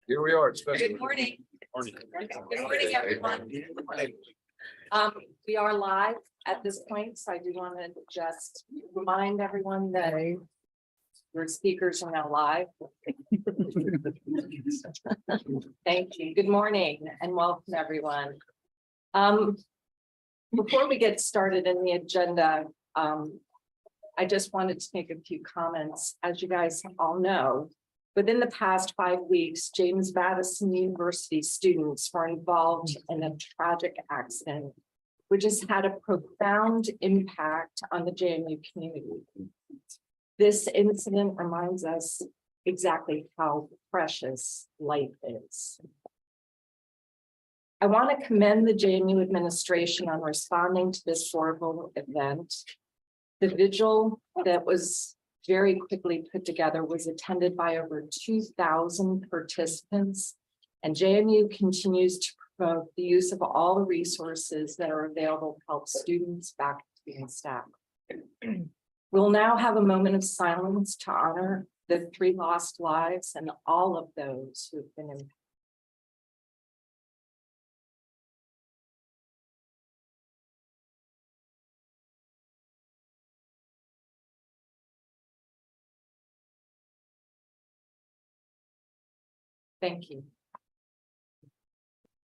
Here we are. Good morning. Good morning, everyone. We are live at this point, so I do want to just remind everyone that your speakers are now live. Thank you. Good morning and welcome, everyone. Before we get started in the agenda, I just wanted to make a few comments. As you guys all know, within the past 5 weeks, James Madison University students were involved in a tragic accident, which has had a profound impact on the JMU community. This incident reminds us exactly how precious life is. I want to commend the JMU administration on responding to this horrible event. The vigil that was very quickly put together was attended by over 2,000 participants, and JMU continues to promote the use of all the resources that are available to help students, faculty, and staff. We'll now have a moment of silence to honor the 3 lost lives and all of those who have been impacted. Thank you.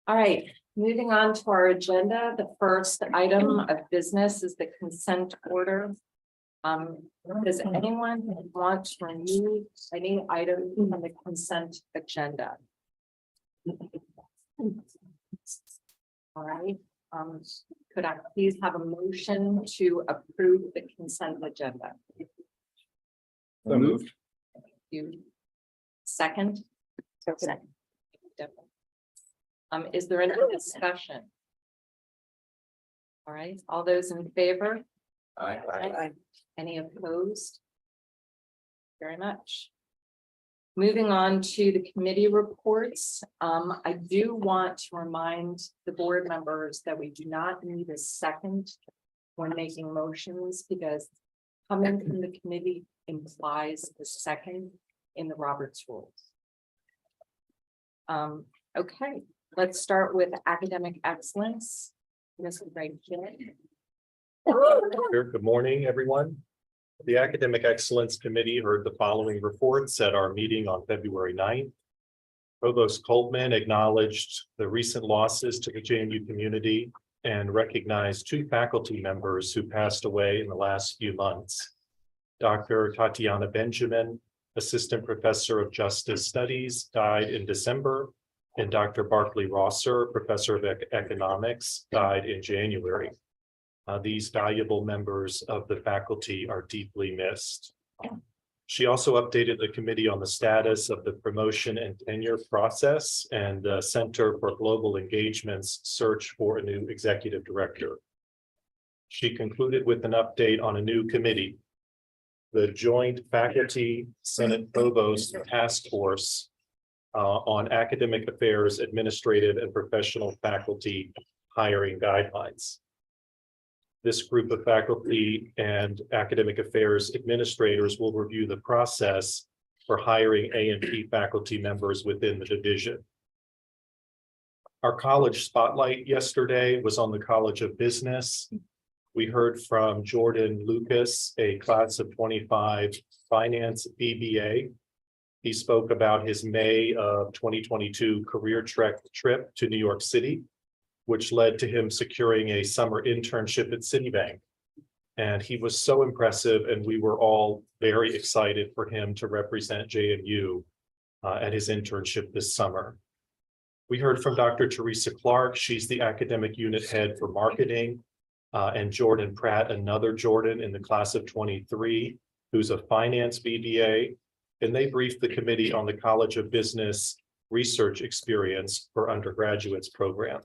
All right, moving on to our agenda. The first item of business is the consent order. Does anyone want to remove any item from the consent agenda? All right, could I please have a motion to approve the consent agenda? So moved. Thank you. Second? Second. Is there any discussion? All right, all those in favor? Aye. Any opposed? Very much. Moving on to the committee reports. I do want to remind the board members that we do not need a second when making motions, because coming from the committee implies the second in the Roberts rules. Okay, let's start with academic excellence. Mr. Greg Kidd. Good morning, everyone. The Academic Excellence Committee heard the following reports at our meeting on February 9th. Provost Coleman acknowledged the recent losses to the JMU community and recognized 2 faculty members who passed away in the last few months. Dr. Tatiana Benjamin, Assistant Professor of Justice Studies, died in December, and Dr. Barclay Rosser, Professor of Economics, died in January. These valuable members of the faculty are deeply missed. She also updated the committee on the status of the promotion and tenure process and the Center for Global Engagement's search for a new executive director. She concluded with an update on a new committee, the Joint Faculty Senate Provost Task Force on Academic Affairs, Administrative and Professional Faculty Hiring Guidelines. This group of faculty and academic affairs administrators will review the process for hiring A&P faculty members within the division. Our college spotlight yesterday was on the College of Business. We heard from Jordan Lucas, a class of 25 finance BBA. He spoke about his May of 2022 career trek trip to New York City, which led to him securing a summer internship at Citibank. And he was so impressive, and we were all very excited for him to represent JMU at his internship this summer. We heard from Dr. Teresa Clark. She's the academic unit head for marketing, and Jordan Pratt, another Jordan in the class of 23, who's a finance BBA. And they briefed the committee on the College of Business research experience for undergraduates program.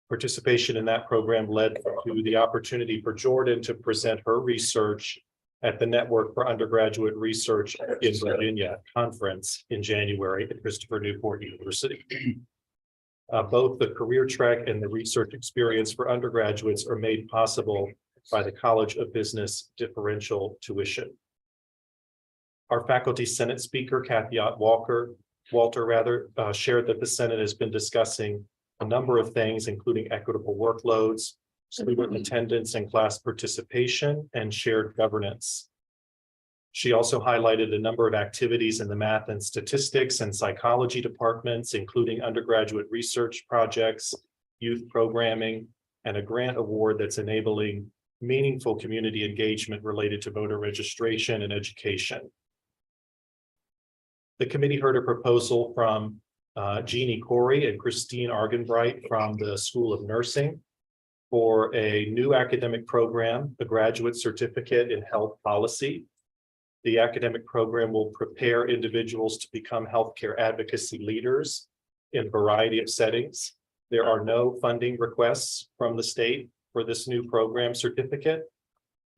Participation in that program led to the opportunity for Jordan to present her research at the Network for Undergraduate Research in Virginia conference in January at Christopher Newport University. Both the career track and the research experience for undergraduates are made possible by the College of Business differential tuition. Our faculty Senate speaker, Kathy Walter, shared that the Senate has been discussing a number of things, including equitable workloads, student attendance and class participation, and shared governance. She also highlighted a number of activities in the math and statistics and psychology departments, including undergraduate research projects, youth programming, and a grant award that's enabling meaningful community engagement related to voter registration and education. The committee heard a proposal from Jeannie Corey and Christine Argenbright from the School of Nursing for a new academic program, a graduate certificate in health policy. The academic program will prepare individuals to become healthcare advocacy leaders in a variety of settings. There are no funding requests from the state for this new program certificate.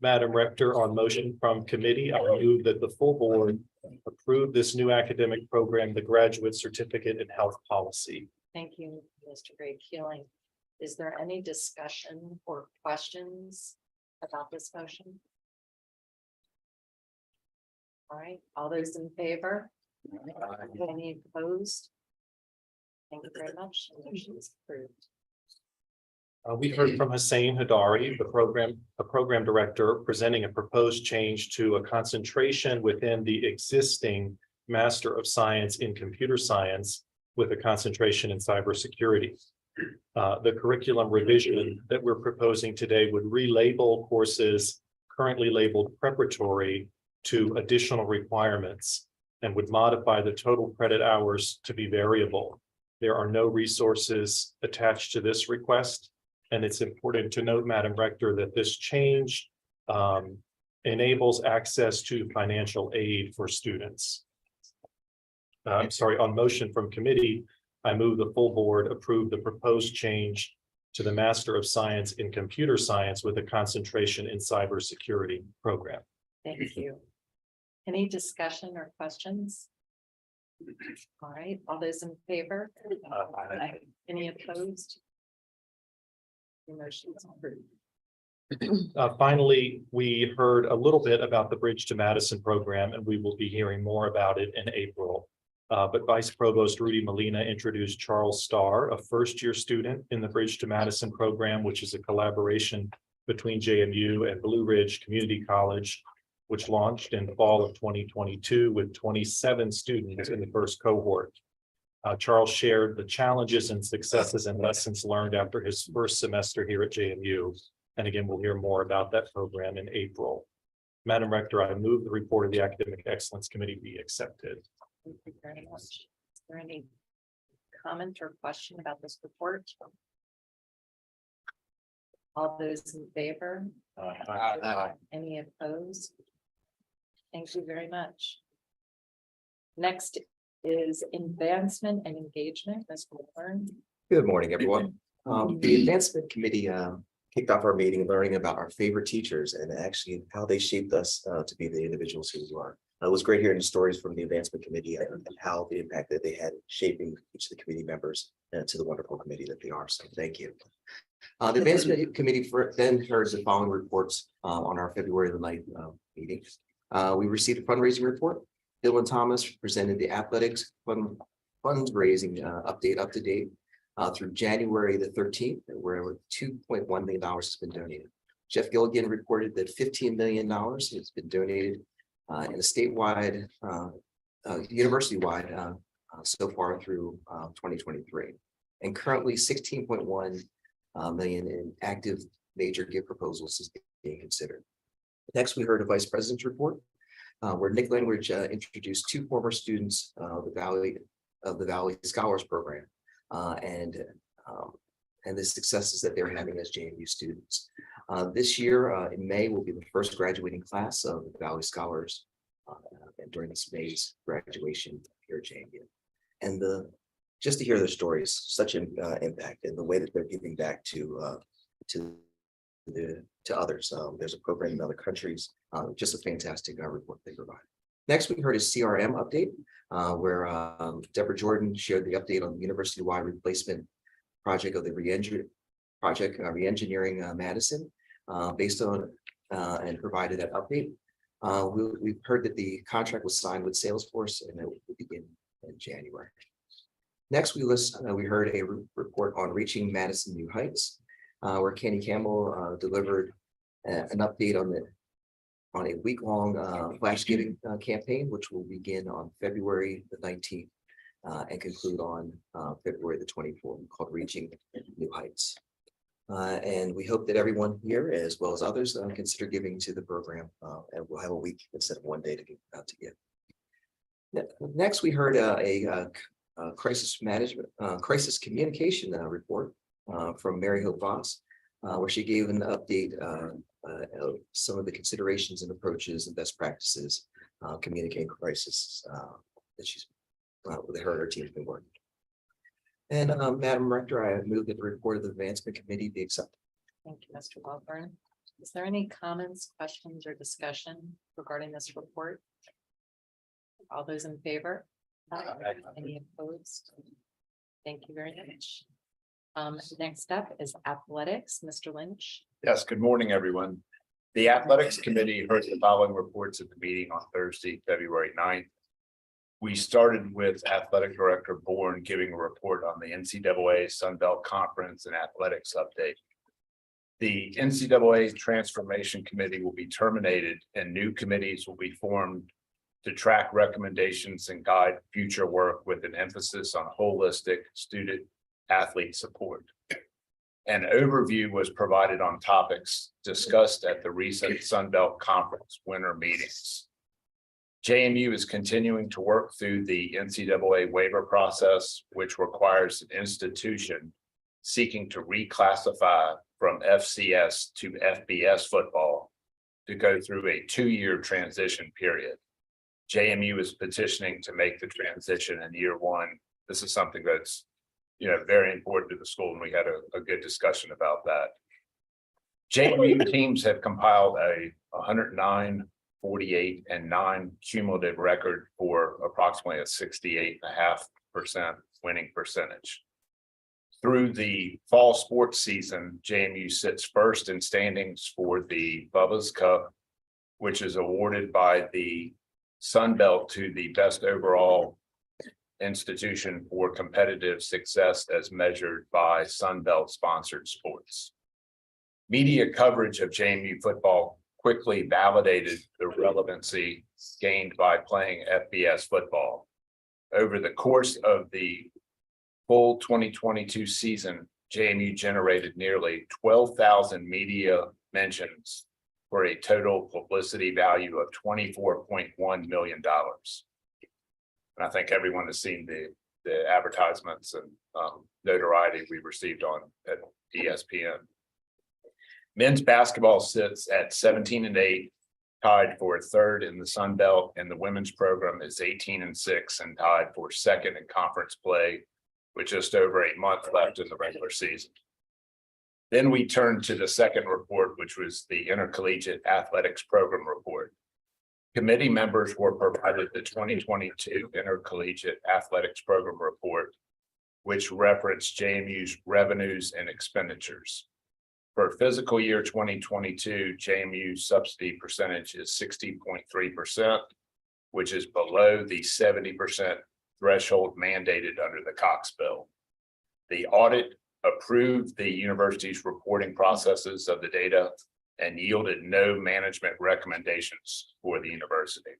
Madam Rector, on motion from committee, I move that the full board approve this new academic program, the graduate certificate in health policy. Thank you, Mr. Gray Keeling. Is there any discussion or questions about this motion? All right, all those in favor? Any opposed? Thank you very much. Motion is approved. We heard from Hussein Hadari, a program director, presenting a proposed change to a concentration within the existing Master of Science in Computer Science with a concentration in cybersecurity. The curriculum revision that we're proposing today would relabel courses currently labeled preparatory to additional requirements and would modify the total credit hours to be variable. There are no resources attached to this request. And it's important to note, Madam Rector, that this change enables access to financial aid for students. I'm sorry, on motion from committee, I move the full board approve the proposed change to the Master of Science in Computer Science with a concentration in cybersecurity program. Thank you. Any discussion or questions? All right, all those in favor? Aye. Any opposed? The motion is approved. Finally, we heard a little bit about the Bridge to Madison program, and we will be hearing more about it in April. But Vice Provost Rudy Molina introduced Charles Starr, a first-year student in the Bridge to Madison program, which is a collaboration between JMU and Blue Ridge Community College, which launched in fall of 2022 with 27 students in the first cohort. Charles shared the challenges and successes and lessons learned after his first semester here at JMU. And again, we'll hear more about that program in April. Madam Rector, I move the report of the Academic Excellence Committee be accepted. Thank you very much. Is there any comment or question about this report? All those in favor? Any opposed? Thank you very much. Next is advancement and engagement. Ms. Goldberg. Good morning, everyone. The Advancement Committee kicked off our meeting learning about our favorite teachers and actually how they shaped us to be the individuals who we are. It was great hearing the stories from the Advancement Committee and how the impact that they had shaping each of the committee members to the wonderful committee that they are. So thank you. The Advancement Committee then heard the following reports on our February the 9th meeting. We received a fundraising report. Dylan Thomas presented the athletics fundraising update up to date through January the 13th, where $2.1 million has been donated. Jeff Gilligan reported that $15 million has been donated in a statewide, university-wide so far through 2023, and currently 16.1 million in active major gift proposals is being considered. Next, we heard a vice president's report where Nick Langridge introduced two former students of the Valley Scholars Program and the successes that they're having as JMU students. This year in May will be the first graduating class of the Valley Scholars and during this May's graduation here at JMU. just to hear their stories, such an impact and the way that they're giving back to others. There's a program in other countries, just a fantastic report they provide. Next, we heard a CRM update where Deborah Jordan shared the update on the university-wide replacement project of the re-engineering Madison based on and provided that update. We've heard that the contract was signed with Salesforce and it will begin in January. Next, we heard a report on reaching Madison New Heights, where Kenny Campbell delivered an update on a week-long flash giving campaign, which will begin on February the 19th and conclude on February the 24th, called Reaching New Heights. And we hope that everyone here, as well as others, consider giving to the program, and we'll have a week instead of one day to give. Next, we heard a crisis communication report from Mary Hope Voss, where she gave an update of some of the considerations and approaches and best practices communicating crisis that she's with her and her team has been working. And Madam Rector, I move that the report of the Advancement Committee be accepted. Thank you, Mr. Wellborn. Is there any comments, questions, or discussion regarding this report? All those in favor? Any opposed? Thank you very much. Next up is athletics, Mr. Lynch. Yes, good morning, everyone. The Athletics Committee heard the following reports at the meeting on Thursday, February 9th. We started with Athletic Director Bourne giving a report on the NCAA Sun Belt Conference and athletics update. The NCAA Transformation Committee will be terminated and new committees will be formed to track recommendations and guide future work with an emphasis on holistic student athlete support. An overview was provided on topics discussed at the recent Sun Belt Conference winter meetings. JMU is continuing to work through the NCAA waiver process, which requires an institution seeking to reclassify from FCS to FBS football to go through a 2-year transition period. JMU is petitioning to make the transition in year 1. This is something that's very important to the school, and we had a good discussion about that. JMU teams have compiled a 109, 48, and 9 cumulative record for approximately a 68.5% winning percentage. Through the fall sports season, JMU sits first in standings for the Bubba's Cup, which is awarded by the Sun Belt to the best overall institution for competitive success as measured by Sun Belt sponsored sports. Media coverage of JMU football quickly validated the relevancy gained by playing FBS football. Over the course of the full 2022 season, JMU generated nearly 12,000 media mentions for a total publicity value of $24.1 million. And I think everyone has seen the advertisements and notoriety we received at ESPN. Men's basketball sits at 17-8, tied for 3rd in the Sun Belt, and the women's program is 18-6 and tied for 2nd in conference play, with just over a month left in the regular season. Then we turn to the second report, which was the Intercollegiate Athletics Program Report. Committee members were provided the 2022 Intercollegiate Athletics Program Report, which referenced JMU's revenues and expenditures. For fiscal year 2022, JMU's subsidy percentage is 60.3%, which is below the 70% threshold mandated under the Cox Bill. The audit approved the university's reporting processes of the data and yielded no management recommendations for the university.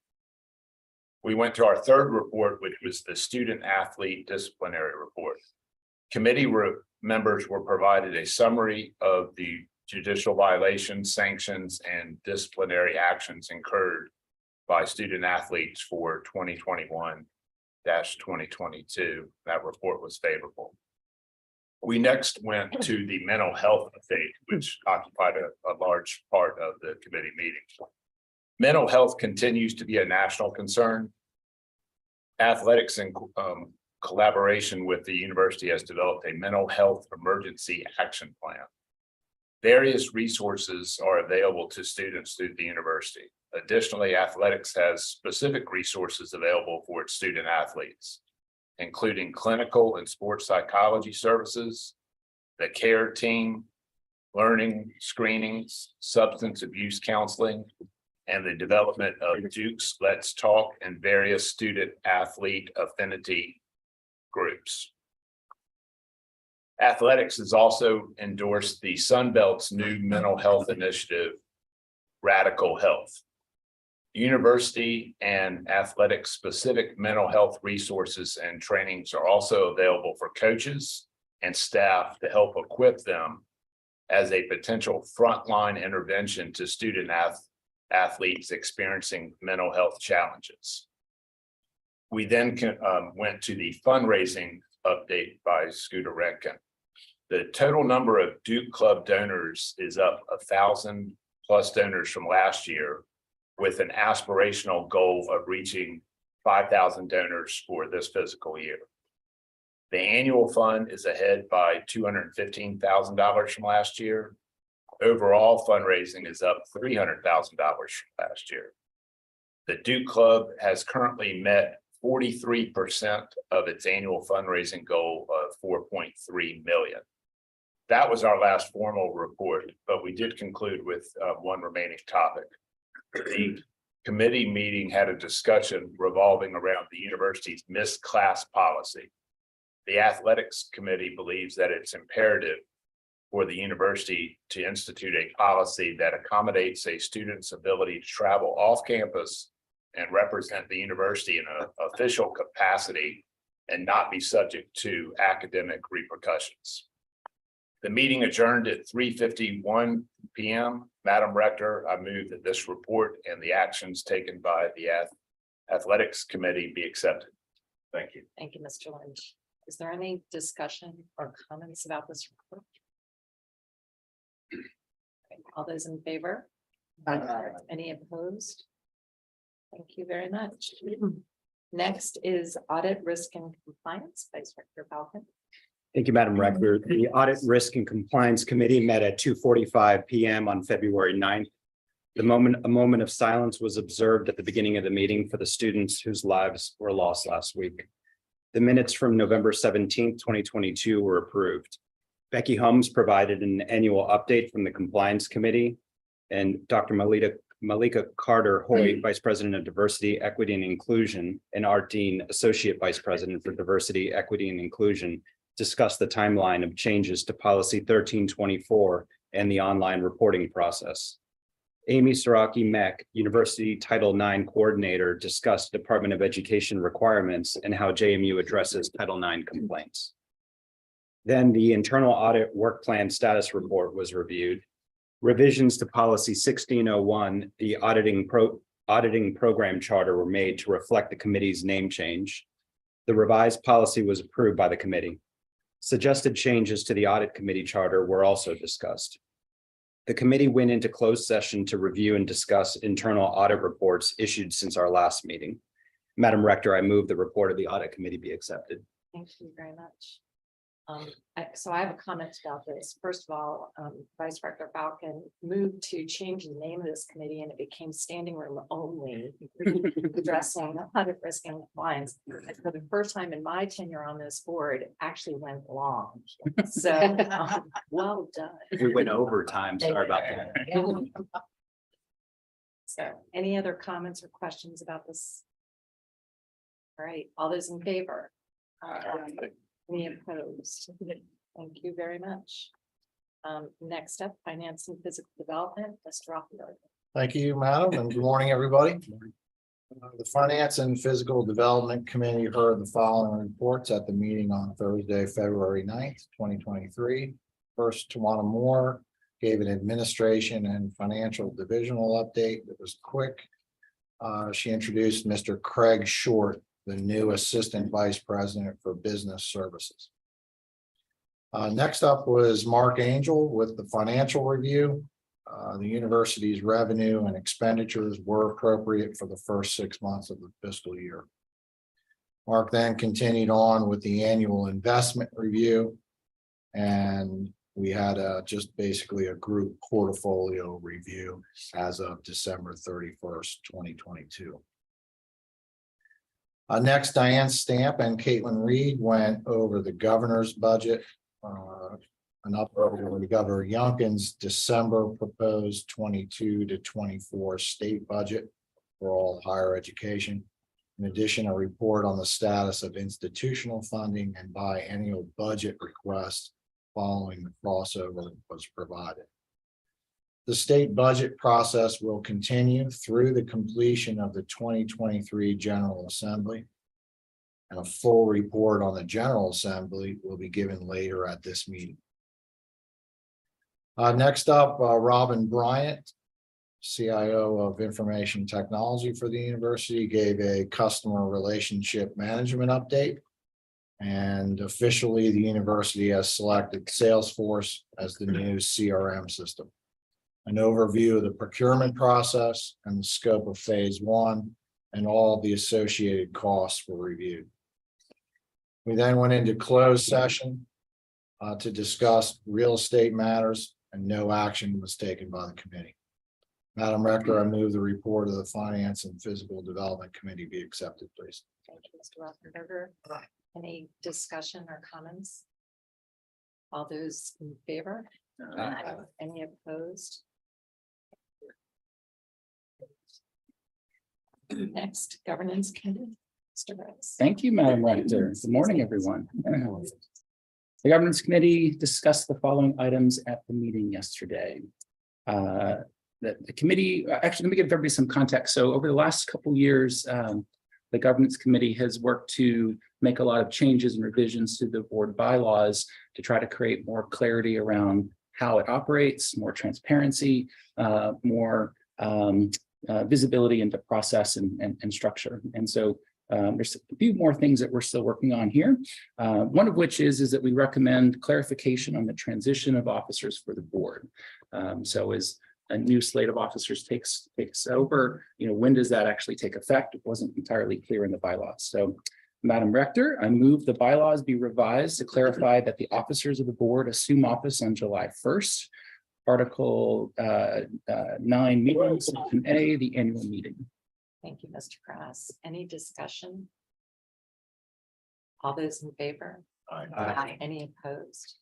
We went to our third report, which was the Student Athlete Disciplinary Report. Committee members were provided a summary of the judicial violations, sanctions, and disciplinary actions incurred by student athletes for 2021-2022. That report was favorable. We next went to the mental health update, which occupied a large part of the committee meeting. Mental health continues to be a national concern. Athletics collaboration with the university, has developed a mental health emergency action plan. Various resources are available to students through the university. Additionally, athletics has specific resources available for its student athletes, including clinical and sports psychology services, the care team, learning screenings, substance abuse counseling, and the development of Duke's Let's Talk and various student athlete affinity groups. Athletics has also endorsed the Sun Belt's new mental health initiative, Radical Health. University and athletic specific mental health resources and trainings are also available for coaches and staff to help equip them as a potential frontline intervention to student athletes experiencing mental health challenges. We then went to the fundraising update by Scooter Redkin. The total number of Duke Club donors is up 1,000 plus donors from last year, with an aspirational goal of reaching 5,000 donors for this fiscal year. The annual fund is ahead by $215,000 from last year. Overall fundraising is up $300,000 from last year. The Duke Club has currently met 43% of its annual fundraising goal of $4.3 million. That was our last formal report, but we did conclude with one remaining topic. The committee meeting had a discussion revolving around the university's missed class policy. The athletics committee believes that it's imperative for the university to institute a policy that accommodates a student's ability to travel off campus and represent the university in an official capacity and not be subject to academic repercussions. The meeting adjourned at 3:51 p.m. Madam Rector, I move that this report and the actions taken by the athletics committee be accepted. Thank you. Thank you, Mr. Lynch. Is there any discussion or comments about this report? All those in favor? Any opposed? Thank you very much. Next is audit, risk and compliance. Vice Rector Falcon. Thank you, Madam Rector. The Audit, Risk and Compliance Committee met at 2:45 p.m. on February 9th. A moment of silence was observed at the beginning of the meeting for the students whose lives were lost last week. The minutes from November 17th, 2022 were approved. Becky Holmes provided an annual update from the Compliance Committee, and Dr. Malika Carter-Hoy, Vice President of Diversity, Equity and Inclusion, and Art Dean, Associate Vice President for Diversity, Equity and Inclusion, discussed the timeline of changes to Policy 1324 and the online reporting process. Amy Saraki Meck, University Title IX Coordinator, discussed Department of Education requirements and how JMU addresses Title IX complaints. Then the Internal Audit Work Plan Status Report was reviewed. Revisions to Policy 1601, the Auditing Program Charter, were made to reflect the committee's name change. The revised policy was approved by the committee. Suggested changes to the Audit Committee Charter were also discussed. The committee went into closed session to review and discuss internal audit reports issued since our last meeting. Madam Rector, I move the report of the Audit Committee be accepted. Thank you very much. So I have a comment about this. First of all, Vice Rector Falcon moved to change the name of this committee and it became standing room only, addressing audit, risk and compliance. And for the first time in my tenure on this board, it actually went long. So well done. We went overtime. Sorry about that. So any other comments or questions about this? All right, all those in favor? Any opposed? Thank you very much. Next up, finance and physical development, Mr. Rockenberg. Thank you, madam, and good morning, everybody. The Finance and Physical Development Committee heard the following reports at the meeting on Thursday, February 9th, 2023. First, Tawana Moore gave an administration and financial divisional update that was quick. She introduced Mr. Craig Short, the new Assistant Vice President for Business Services. Next up was Mark Angel with the financial review. The university's revenue and expenditures were appropriate for the first 6 months of the fiscal year. Mark then continued on with the annual investment review. And we had just basically a group portfolio review as of December 31st, 2022. Next, Diane Stamp and Caitlin Reed went over the governor's budget. An update over Governor Youngkin's December proposed 22 to 24 state budget for all higher education. In addition, a report on the status of institutional funding and biennial budget requests following the crossover was provided. The state budget process will continue through the completion of the 2023 General Assembly. And a full report on the General Assembly will be given later at this meeting. Next up, Robin Bryant, CIO of Information Technology for the university, gave a customer relationship management update. And officially, the university has selected Salesforce as the new CRM system. An overview of the procurement process and the scope of phase 1 and all the associated costs were reviewed. We then went into closed session to discuss real estate matters, and no action was taken by the committee. Madam Rector, I move the report of the Finance and Physical Development Committee be accepted, please. Thank you, Mr. Rothenberger. Any discussion or comments? All those in favor? Any opposed? Next, Governance Committee. Mr. Rose. Thank you, Madam Rector. Good morning, everyone. The Governance Committee discussed the following items at the meeting yesterday. The committee, actually, let me give everybody some context. So over the last couple of years, the Governance Committee has worked to make a lot of changes and revisions to the board bylaws to try to create more clarity around how it operates, more transparency, more visibility into process and structure. And so there's a few more things that we're still working on here. One of which is that we recommend clarification on the transition of officers for the board. So as a new slate of officers takes over, when does that actually take effect? It wasn't entirely clear in the bylaws. So, Madam Rector, I move the bylaws be revised to clarify that the officers of the board assume office on July 1st. Article 9 meeting, Section A, the annual meeting. Thank you, Mr. Cross. Any discussion? All those in favor? Aye. Any opposed?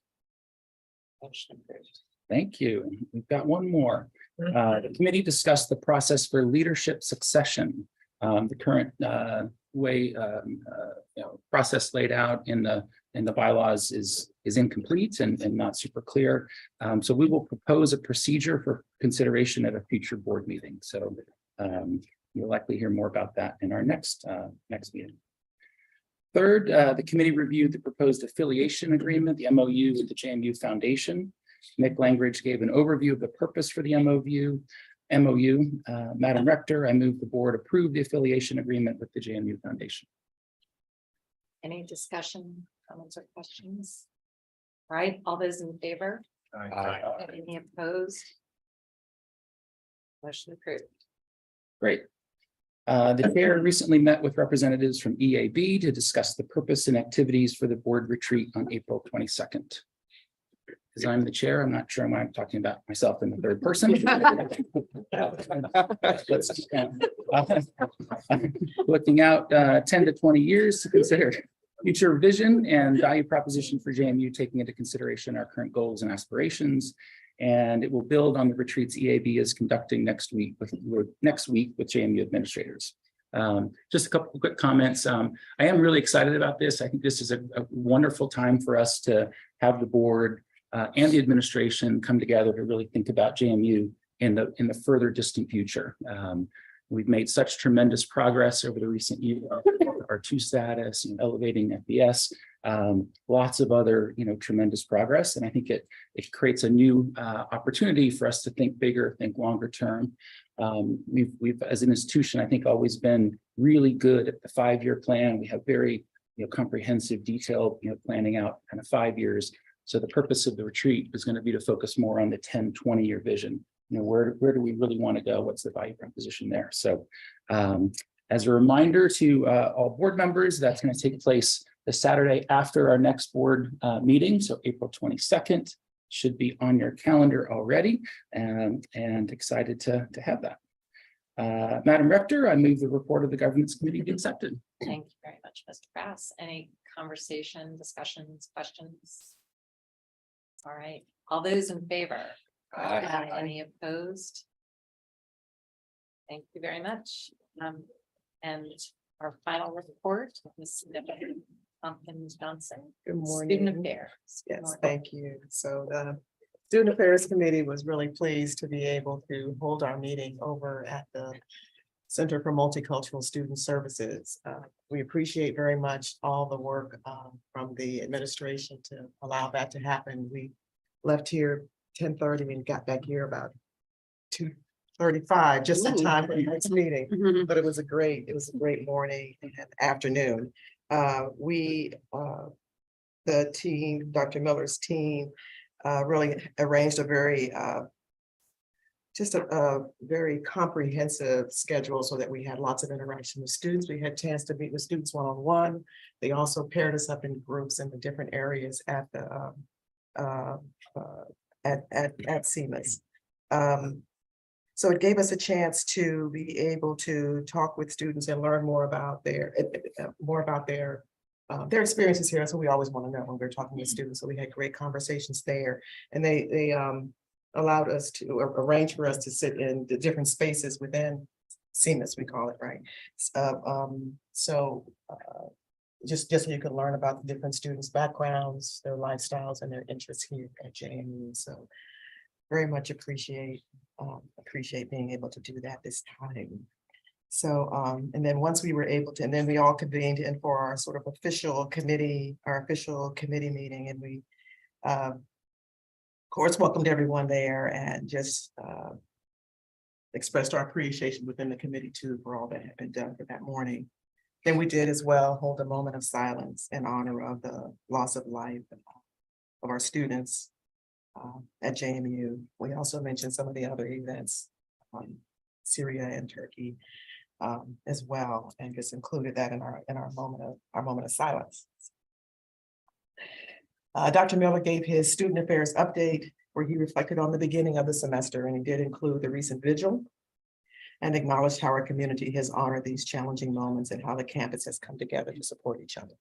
Motion approved. Thank you. We've got one more. The committee discussed the process for leadership succession. The current way process laid out in the bylaws is incomplete and not super clear. So we will propose a procedure for consideration at a future board meeting. So you'll likely hear more about that in our next meeting. Third, the committee reviewed the proposed affiliation agreement, the MOU with the JMU Foundation. Nick Langridge gave an overview of the purpose for the MOU. Madam Rector, I move the board approve the affiliation agreement with the JMU Foundation. Any discussion, comments, or questions? All right, all those in favor? Any opposed? Motion approved. Great. The chair recently met with representatives from EAB to discuss the purpose and activities for the board retreat on April 22nd. As I'm the chair, I'm not sure why I'm talking about myself in the third person. Looking out 10 to 20 years to consider future vision and value proposition for JMU, taking into consideration our current goals and aspirations. And it will build on the retreats EAB is conducting next week with JMU administrators. Just a couple of quick comments. I am really excited about this. I think this is a wonderful time for us to have the board and the administration come together to really think about JMU in the further distant future. We've made such tremendous progress over the recent year, our 2 status, elevating FBS, lots of other, tremendous progress. And I think it creates a new opportunity for us to think bigger, think longer term. We've as an institution, I think, always been really good at the 5-year plan. We have very comprehensive, detailed, planning out kind of 5 years. So the purpose of the retreat is going to be to focus more on the 10, 20-year vision. Where do we really want to go? What's the value proposition there? So As a reminder to all board members, that's going to take place the Saturday after our next board meeting, so April 22nd. Should be on your calendar already, and excited to have that. Madam Rector, I move the report of the Governance Committee be accepted. Thank you very much, Mr. Bass. Any conversation, discussions, questions? All right, all those in favor? Any opposed? Thank you very much. And our final report, Ms. Tompkins Johnson. Good morning. Student Affairs. Good Yes, morning. thank you. So the Student Affairs Committee was really pleased to be able to hold our meeting over at the Center for Multicultural Student Services. We appreciate very much all the work from the administration to allow that to happen. We left here 10:30 and got back here about 2:35, just in time for the next meeting. But it was a great morning and afternoon. The team, Dr. Miller's team, really arranged a very very comprehensive schedule so that we had lots of interaction with students. We had a chance to meet with students one-on-one. They also paired us up in groups in the different areas at the at CMAS. So it gave us a chance to be able to talk with students and learn more about their experiences here. That's what we always want to know when we're talking to students. So we had great conversations there, and they allowed us to arrange for us to sit in the different spaces within CMAS, we call it, right? Just so you can learn about the different students' backgrounds, their lifestyles, and their interests here at JMU. So very much appreciate being able to do that this time. So, and then once we were able to, and then we all convened in for our sort of official committee meeting, and we, of course, welcomed everyone there and just expressed our appreciation within the committee too for all that had been done for that morning. Then we did as well hold a moment of silence in honor of the loss of life of our students at JMU. We also mentioned some of the other events, Syria and Turkey, as well, and just included that in our moment of silence. Dr. Miller gave his student affairs update where he reflected on the beginning of the semester, and he did include the recent vigil and acknowledged how our community has honored these challenging moments and how the campus has come together to support each other.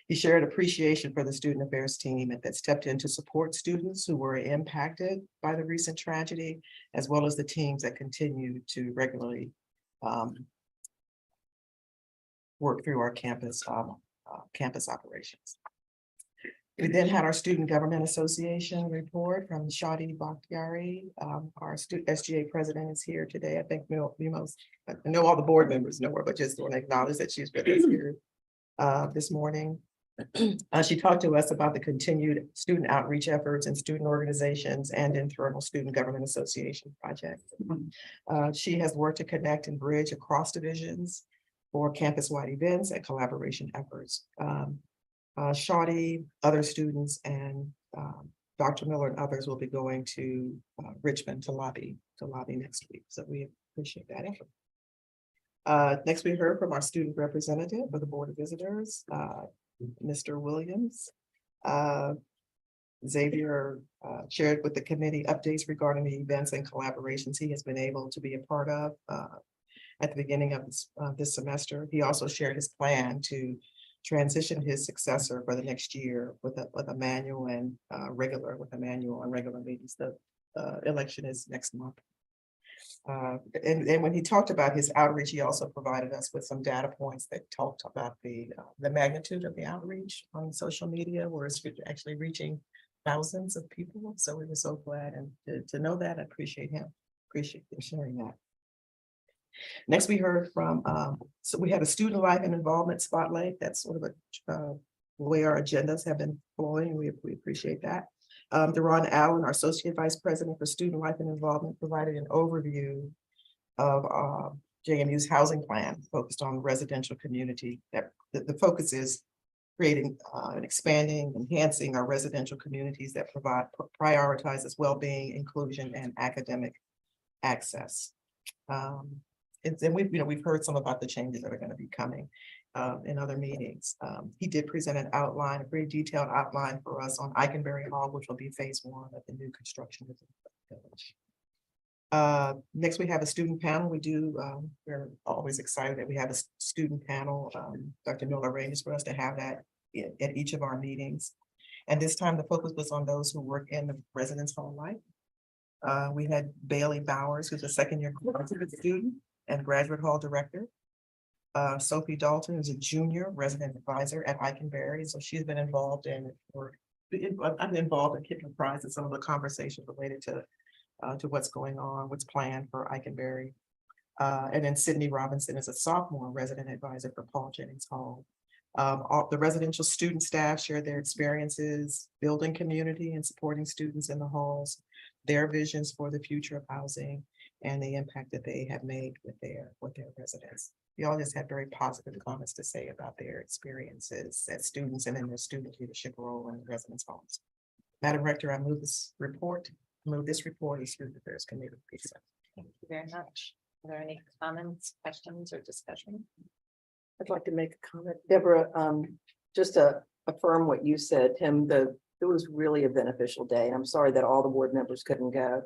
He shared appreciation for the student affairs team that stepped in to support students who were impacted by the recent tragedy, as well as the teams that continue to regularly work through our campus operations. We then had our Student Government Association report from Shadi Bakhtiari. Our SGA president is here today. I think I know all the board members know her, but just want to acknowledge that she's with us here this morning. She talked to us about the continued student outreach efforts and student organizations and internal Student Government Association project. She has worked to connect and bridge across divisions for campus-wide events and collaboration efforts. Shadi, other students, and Dr. Miller and others will be going to Richmond to lobby next week. So we appreciate that effort. Next, we heard from our student representative for the Board of Visitors, Mr. Williams. Xavier shared with the committee updates regarding the events and collaborations he has been able to be a part of at the beginning of this semester. He also shared his plan to transition his successor for the next year with a manual and regular meetings. The election is next month. And when he talked about his outreach, he also provided us with some data points that talked about the magnitude of the outreach on social media, where it's actually reaching thousands of people. So we were so glad, and to know that, I appreciate him sharing that. Next, we heard from, so we had a student life and involvement spotlight. That's sort of the way our agendas have been flowing. We appreciate that. Deron Allen, our Associate Vice President for Student Life and Involvement, provided an overview of JMU's housing plan focused on residential community. That the focus is creating and expanding, enhancing our residential communities that prioritizes well-being, inclusion, and academic access. and we've heard some about the changes that are going to be coming in other meetings. He did present an outline, a very detailed outline for us on Eikenberry Hall, which will be phase 1 of the new construction of the village. Next, we have a student panel. We're always excited that we have a student panel. Dr. Miller arranged for us to have that at each of our meetings. And this time the focus was on those who work in the residence hall life. We had Bailey Bowers, who's a second-year graduate student and graduate hall director. Sophie Dalton, who's a junior resident advisor at Eikenberry. So she's been involved I've been involved in keeping apprised of some of the conversations related to what's going on, what's planned for Eikenberry. And then Sydney Robinson is a sophomore resident advisor for Paul Jennings Hall. All the residential student staff shared their experiences building community and supporting students in the halls, their visions for the future of housing, and the impact that they have made with their residents. We all just had very positive comments to say about their experiences as students and in their student leadership role in the residence halls. Madam Rector, I move this report as Student Affairs Committee. Thank you very much. Are there any comments, questions, or discussion? I'd like to make a comment, Deborah, just to affirm what you said, Tim, it was really a beneficial day. And I'm sorry that all the board members couldn't go.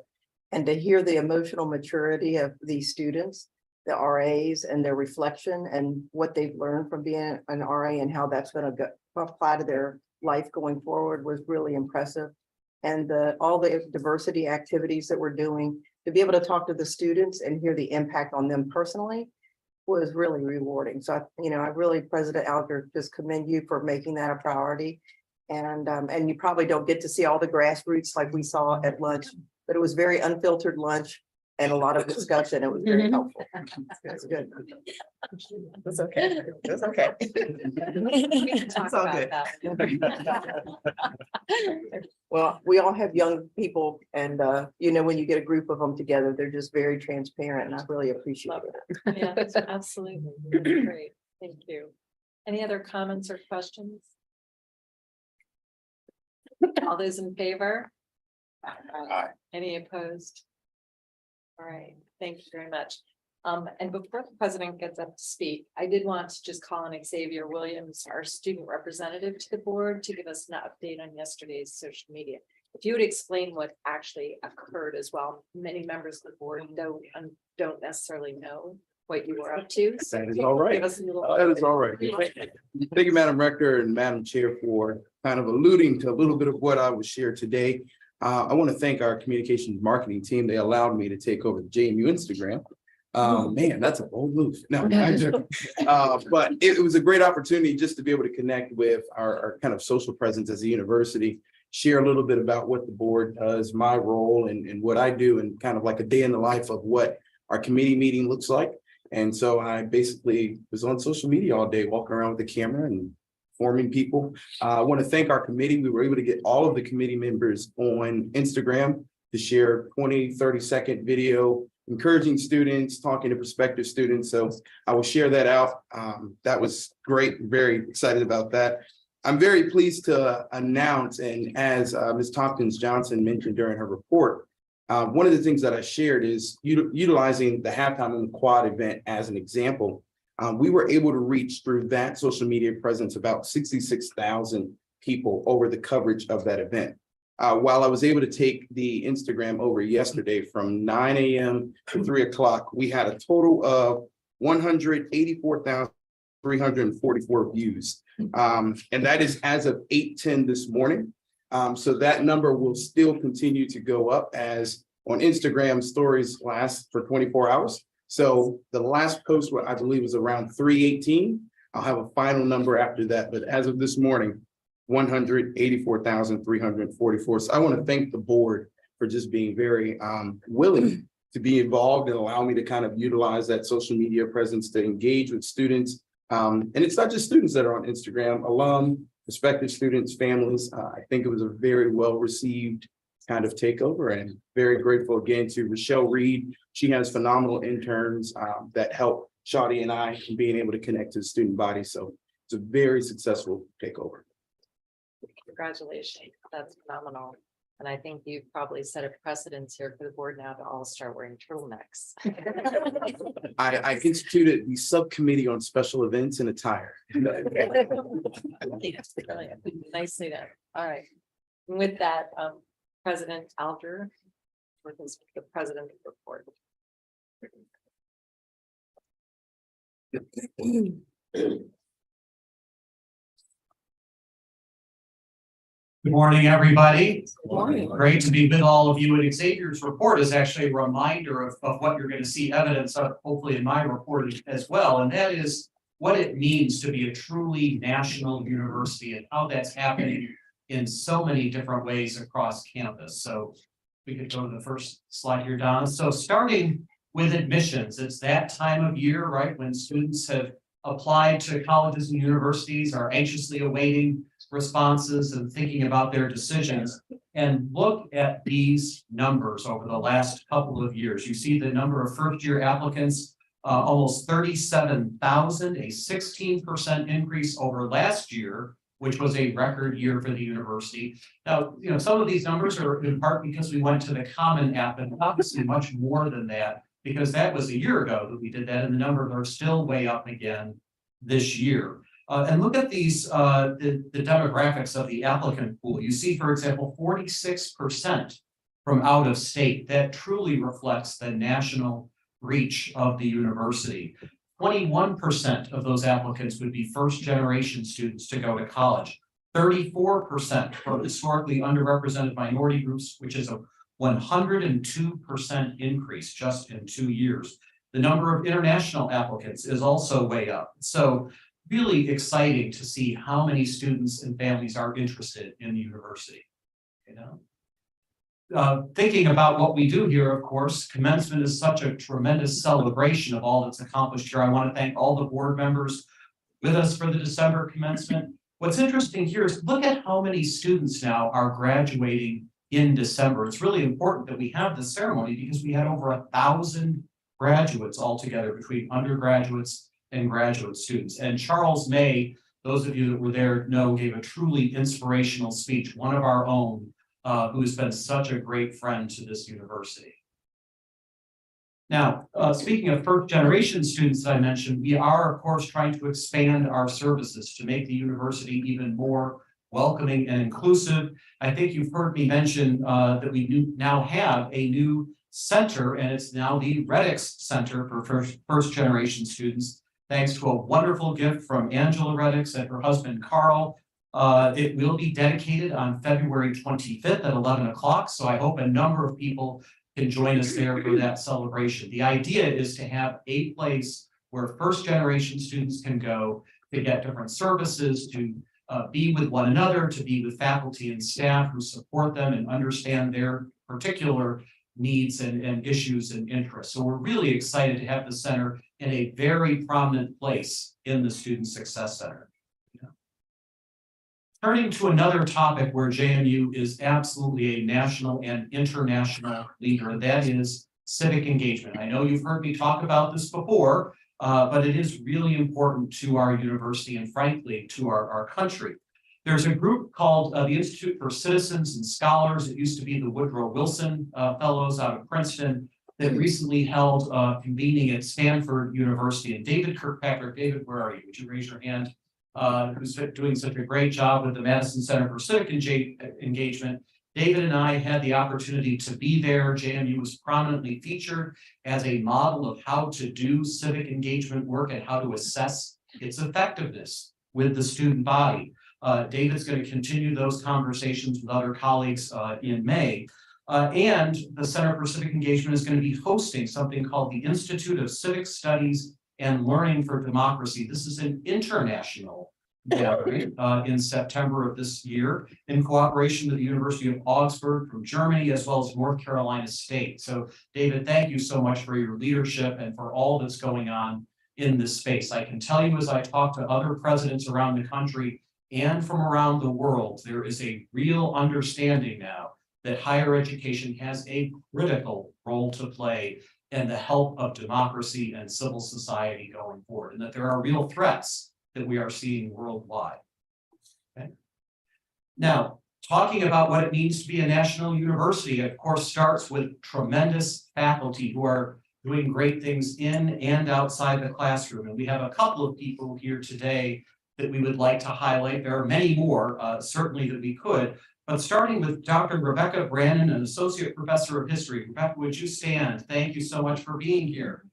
And to hear the emotional maturity of these students, the RAs, and their reflection and what they've learned from being an RA and how that's going to apply to their life going forward was really impressive. And all the diversity activities that we're doing, to be able to talk to the students and hear the impact on them personally was really rewarding. So, I really, President Alger, just commend you for making that a priority. And you probably don't get to see all the grassroots like we saw at lunch, but it was very unfiltered lunch and a lot of discussion. It was very helpful. That's good. It's okay. It's okay. We can talk It's all about good. that. Well, we all have young people and, when you get a group of them together, they're just very transparent and I really appreciate Love it. Yeah, absolutely. Great. Thank you. Any other comments or questions? All those in favor? Aye. Any opposed? All right, thank you very much. And before the president gets up to speak, I did want to just call on Xavier Williams, our student representative to the board, to give us an update on yesterday's social media. If you would explain what actually occurred as well, many members of the board don't necessarily know what you were up to. So That is all right. give us a little- That is all right. Thank you, Madam Rector and Madam Chair, for kind of alluding to a little bit of what I will share today. I want to thank our communications marketing team. They allowed me to take over the JMU Instagram. Man, that's a bold move. No, but it was a great opportunity just to be able to connect with our kind of social presence as a university, share a little bit about what the board does, my role and what I do, and kind of like a day in the life of what our committee meeting looks like. And so I basically was on social media all day, walking around with the camera and forming people. I want to thank our committee. We were able to get all of the committee members on Instagram to share 20-30-second video, encouraging students, talking to prospective students. So I will share that out. That was great. Very excited about that. I'm very pleased to announce, and as Ms. Tompkins Johnson mentioned during her report, one of the things that I shared is utilizing the halftime on the quad event as an example. We were able to reach through that social media presence about 66,000 people over the coverage of that event. While I was able to take the Instagram over yesterday from 9 a.m. to 3 o'clock, we had a total of 184,344 views. And that is as of 8:10 this morning. So that number will still continue to go up as on Instagram stories last for 24 hours. So the last post, what I believe was around 318. I'll have a final number after that, but as of this morning, 184,344. So I want to thank the board for just being very willing to be involved and allow me to kind of utilize that social media presence to engage with students. And it's not just students that are on Instagram, alum, prospective students, families. I think it was a very well-received kind of takeover, and very grateful again to Rochelle Reed. She has phenomenal interns that help Shadi and I in being able to connect to the student body. So it's a very successful takeover. Congratulations. That's phenomenal. And I think you've probably set a precedence here for the board now to all start wearing turtlenecks. I instituted the subcommittee on special events and attire. Nicely done. All right. And with that, President Alger, for the president report. Good morning, everybody. Morning. Great to be with all of you. And Xavier's report is actually a reminder of what you're going to see evidence of, hopefully in my report as well. And that is what it means to be a truly national university and how that's happening in so many different ways across campus. So we could go to the first slide here, Donna. So starting with admissions, it's that time of year, right, when students have applied to colleges and universities, are anxiously awaiting responses and thinking about their decisions. And look at these numbers over the last couple of years. You see the number of first-year applicants, almost 37,000, a 16% increase over last year, which was a record year for the university. Now, you know, some of these numbers are in part because we went to the Common App, and obviously much more than that, because that was a year ago that we did that, and the numbers are still way up again this year. And look at these, the demographics of the applicant pool. You see, for example, 46% from out of state. That truly reflects the national reach of the university. 21% of those applicants would be first generation students to go to college. 34% from historically underrepresented minority groups, which is a 102% increase just in 2 years. The number of international applicants is also way up. So really exciting to see how many students and families are interested in the university. You know, thinking about what we do here, of course, commencement is such a tremendous celebration of all that's accomplished here. I want to thank all the board members with us for the December commencement. What's interesting here is look at how many students now are graduating in December. It's really important that we have this ceremony because we had over 1,000 graduates altogether between undergraduates and graduate students. And Charles May, those of you that were there know, gave a truly inspirational speech, one of our own, who has been such a great friend to this university. Now, speaking of first generation students that I mentioned, we are of course trying to expand our services to make the university even more welcoming and inclusive. I think you've heard me mention that we now have a new center, and it's now the Reddix Center for first generation students. Thanks to a wonderful gift from Angela Reddix and her husband, Carl. It will be dedicated on February 25th at 11 o'clock. So I hope a number of people can join us there for that celebration. The idea is to have a place where first generation students can go to get different services, to be with one another, to be with faculty and staff who support them and understand their particular needs and issues and interests. So we're really excited to have the center in a very prominent place in the Student Success Center. Yeah. Turning to another topic where JMU is absolutely a national and international leader, and that is civic engagement. I know you've heard me talk about this before, but it is really important to our university and frankly to our country. There's a group called the Institute for Citizens and Scholars. It used to be the Woodrow Wilson Fellows out of Princeton that recently held convening at Stanford University. And David Kirkpatrick, David, where are you? Would you raise your hand? Who's doing such a great job with the Madison Center for Civic Engagement. David and I had the opportunity to be there. JMU was prominently featured as a model of how to do civic engagement work and how to assess its effectiveness with the student body. David's going to continue those conversations with other colleagues in May. And the Center for Civic Engagement is going to be hosting something called the Institute of Civic Studies and Learning for Democracy. This is an international gathering in September of this year in cooperation with the University of Augsburg from Germany, as well as North Carolina State. So David, thank you so much for your leadership and for all that's going on in this space. I can tell you as I talk to other presidents around the country and from around the world, there is a real understanding now that higher education has a critical role to play in the help of democracy and civil society going forward, and that there are real threats that we are seeing worldwide. Okay. Now, talking about what it means to be a national university, of course, starts with tremendous faculty who are doing great things in and outside the classroom. And we have a couple of people here today that we would like to highlight. There are many more, certainly that we could, but starting with Dr. Rebecca Brannon, an associate professor of history. Rebecca, would you stand? Thank you so much for being here.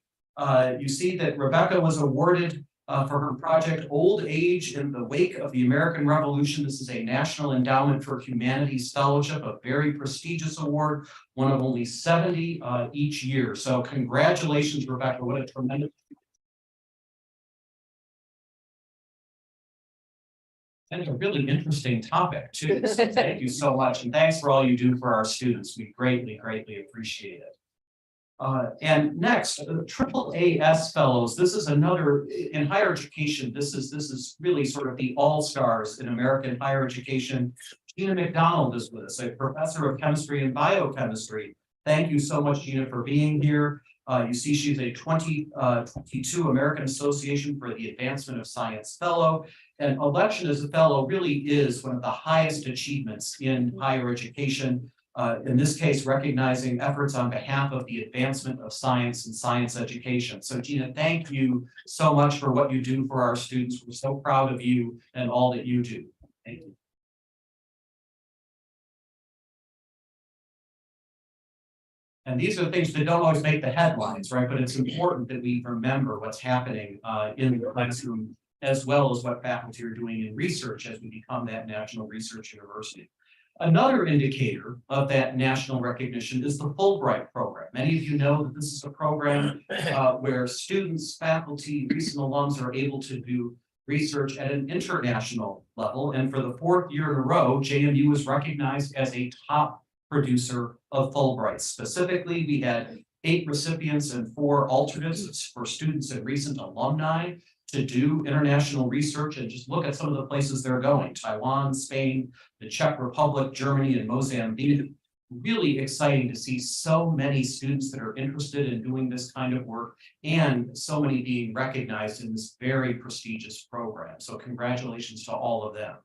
You see that Rebecca was awarded for her project Old Age in the Wake of the American Revolution. This is a National Endowment for Humanities Fellowship, a very prestigious award, one of only 70 each year. So congratulations, Rebecca. What a tremendous. And it's a really interesting topic too. So thank you so much. And thanks for all you do for our students. We greatly, greatly appreciate it. And next, AAAS fellows. This is another in higher education. This is really sort of the all-stars in American higher education. Gina McDonald is with us, a professor of chemistry and biochemistry. Thank you so much, Gina, for being here. You see, she's a 2022 American Association for the Advancement of Science Fellow. And election as a fellow really is one of the highest achievements in higher education. In this case, recognizing efforts on behalf of the advancement of science and science education. So Gina, thank you so much for what you do for our students. We're so proud of you and all that you do. Thank you. And these are things that don't always make the headlines, right? But it's important that we remember what's happening in the classroom, as well as what faculty are doing in research as we become that national research university. Another indicator of that national recognition is the Fulbright program. Many of you know that this is a program where students, faculty, recent alums are able to do research at an international level. And for the 4th year in a row, JMU was recognized as a top producer of Fulbrights. Specifically, we had 8 recipients and 4 alternates for students and recent alumni to do international research, and just look at some of the places they're going: Taiwan, Spain, the Czech Republic, Germany, and Mozambique. Really exciting to see so many students that are interested in doing this kind of work, and so many being recognized in this very prestigious program. So congratulations to all of them.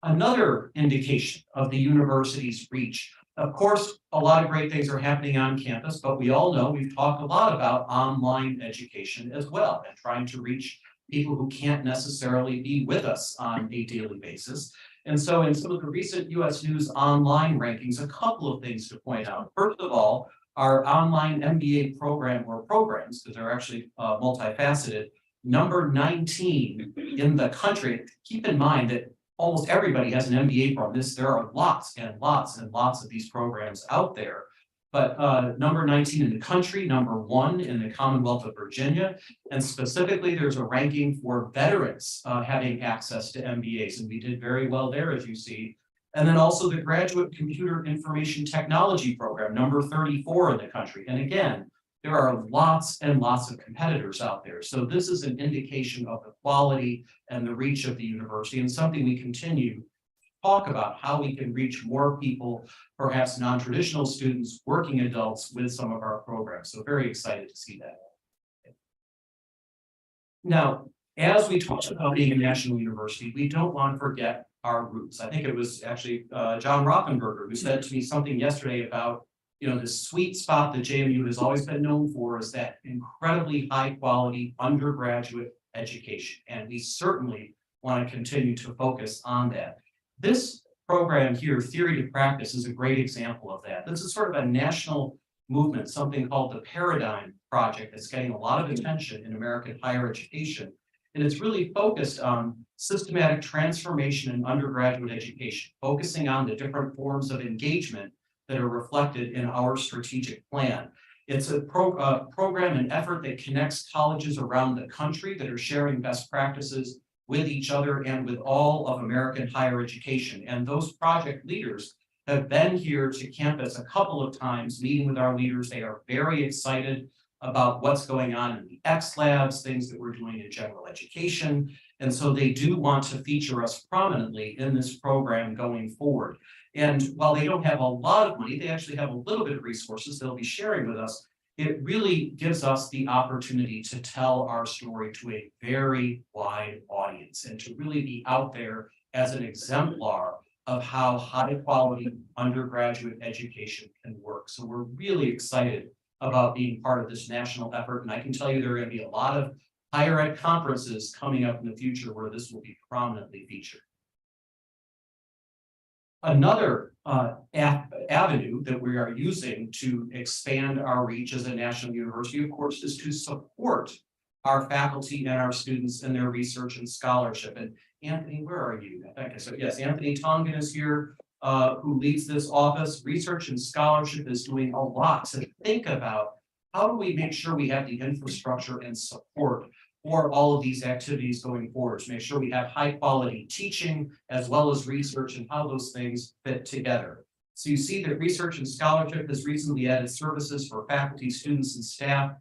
Another indication of the university's reach. Of course, a lot of great things are happening on campus, but we all know we've talked a lot about online education as well, and trying to reach people who can't necessarily be with us on a daily basis. And so in some of the recent US News online rankings, a couple of things to point out. First of all, our online MBA program, or programs, because they're actually multifaceted, number 19 in the country. Keep in mind that almost everybody has an MBA program. There are lots and lots and lots of these programs out there. But number 19 in the country, number 1 in the Commonwealth of Virginia, and specifically there's a ranking for veterans having access to MBAs, and we did very well there, as you see. And then also the Graduate Computer Information Technology program, number 34 in the country. And again, there are lots and lots of competitors out there. So this is an indication of the quality and the reach of the university, and something we continue to talk about, how we can reach more people, perhaps non-traditional students, working adults, with some of our programs. So very excited to see that. Now, as we talk about being a national university, we don't want to forget our roots. I think it was actually John Rothenberger who said to me something yesterday about, the sweet spot that JMU has always been known for is that incredibly high quality undergraduate education. And we certainly want to continue to focus on that. This program here, Theory to Practice, is a great example of that. This is sort of a national movement, something called the Paradigm Project, that's getting a lot of attention in American higher education. And it's really focused on systematic transformation in undergraduate education, focusing on the different forms of engagement that are reflected in our strategic plan. It's a program and effort that connects colleges around the country that are sharing best practices with each other and with all of American higher education. And those project leaders have been here to campus a couple of times, meeting with our leaders. They are very excited about what's going on in the X Labs, things that we're doing in general education. And so they do want to feature us prominently in this program going forward. And while they don't have a lot of money, they actually have a little bit of resources they'll be sharing with us. It really gives us the opportunity to tell our story to a very wide audience and to really be out there as an exemplar of how high quality undergraduate education can work. So we're really excited about being part of this national effort. And I can tell you there are going to be a lot of higher ed conferences coming up in the future where this will be prominently featured. Another avenue that we are using to expand our reach as a national university, of course, is to support our faculty and our students in their research and scholarship. And Anthony, where are you? Okay, so yes, Anthony Tongan is here, who leads this office. Research and scholarship is doing a lot to think about how do we make sure we have the infrastructure and support for all of these activities going forward, to make sure we have high quality teaching as well as research and how those things fit together. So you see that research and scholarship has recently added services for faculty, students, and staff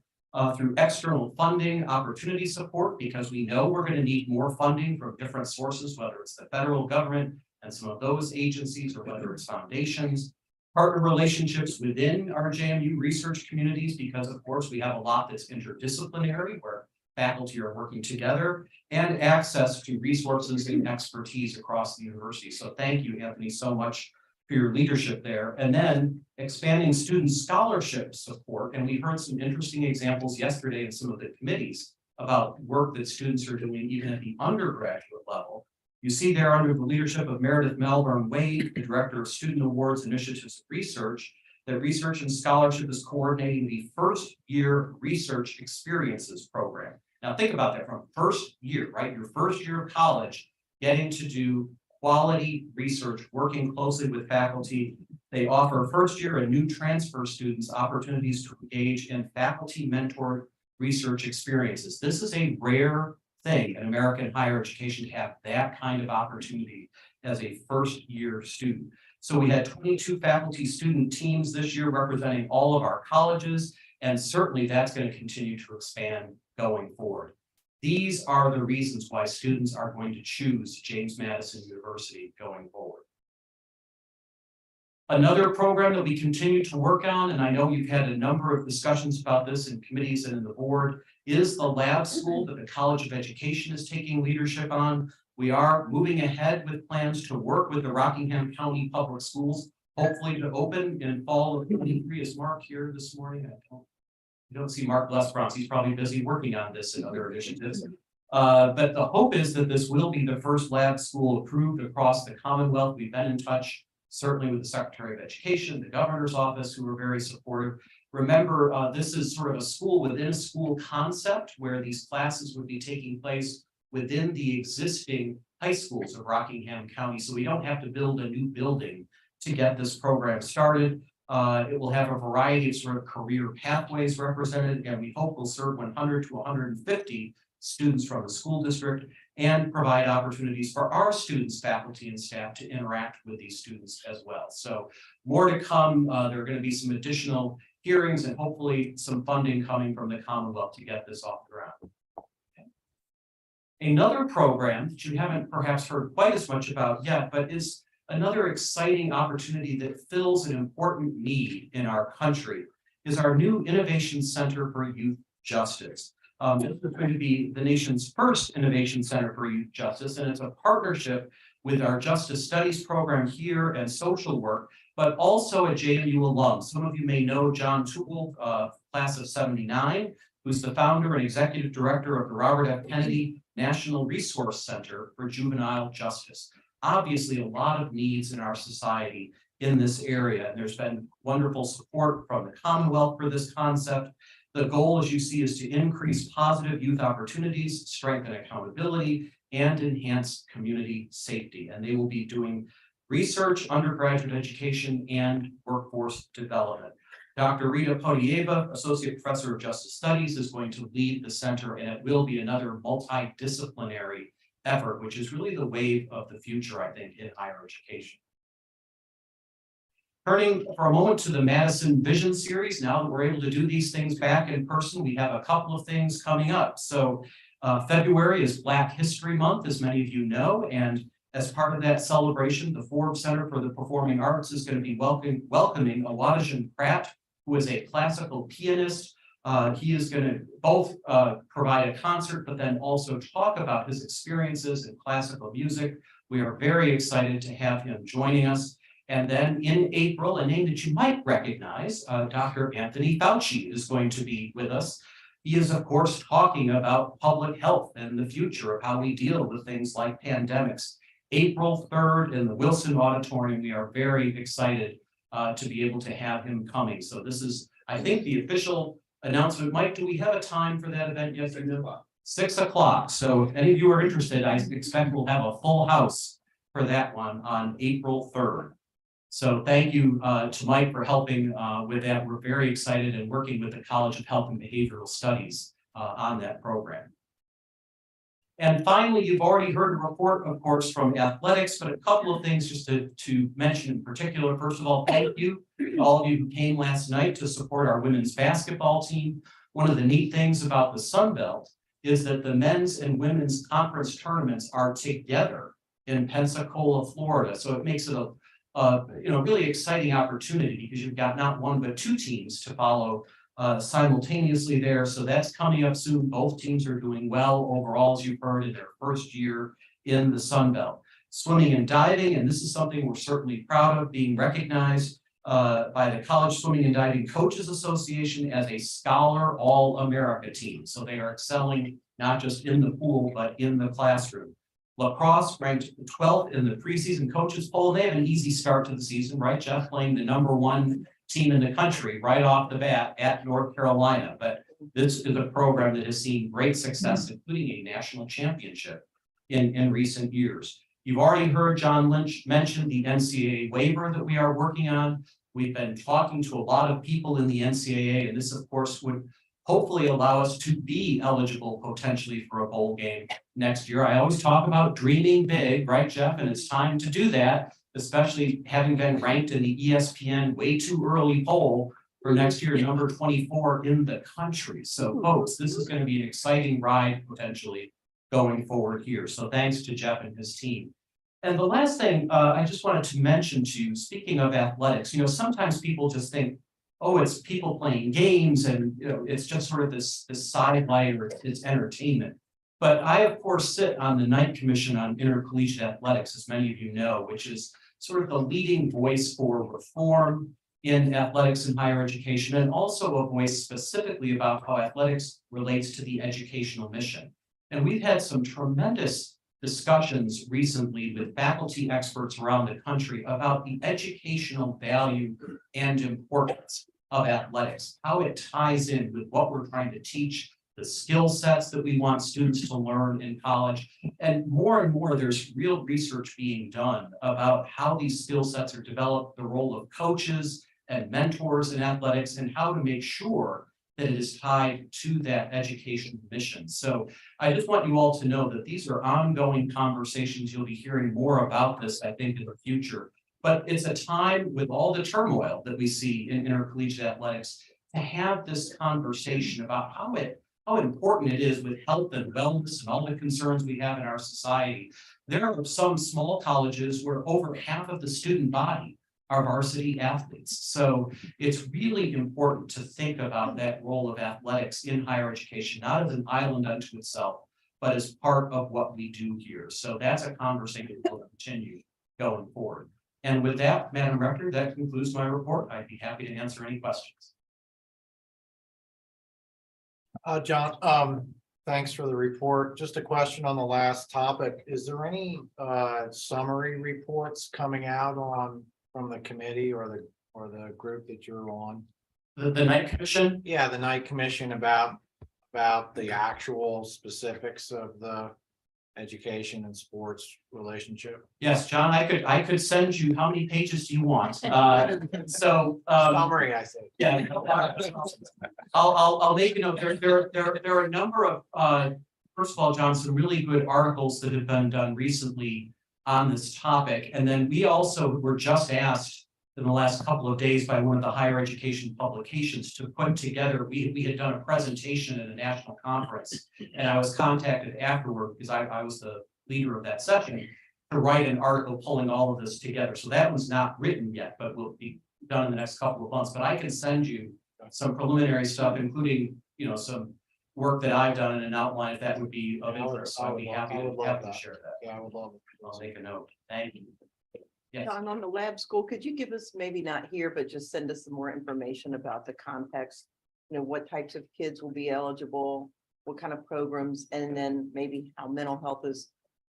through external funding, opportunity support, because we know we're going to need more funding from different sources, whether it's the federal government and some of those agencies, or whether it's foundations, partner relationships within our JMU research communities, because of course we have a lot that's interdisciplinary, where faculty are working together, and access to resources and expertise across the university. So thank you, Anthony, so much for your leadership there. And then expanding student scholarship support. And we heard some interesting examples yesterday in some of the committees about work that students are doing even at the undergraduate level. You see there under the leadership of Meredith Melbourne Wade, the Director of Student Awards, Initiatives, and Research, that Research and Scholarship is coordinating the first year research experiences program. Now think about that, from first year, right? Your first year of college, getting to do quality research, working closely with faculty. They offer first year and new transfer students opportunities to engage in faculty mentored research experiences. This is a rare thing in American higher education to have that kind of opportunity as a first year student. So we had 22 faculty student teams this year representing all of our colleges, and certainly that's going to continue to expand going forward. These are the reasons why students are going to choose James Madison University going forward. Another program that we continue to work on, and I know you've had a number of discussions about this in committees and in the board, is the lab school that the College of Education is taking leadership on. We are moving ahead with plans to work with the Rockingham County Public Schools, hopefully to open in fall of 2023. Is Mark here this morning? I don't see Mark Lesbrance. He's probably busy working on this and other initiatives. But the hope is that this will be the first lab school approved across the Commonwealth. We've been in touch certainly with the Secretary of Education, the Governor's Office, who were very supportive. Remember, this is sort of a school within a school concept where these classes would be taking place within the existing high schools of Rockingham County. So we don't have to build a new building to get this program started. It will have a variety of sort of career pathways represented, and we hope will serve 100 to 150 students from the school district and provide opportunities for our students, faculty, and staff to interact with these students as well. So more to come. There are going to be some additional hearings and hopefully some funding coming from the Commonwealth to get this off the ground. Okay. Another program that you haven't perhaps heard quite as much about yet, but is another exciting opportunity that fills an important need in our country, is our new Innovation Center for Youth Justice. This is going to be the nation's first Innovation Center for Youth Justice, and it's a partnership with our Justice Studies program here and social work, but also a JMU alum. Some of you may know John Toole, class of '79, who's the founder and executive director of the Robert F. Kennedy National Resource Center for Juvenile Justice. Obviously, a lot of needs in our society in this area, and there's been wonderful support from the Commonwealth for this concept. The goal, as you see, is to increase positive youth opportunities, strengthen accountability, and enhance community safety. And they will be doing research, undergraduate education, and workforce development. Dr. Rita Podieva, Associate Professor of Justice Studies, is going to lead the center, and it will be another multidisciplinary effort, which is really the wave of the future, I think, in higher education. Turning for a moment to the Madison Vision Series, now that we're able to do these things back in person, we have a couple of things coming up. So February is Black History Month, as many of you know, and as part of that celebration, the Forbes Center for the Performing Arts is going to be welcoming Awadajan Pratt, who is a classical pianist. He is going to both provide a concert, but then also talk about his experiences in classical music We are very excited to have him joining us. And then in April, a name that you might recognize, Dr. Anthony Fauci is going to be with us. He is, of course, talking about public health and the future of how we deal with things like pandemics. April 3rd in the Wilson Auditorium, we are very excited to be able to have him coming. So this is, I think, the official announcement. Mike, do we have a time for that event yet? 6 o'clock. So if any of you are interested, I expect we'll have a full house for that one on April 3rd. So thank you to Mike for helping with that. We're very excited and working with the College of Health and Behavioral Studies on that program. And finally, you've already heard a report, of course, from athletics, but a couple of things just to mention in particular. First of all, thank you to all of you who came last night to support our women's basketball team. One of the neat things about the Sun Belt is that the men's and women's conference tournaments are together in Pensacola, Florida. So it makes it a really exciting opportunity because you've got not one but two teams to follow simultaneously there. So that's coming up soon. Both teams are doing well overall, as you've heard, in their first year in the Sun Belt. Swimming and diving, and this is something we're certainly proud of, being recognized by the College Swimming and Diving Coaches Association as a Scholar All-America team. So they are excelling not just in the pool, but in the classroom. Lacrosse ranked 12th in the preseason coaches poll. They have an easy start to the season, right, Jeff? Playing the #1 team in the country right off the bat at North Carolina. But this is a program that has seen great success, including a national championship in recent years. You've already heard John Lynch mention the NCAA waiver that we are working on. We've been talking to a lot of people in the NCAA, and this, of course, would hopefully allow us to be eligible potentially for a bowl game next year. I always talk about dreaming big, right, Jeff? And it's time to do that, especially having been ranked in the ESPN way too early poll for next year, number 24 in the country. So folks, this is going to be an exciting ride potentially going forward here. So thanks to Jeff and his team. And the last thing I just wanted to mention to you, speaking of athletics, sometimes people just think, oh, it's people playing games and it's just sort of this sidelight or it's entertainment. But I, of course, sit on the Knight Commission on Intercollegiate Athletics, as many of you know, which is sort of the leading voice for reform in athletics and higher education, and also a voice specifically about how athletics relates to the educational mission. And we've had some tremendous discussions recently with faculty experts around the country about the educational value and importance of athletics, how it ties in with what we're trying to teach, the skill sets that we want students to learn in college. And more, there's real research being done about how these skill sets are developed, the role of coaches and mentors in athletics, and how to make sure that it is tied to that education mission. So I just want you all to know that these are ongoing conversations. You'll be hearing more about this, I think, in the future. But it's a time with all the turmoil that we see in intercollegiate athletics to have this conversation about how important it is with health and wellness and all the concerns we have in our society. There are some small colleges where over half of the student body are varsity athletes. So it's really important to think about that role of athletics in higher education, not as an island unto itself, but as part of what we do here. So that's a conversation that will continue going forward. And with that, Madam Rector, that concludes my report. I'd be happy to answer any questions. John, thanks for the report. Just a question on the last topic. Is there any summary reports coming out from the committee or the group that you're on? The Knight Commission? Yeah, the Knight Commission about the actual specifics of the education and sports relationship. Yes, John, I could send you, how many pages do you want? Summary, I said. Yeah. I'll make, there are a number of, first of all, John, some really good articles that have been done recently on this topic. And then we also were just asked in the last couple of days by one of the higher education publications to put together, we had done a presentation at a national conference, and I was contacted afterward because I was the leader of that session to write an article pulling all of this together. So that one's not written yet, but will be done in the next couple of months. But I can send you some preliminary stuff, including some work that I've done in an outline, if that would be of I would- interest, so I I'd would be love- happy I would to, love happy to that. share that. Yeah, I would love it. I'll make a note. Thank you. Yes, Don, on the lab school, could you give us, maybe not here, but just send us some more information about the context? You know, what types of kids will be eligible, what kind of programs, and then maybe how mental health is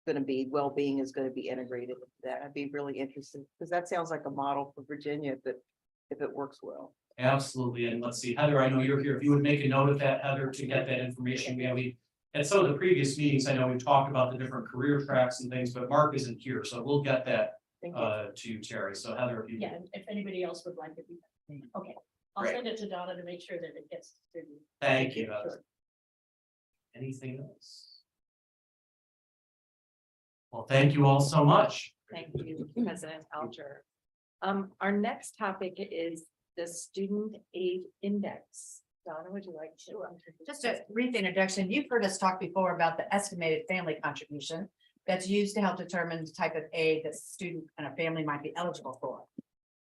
gonna be, well-being is gonna be integrated into that. I'd be really interested, because that sounds like a model for Virginia, if it works well. absolutely. And let's see, Heather, I know you're here. If you would make a note of that, Heather, to get that information. At some of the previous meetings, I know we've talked about the different career tracks and things, but Mark isn't here, so we'll get that Thank you. to Terry. So Heather, if you. Yeah, and if anybody else would like to be, okay, I'll Great. send it to Donna to make sure that it gets distributed. Thank you. Heather. Anything else? Well, thank you all so much. Thank you, President Alger. Our next topic is the Student Aid Index. Donna, would you like to? Just a brief introduction. You've heard us talk before about the estimated family contribution that's used to help determine the type of aid that a student and a family might be eligible for.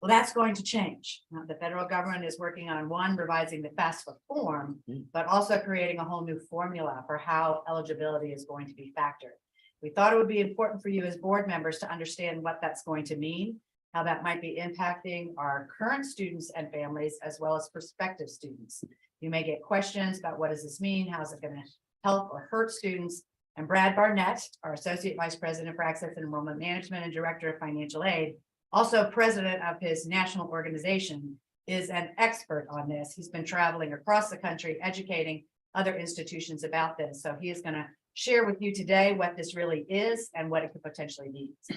Well, that's going to change. The federal government is working on one, revising the FAFSA form, but also creating a whole new formula for how eligibility is going to be factored. We thought it would be important for you as board members to understand what that's going to mean, how that might be impacting our current students and families, as well as prospective students. You may get questions about what does this mean? How's it going to help or hurt students? And Brad Barnett, our Associate Vice President for Access and Enrollment Management and Director of Financial Aid, also president of his national organization, is an expert on this. He's been traveling across the country, educating other institutions about this. So he is going to share with you today what this really is and what it could potentially mean. So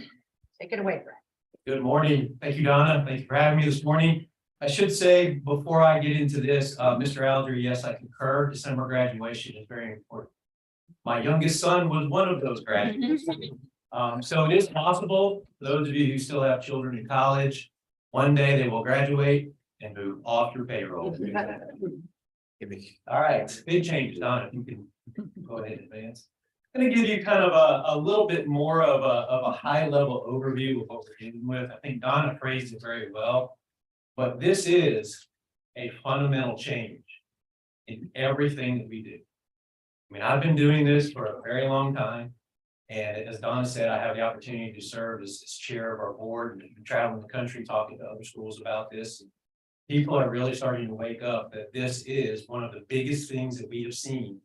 take it away, Brad. Good morning. Thank you, Donna. Thank you for having me this morning. I should say, before I get into this, Mr. Alger, yes, I concur. December graduation is very important. My youngest son was one of those graduates. So it is possible, for those of you who still have children in college, one day they will graduate and move off your payroll. All right, big changes, Donna, if you can go ahead and advance. I'm going to give you kind of a little bit more of a high level overview of what we're dealing with. I think Donna phrased it very well, but this is a fundamental change in everything that we do. I mean, I've been doing this for a very long time. And as Donna said, I have the opportunity to serve as chair of our board and traveling the country, talking to other schools about this. People are really starting to wake up that this is one of the biggest things that we have seen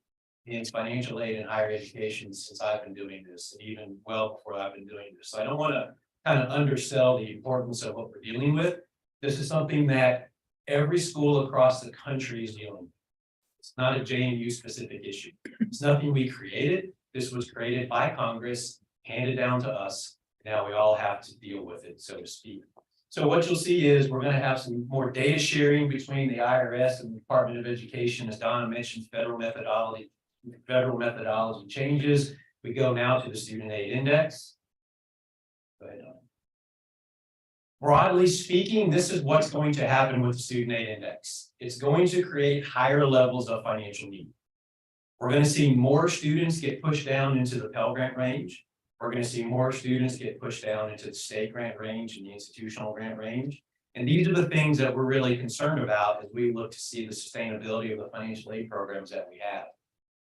in financial aid and higher education since I've been doing this, and even well before I've been doing this. So I don't want to kind of undersell the importance of what we're dealing with. This is something that every school across the country is dealing with. It's not a JMU specific issue. It's nothing we created. This was created by Congress, handed down to us. Now we all have to deal with it, so to speak. So what you'll see is we're going to have some more data sharing between the IRS and the Department of Education. As Donna mentioned, federal methodology changes. We go now to the Student Aid Index. Go ahead, Donna. Broadly speaking, this is what's going to happen with the Student Aid Index. It's going to create higher levels of financial need. We're going to see more students get pushed down into the Pell Grant range. We're going to see more students get pushed down into the state grant range and the institutional grant range. And these are the things that we're really concerned about as we look to see the sustainability of the financial aid programs that we have.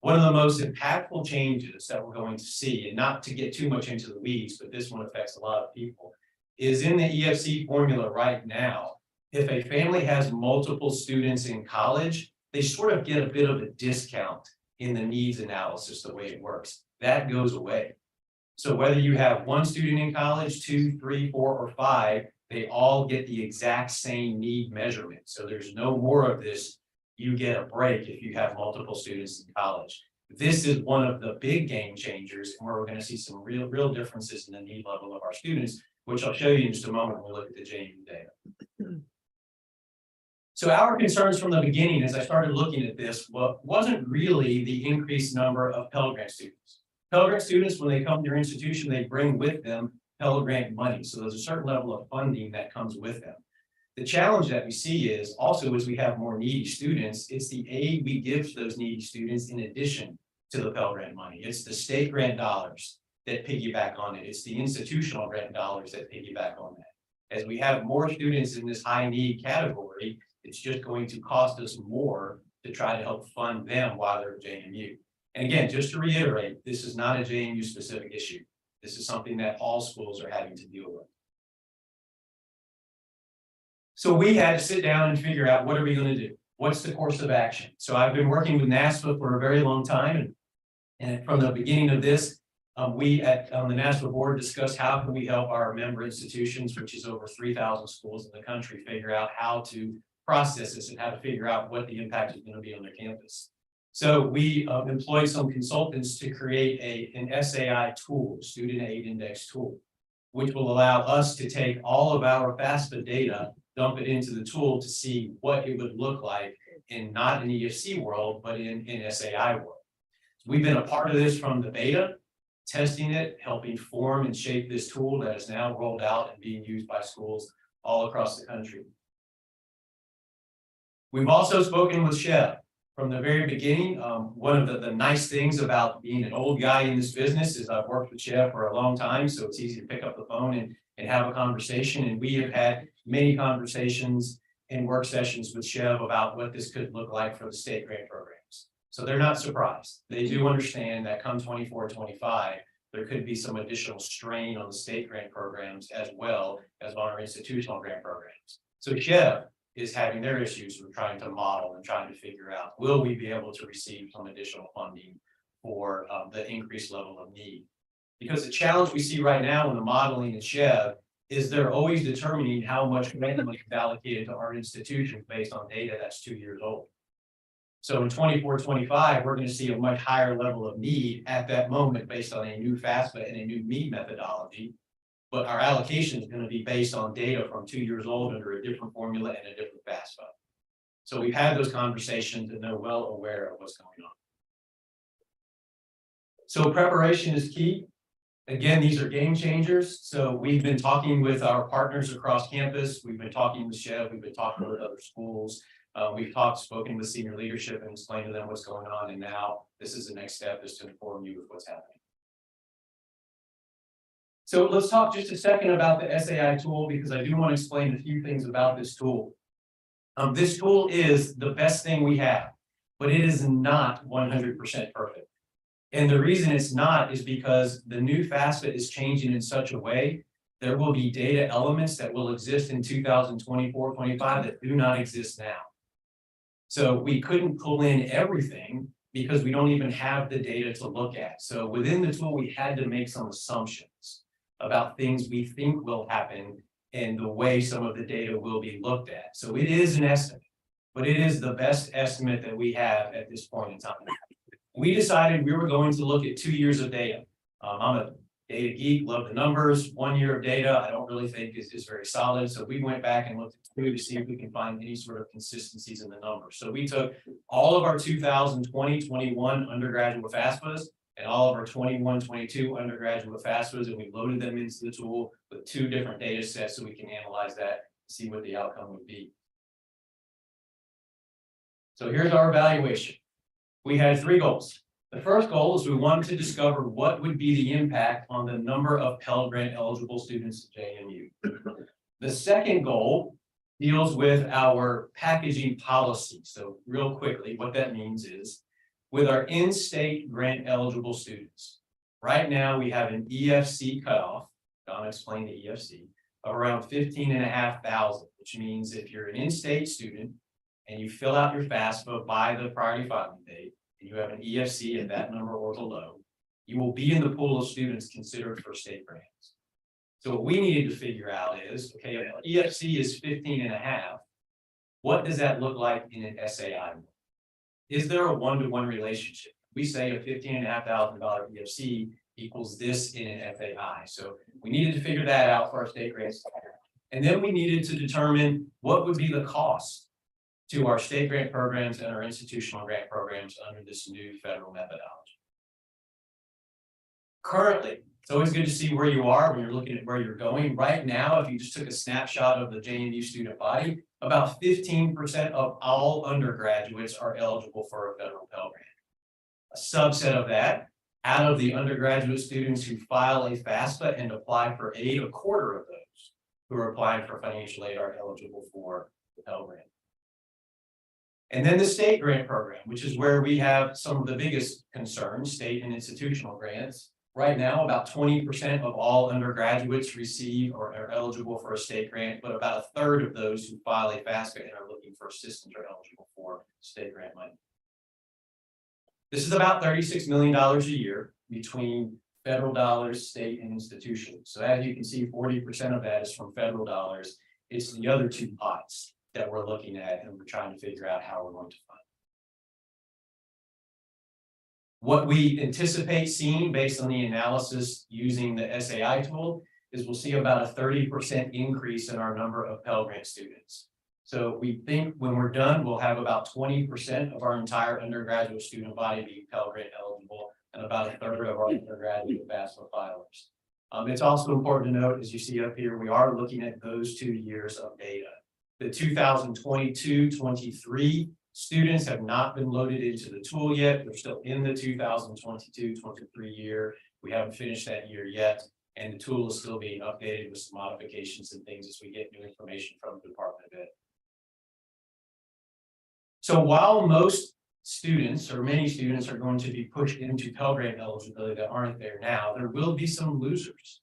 One of the most impactful changes that we're going to see, and not to get too much into the weeds, but this one affects a lot of people, is in the EFC formula right now. If a family has multiple students in college, they sort of get a bit of a discount in the needs analysis, the way it works. That goes away. So whether you have one student in college, 2, 3, 4, or 5, they all get the exact same need measurement. So there's no more of this, you get a break if you have multiple students in college. This is one of the big game changers, and where we're going to see some real differences in the need level of our students, which I'll show you in just a moment when we look at the JMU data. So our concerns from the beginning, as I started looking at this, wasn't really the increased number of Pell Grant students. Pell Grant students, when they come to your institution, they bring with them Pell Grant money. So there's a certain level of funding that comes with them. The challenge that we see is also as we have more needy students, it's the aid we give to those needy students in addition to the Pell Grant money. It's the state grant dollars that piggyback on it. It's the institutional grant dollars that piggyback on that. As we have more students in this high need category, it's just going to cost us more to try to help fund them while they're at JMU. And again, just to reiterate, this is not a JMU specific issue. This is something that all schools are having to deal with. So we had to sit down and figure out, what are we going to do? What's the course of action? So I've been working with NASFA for a very long time. And from the beginning of this, we on the NASFA board discussed how can we help our member institutions, which is over 3,000 schools in the country, figure out how to process this and how to figure out what the impact is going to be on their campus. So we employed some consultants to create an SAI tool, Student Aid Index tool, which will allow us to take all of our FAFSA data, dump it into the tool to see what it would look like in not an EFC world, but in SAI world. So we've been a part of this from the beta, testing it, helping form and shape this tool that is now rolled out and being used by schools all across the country. We've also spoken with Chev. From the very beginning, one of the nice things about being an old guy in this business is I've worked with Chev for a long time, so it's easy to pick up the phone and have a conversation. And we have had many conversations and work sessions with Chev about what this could look like for the state grant programs. So they're not surprised. They do understand that come 24-25, there could be some additional strain on the state grant programs as well as on our institutional grant programs. So Chev is having their issues with trying to model and trying to figure out, will we be able to receive some additional funding for the increased level of need? Because the challenge we see right now in the modeling in Chev is they're always determining how much grant money is allocated to our institutions based on data that's 2 years old. So in 24-25, we're going to see a much higher level of need at that moment based on a new FAFSA and a new MEAD methodology. But our allocation is going to be based on data from 2 years old under a different formula and a different FAFSA. So we've had those conversations and they're well aware of what's going on. So preparation is key. Again, these are game changers. So we've been talking with our partners across campus. We've been talking with Chev. We've been talking with other schools. We've spoken with senior leadership and explained to them what's going on. And now this is the next step, is to inform you of what's happening. So let's talk just a second about the SAI tool, because I do want to explain a few things about this tool. This tool is the best thing we have, but it is not 100% perfect. And the reason it's not is because the new FAFSA is changing in such a way, there will be data elements that will exist in 2024-25 that do not exist now. So we couldn't pull in everything because we don't even have the data to look at. So within the tool, we had to make some assumptions about things we think will happen and the way some of the data will be looked at. So it is an estimate, but it is the best estimate that we have at this point in time. We decided we were going to look at 2 years of data. I'm a data geek, love the numbers. 1 year of data, I don't really think is very solid. So we went back and looked at 2 to see if we can find any sort of consistencies in the numbers. So we took all of our 2020-21 undergraduate FAFSAs and all of our 21-22 undergraduate FAFSAs, and we loaded them into the tool with 2 different data sets so we can analyze that, see what the outcome would be. So here's our evaluation. We had 3 goals. The first goal is we wanted to discover what would be the impact on the number of Pell Grant eligible students at JMU. The second goal deals with our packaging policy. So real quickly, what that means is with our in-state grant eligible students, right now we have an EFC cutoff, Don explained the EFC, of around 15,500, which means if you're an in-state student and you fill out your FAFSA by the priority filing date, and you have an EFC at that number or below, you will be in the pool of students considered for state grants. So what we needed to figure out is, okay, if EFC is 15,500, what does that look like in an SAI? Is there a one-to-one relationship? We say a $15,500 EFC equals this in an FAI. So we needed to figure that out for our state grants. And then we needed to determine what would be the cost to our state grant programs and our institutional grant programs under this new federal methodology. Currently, it's always good to see where you are when you're looking at where you're going. Right now, if you just took a snapshot of the JMU student body, about 15% of all undergraduates are eligible for a federal Pell Grant. A subset of that, out of the undergraduate students who file a FAFSA and apply for aid, a quarter of those who are applying for financial aid are eligible for the Pell Grant. And then the state grant program, which is where we have some of the biggest concerns, state and institutional grants. Right now, about 20% of all undergraduates receive or are eligible for a state grant, but about a third of those who file a FAFSA and are looking for assistance are eligible for state grant money. This is about $36 million a year between federal dollars, state and institutions. So as you can see, 40% of that is from federal dollars. It's the other two pots that we're looking at and we're trying to figure out how we're going to fund. What we anticipate seeing based on the analysis using the SAI tool is we'll see about a 30% increase in our number of Pell Grant students. So we think when we're done, we'll have about 20% of our entire undergraduate student body being Pell Grant eligible and about a third of our undergraduate FAFSA filers. It's also important to note, as you see up here, we are looking at those 2 years of data. The 2022-23 students have not been loaded into the tool yet. They're still in the 2022-23 year. We haven't finished that year yet. And the tool is still being updated with some modifications and things as we get new information from the Department of Ed. So while most students or many students are going to be pushed into Pell Grant eligibility that aren't there now, there will be some losers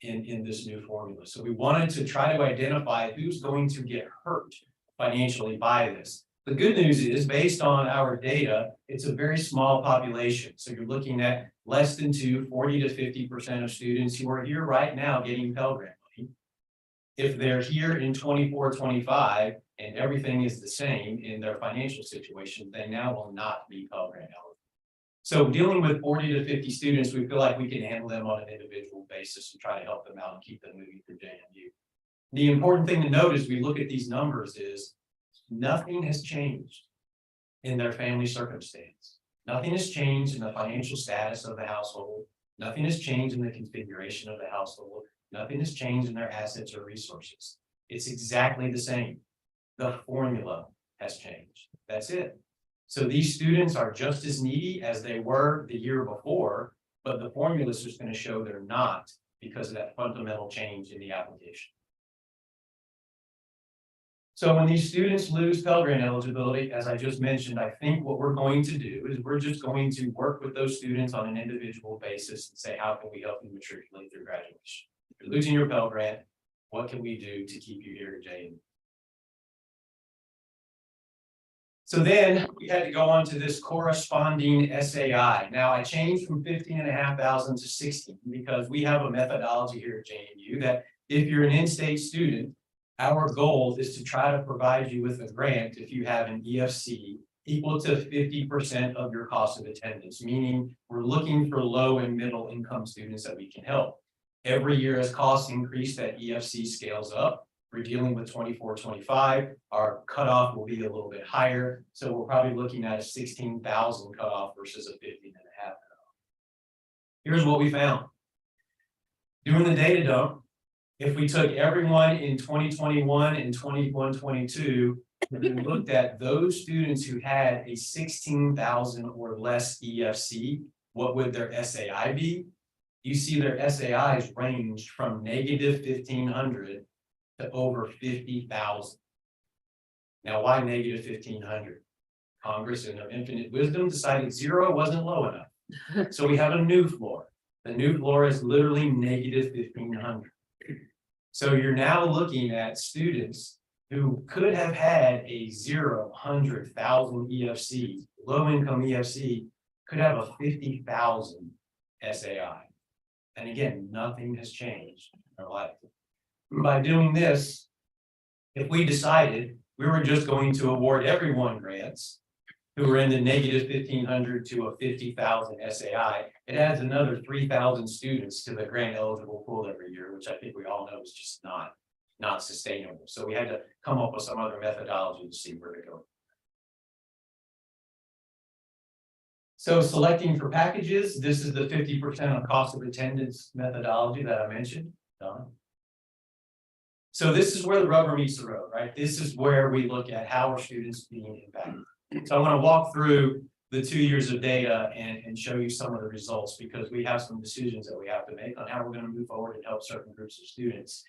in this new formula. So we wanted to try to identify who's going to get hurt financially by this. The good news is, based on our data, it's a very small population. So you're looking at less than 40 to 50% of students who are here right now getting Pell Grant money. If they're here in 24-25 and everything is the same in their financial situation, they now will not be Pell Grant eligible. So dealing with 40 to 50 students, we feel like we can handle them on an individual basis and try to help them out and keep them moving through JMU. The important thing to note as we look at these numbers is nothing has changed in their family circumstance. Nothing has changed in the financial status of the household. Nothing has changed in the configuration of the household. Nothing has changed in their assets or resources. It's exactly the same. The formula has changed. That's it. So these students are just as needy as they were the year before, but the formula is just going to show they're not because of that fundamental change in the application. So when these students lose Pell Grant eligibility, as I just mentioned, I think what we're going to do is we're just going to work with those students on an individual basis and say, how can we help you matriculate through graduation? If you're losing your Pell Grant, what can we do to keep you here at JMU? So then we had to go on to this corresponding SAI. Now I changed from 15,500 to 16 because we have a methodology here at JMU that if you're an in-state student, our goal is to try to provide you with a grant if you have an EFC equal to 50% of your cost of attendance, meaning we're looking for low and middle income students that we can help. Every year as costs increase, that EFC scales up. We're dealing with 24-25. Our cutoff will be a little bit higher. So we're probably looking at a 16,000 cutoff versus a 15,500 cutoff. Here's what we found. Doing the data dump, if we took everyone in 2021 and 21-22, and we looked at those students who had a 16,000 or less EFC, what would their SAI be? You see their SAIs ranged from negative 1,500 to over 50,000. Now, why negative 1,500? Congress, in their infinite wisdom, decided 0 wasn't low enough. So we have a new floor. The new floor is literally negative 1,500. So you're now looking at students who could have had a 0, 100,000 EFC, low income EFC, could have a 50,000 SAI. And again, nothing has changed in our life. By doing this, if we decided we were just going to award everyone grants who were in the negative 1,500 to a 50,000 SAI, it adds another 3,000 students to the grant eligible pool every year, which I think we all know is just not sustainable. So we had to come up with some other methodology to see where to go. So selecting for packages, this is the 50% of cost of attendance methodology that I mentioned. Done. So this is where the rubber meets the road, right? This is where we look at how are students being impacted. So I want to walk through the 2 years of data and show you some of the results because we have some decisions that we have to make on how we're going to move forward and help certain groups of students.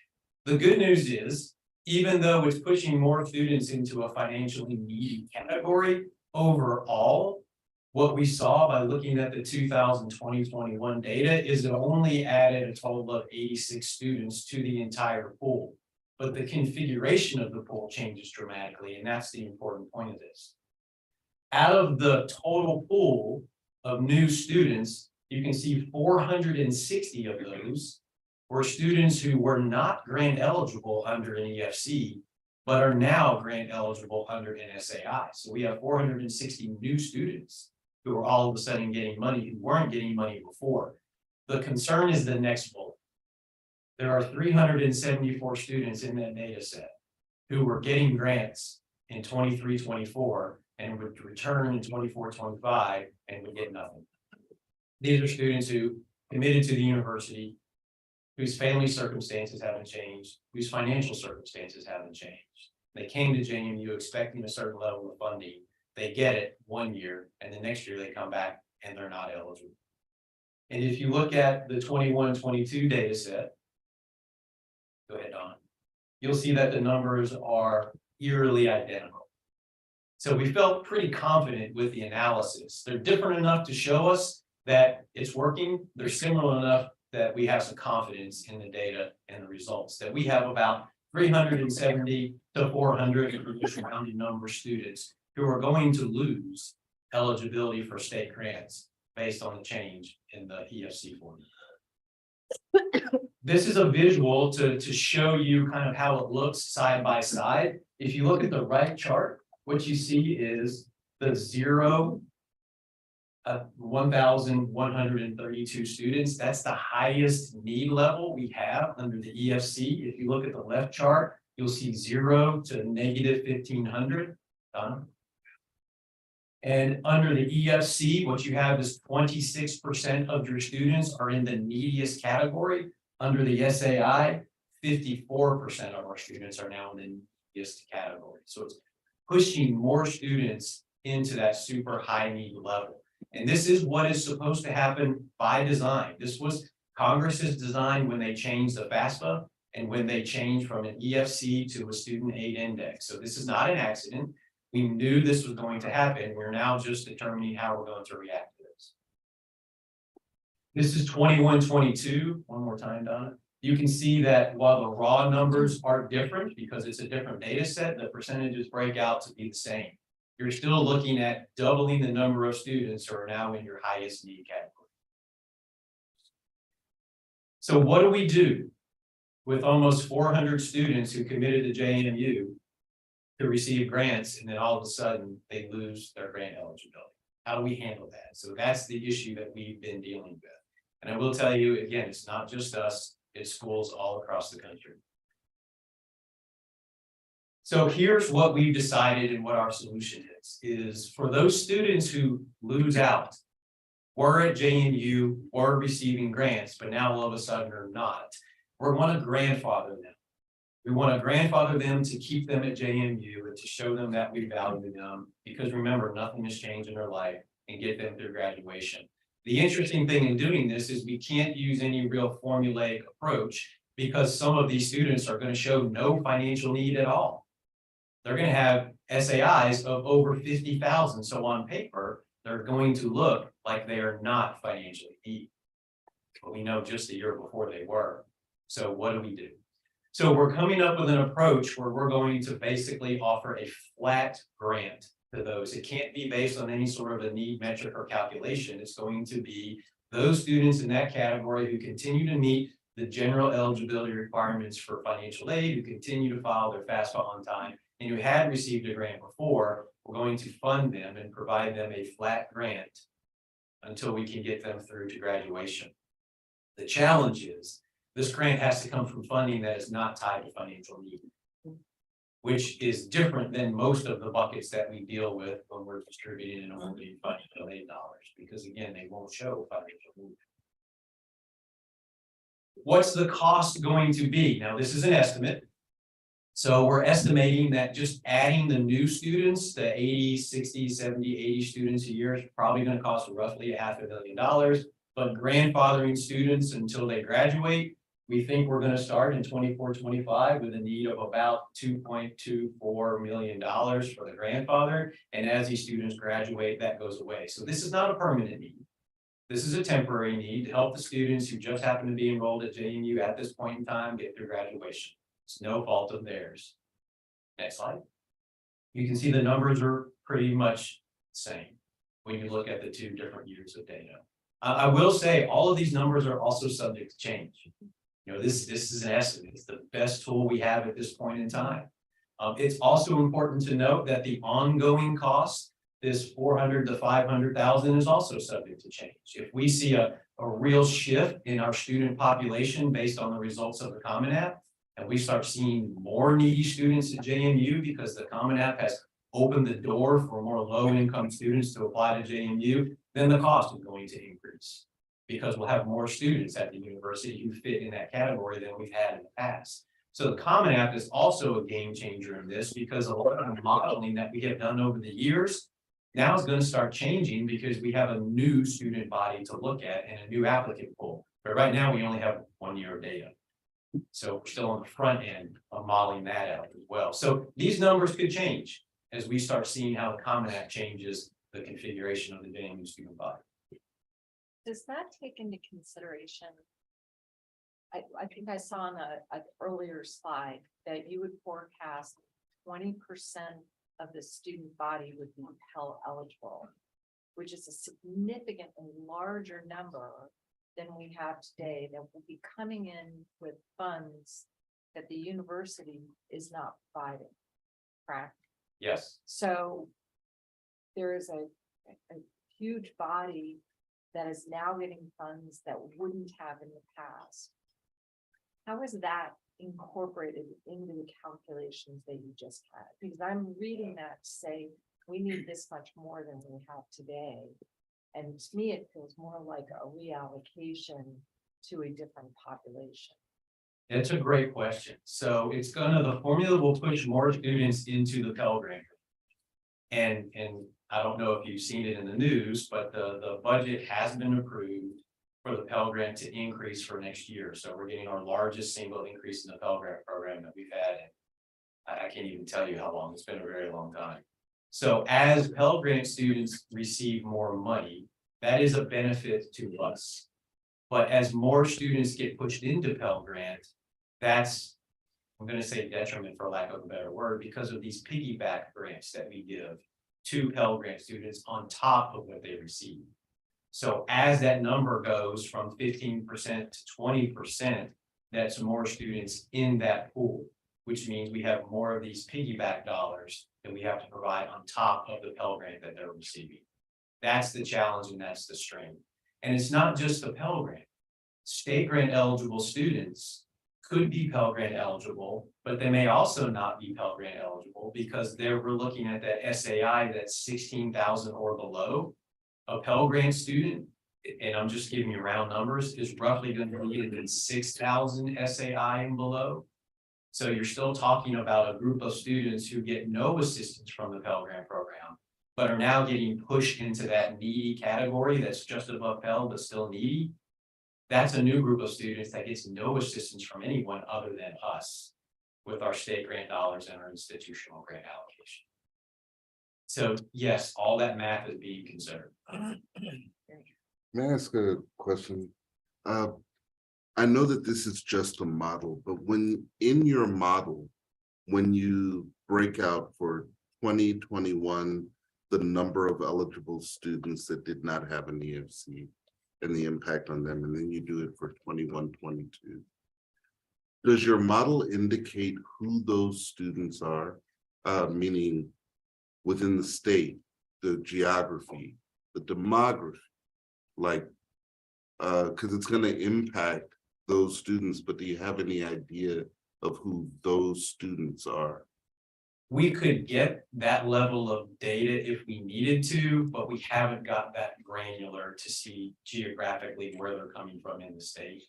The good news is even though it's pushing more students into a financially needy category, overall, what we saw by looking at the 2020-21 data is it only added a total of 86 students to the entire pool. But the configuration of the pool changes dramatically, and that's the important point of this. Out of the total pool of new students, you can see 460 of those were students who were not grant eligible under an EFC, but are now grant eligible under NSAI. So we have 460 new students who are all of a sudden getting money who weren't getting money before. The concern is the next bullet. There are 374 students in that data set who were getting grants in 23-24 and would return in 24-25 and would get nothing. These are students who committed to the university, whose family circumstances haven't changed, whose financial circumstances haven't changed. They came to JMU expecting a certain level of funding. They get it 1 year, and the next year they come back and they're not eligible. And if you look at the 21-22 data set, go ahead, Don, you'll see that the numbers are eerily identical. So we felt pretty confident with the analysis. They're different enough to show us that it's working. They're similar enough that we have some confidence in the data and the results, that we have about 370 to 400 rounding number students who are going to lose eligibility for state grants based on the change in the EFC formula. This is a visual to show you kind of how it looks side by side. If you look at the right chart, what you see is the 1,132 students. That's the highest need level we have under the EFC. If you look at the left chart, you'll see 0 to negative 1,500. Done. And under the EFC, what you have is 26% of your students are in the neediest category. Under the SAI, 54% of our students are now in the neediest category. So it's pushing more students into that super high need level. And this is what is supposed to happen by design. This was Congress's design when they changed the FAFSA and when they changed from an EFC to a student aid index. So this is not an accident. We knew this was going to happen. We're now just determining how we're going to react to this. This is 21-22. One more time, Donna. You can see that while the raw numbers are different because it's a different data set, the percentages break out to be the same. You're still looking at doubling the number of students who are now in your highest need category. So what do we do with almost 400 students who committed to JMU to receive grants, and then all of a sudden they lose their grant eligibility? How do we handle that? So that's the issue that we've been dealing with. And I will tell you again, it's not just us, it's schools all across the country. So here's what we've decided and what our solution is for those students who lose out, were at JMU or receiving grants, but now all of a sudden are not. We want to grandfather them. We want to grandfather them to keep them at JMU and to show them that we value them, because remember, nothing has changed in their life, and get them through graduation. The interesting thing in doing this is we can't use any real formulaic approach because some of these students are going to show no financial need at all. They're going to have SAIs of over 50,000. So on paper, they're going to look like they are not financially needy. But we know just a year before they were. So what do we do? So we're coming up with an approach where we're going to basically offer a flat grant to those. It can't be based on any sort of a need metric or calculation. It's going to be those students in that category who continue to meet the general eligibility requirements for financial aid, who continue to file their FAFSA on time, and who had received a grant before. We're going to fund them and provide them a flat grant until we can get them through to graduation. The challenge is this grant has to come from funding that is not tied to financial need, which is different than most of the buckets that we deal with when we're distributing and awarding financial aid dollars, because again, they won't show financial need. What's the cost going to be? Now, this is an estimate. So we're estimating that just adding the new students, the 80, 60, 70, 80 students a year is probably going to cost roughly $500,000, but grandfathering students until they graduate We think we're gonna start in 24-25 with a need of about $2.24 million for the grandfather. And as these students graduate, that goes away. So this is not a permanent need. This is a temporary need to help the students who just happen to be enrolled at JMU at this point in time get through graduation. It's no fault of theirs. Next slide. You can see the numbers are pretty much the same when you look at the two different years of data. I will say all of these numbers are also subject to change. You know, this is an estimate. It's the best tool we have at this point in time. It's also important to note that the ongoing cost, this 400 to 500,000, is also subject to change. If we see a real shift in our student population based on the results of the Common App, and we start seeing more needy students at JMU because the Common App has opened the door for more low-income students to apply to JMU, then the cost is going to increase because we'll have more students at the university who fit in that category than we've had in the past. So the Common App is also a game changer in this because a lot of the modeling that we have done over the years now is going to start changing because we have a new student body to look at and a new applicant pool. But right now we only have 1 year of data. So we're still on the front end of modeling that out as well. So these numbers could change as we start seeing how the Common App changes the configuration of the JMU student body. Does that take into consideration? I think I saw on an earlier slide that you would forecast 20% of the student body would be Pell eligible, which is a significantly larger number than we have today that will be coming in with funds that the university is not providing, correct? Yes. So there is a huge body that is now getting funds that wouldn't have in the past. How is that incorporated into the calculations that you just had? Because I'm reading that to say we need this much more than we have today. And to me, it feels more like a reallocation to a different population. It's a great question. So it's the formula will push more students into the Pell Grant. And I don't know if you've seen it in the news, but the budget has been approved for the Pell Grant to increase for next year. So we're getting our largest single increase in the Pell Grant program that we've had. And I can't even tell you how long. It's been a very long time. So as Pell Grant students receive more money, that is a benefit to us. But as more students get pushed into Pell Grant, that's, I'm going to say detriment for lack of a better word, because of these piggyback grants that we give to Pell Grant students on top of what they receive. So as that number goes from 15% to 20%, that's more students in that pool, which means we have more of these piggyback dollars that we have to provide on top of the Pell Grant that they're receiving. That's the challenge and that's the strain. And it's not just the Pell Grant. State grant eligible students could be Pell Grant eligible, but they may also not be Pell Grant eligible because we're looking at that SAI that's 16,000 or below. A Pell Grant student, and I'm just giving you round numbers, is roughly going to be in 6,000 SAI and below. So you're still talking about a group of students who get no assistance from the Pell Grant program, but are now getting pushed into that needy category that's just above Pell, but still needy. That's a new group of students that gets no assistance from anyone other than us with our state grant dollars and our institutional grant allocation. So yes, all that math is being considered. May I ask a question? I know that this is just a model, but when in your model, when you break out for 2021, the number of eligible students that did not have an EFC and the impact on them, and then you do it for 21-22. Does your model indicate who those students are? Meaning within the state, the geography, the demography, like, because it's going to impact those students, but do you have any idea of who those students are? We could get that level of data if we needed to, but we haven't got that granular to see geographically where they're coming from in the state.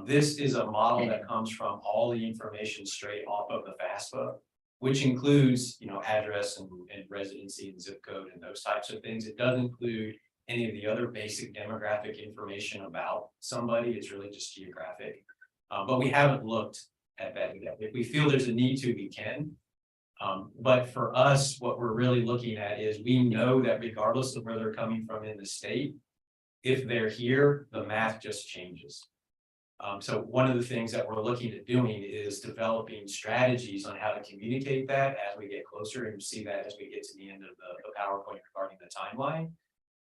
This is a model that comes from all the information straight off of the FAFSA, which includes, address and residency and zip code and those types of things. It doesn't include any of the other basic demographic information about somebody. It's really just geographic. But we haven't looked at that yet. If we feel there's a need to, we can. But for us, what we're really looking at is we know that regardless of where they're coming from in the state, if they're here, the math just changes. So one of the things that we're looking at doing is developing strategies on how to communicate that as we get closer, and see that as we get to the end of the PowerPoint regarding the timeline,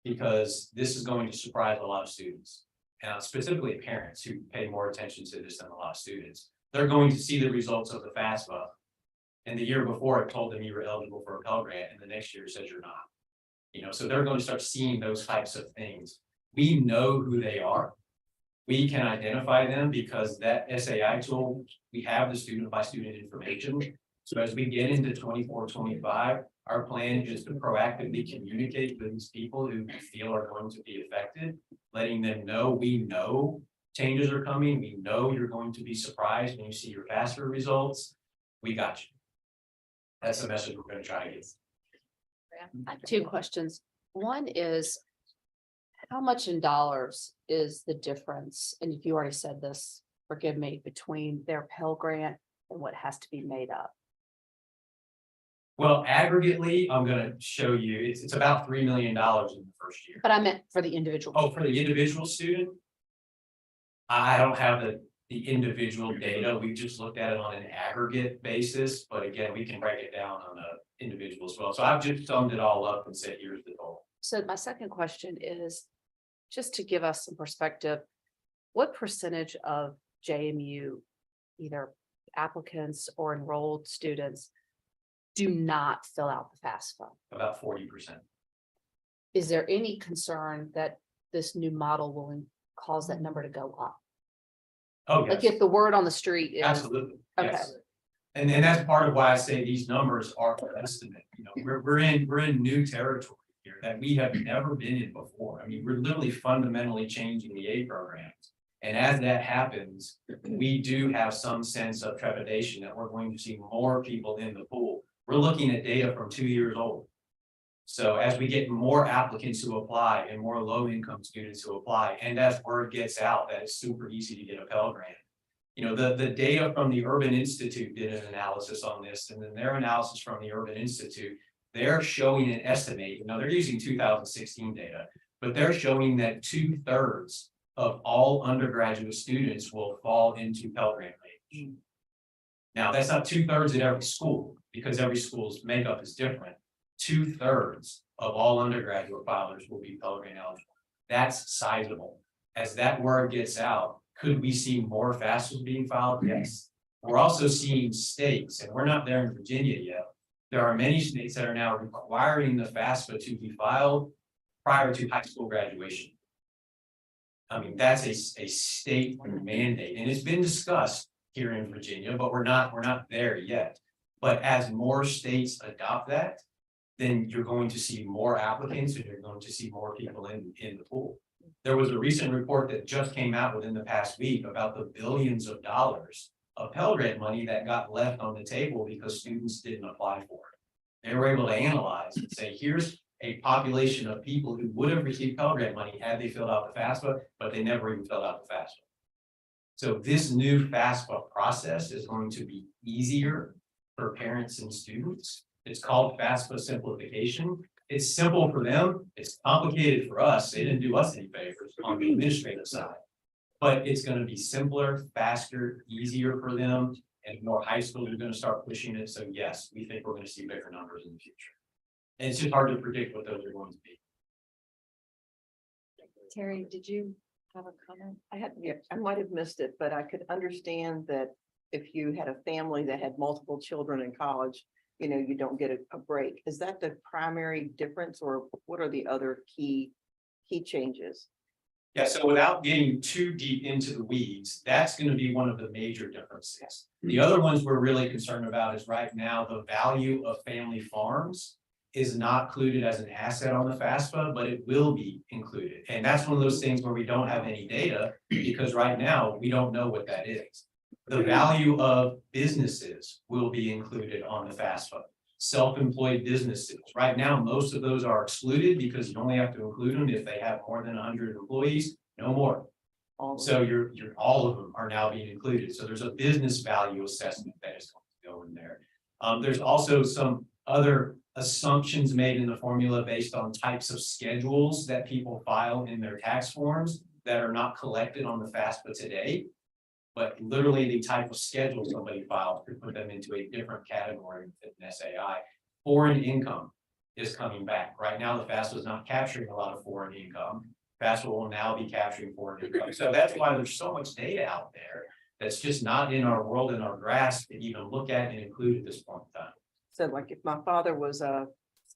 because this is going to surprise a lot of students, and specifically parents who pay more attention to this than a lot of students. They're going to see the results of the FAFSA, and the year before it told them you were eligible for a Pell Grant, and the next year says you're not. You know, so they're going to start seeing those types of things. We know who they are. We can identify them because that SAI tool, we have the student by student information. So as we get into 24-25, our plan is to proactively communicate with these people who we feel are going to be affected, letting them know we know changes are coming. We know you're going to be surprised when you see your FAFSA results. We got you. That's the message we're going to try to get. I have two questions. One is, how much in dollars is the difference? And if you already said this, forgive me, between their Pell Grant and what has to be made up? Well, aggregately, I'm going to show you, it's about $3 million in the first year. But I meant for the individual. Oh, for the individual student? I don't have the individual data. We just looked at it on an aggregate basis, but again, we can break it down on the individual as well. So I've just summed it all up and said, here's the total. So my second question is, just to give us some perspective, what percentage of JMU, either applicants or enrolled students, do not fill out the FAFSA? About 40%. Is there any concern that this new model will cause that number to go up? Oh, Like yes, if the word on the street is. absolutely. Okay. Yes. And that's part of why I say these numbers are an estimate. You know, we're in new territory here that we have never been in before. I mean, we're literally fundamentally changing the A programs. And as that happens, we do have some sense of trepidation that we're going to see more people in the pool. We're looking at data from 2 years old. So as we get more applicants who apply and more low-income students who apply, and as word gets out that it's super easy to get a Pell Grant. You know, the data from the Urban Institute did an analysis on this, and then their analysis from the Urban Institute, they're showing an estimate, you know, they're using 2016 data, but they're showing that 2/3 of all undergraduate students will fall into Pell Grant range. Now, that's not 2/3 at every school, because every school's makeup is different. 2/3 of all undergraduate filers will be Pell Grant eligible. That's sizable. As that word gets out, could we see more FAFSAs being filed? Yes. We're also seeing states, and we're not there in Virginia yet. There are many states that are now requiring the FAFSA to be filed prior to high school graduation. I mean, that's a state mandate, and it's been discussed here in Virginia, but we're not there yet. But as more states adopt that, then you're going to see more applicants and you're going to see more people in the pool. There was a recent report that just came out within the past week about the billions of dollars of Pell Grant money that got left on the table because students didn't apply for it. They were able to analyze and say, here's a population of people who would have received Pell Grant money had they filled out the FAFSA, but they never even filled out the FAFSA. So this new FAFSA process is going to be easier for parents and students. It's called FAFSA simplification. It's simple for them. It's complicated for us. They didn't do us any favors on the administrative side. But it's going to be simpler, faster, easier for them. And more high schools are going to start pushing it. So yes, we think we're going to see bigger numbers in the future. And it's just hard to predict what those are going to be. Terry, did you have a comment? I might have missed it, but I could understand that if you had a family that had multiple children in college, you know, you don't get a break. Is that the primary difference, or what are the other key changes? Yeah, so without getting too deep into the weeds, that's going to be one of the major differences. The other ones we're really concerned about is right now, the value of family farms is not included as an asset on the FAFSA, but it will be included. And that's one of those things where we don't have any data because right now we don't know what that is. The value of businesses will be included on the FAFSA. Self-employed businesses. Right now, most of those are excluded because you only have to include them if they have more than 100 employees, no more. So all of them are now being included. So there's a business value assessment that is going to go in there. There's also some other assumptions made in the formula based on types of schedules that people file in their tax forms that are not collected on the FAFSA today. But literally the type of schedule somebody filed could put them into a different category within SAI. Foreign income is coming back. Right now, the FAFSA is not capturing a lot of foreign income. FAFSA will now be capturing foreign income. So that's why there's so much data out there that's just not in our world, in our grasp to even look at and include at this point in time. So like if my father was a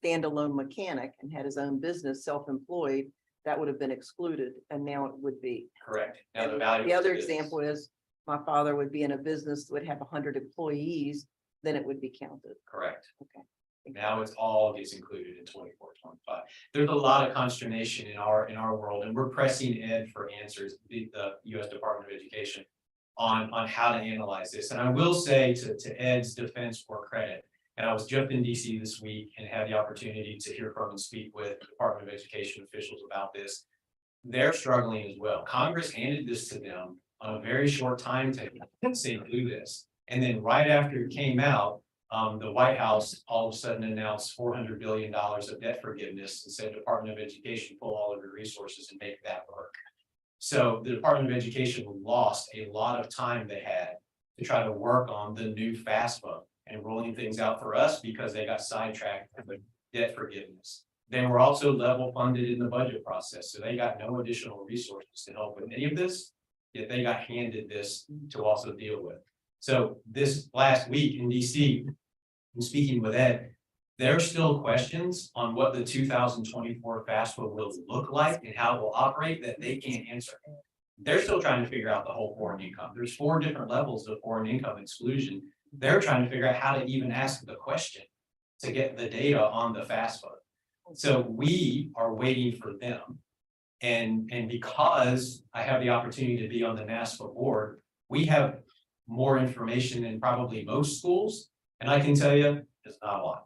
standalone mechanic and had his own business, self-employed, that would have been excluded and now it would be. Correct. Now And the value. the of other business. example is my father would be in a business that would have 100 employees, then it would be counted. Correct. Okay. Now it's all gets included in 24, 25. There's a lot of consternation in our world, and we're pressing Ed for answers, the U.S. Department of Education, on how to analyze this. And I will say to Ed's defense or credit, and I was just in DC this week and had the opportunity to hear from and speak with Department of Education officials about this. They're struggling as well. Congress handed this to them on a very short timetable and say do this. And then right after it came out, the White House all of a sudden announced $400 billion of debt forgiveness and said Department of Education, pull all of your resources and make that work. So the Department of Education lost a lot of time they had to try to work on the new FAFSA and rolling things out for us because they got sidetracked with the debt forgiveness. They were also level funded in the budget process, so they got no additional resources to help with any of this, yet they got handed this to also deal with. So this last week in DC, and speaking with Ed, there are still questions on what the 2024 FAFSA will look like and how it will operate that they can't answer. They're still trying to figure out the whole foreign income. There's 4 different levels of foreign income exclusion. They're trying to figure out how to even ask the question to get the data on the FAFSA. So we are waiting for them. And because I have the opportunity to be on the NASFA board, we have more information than probably most schools. And I can tell you, it's not a lot.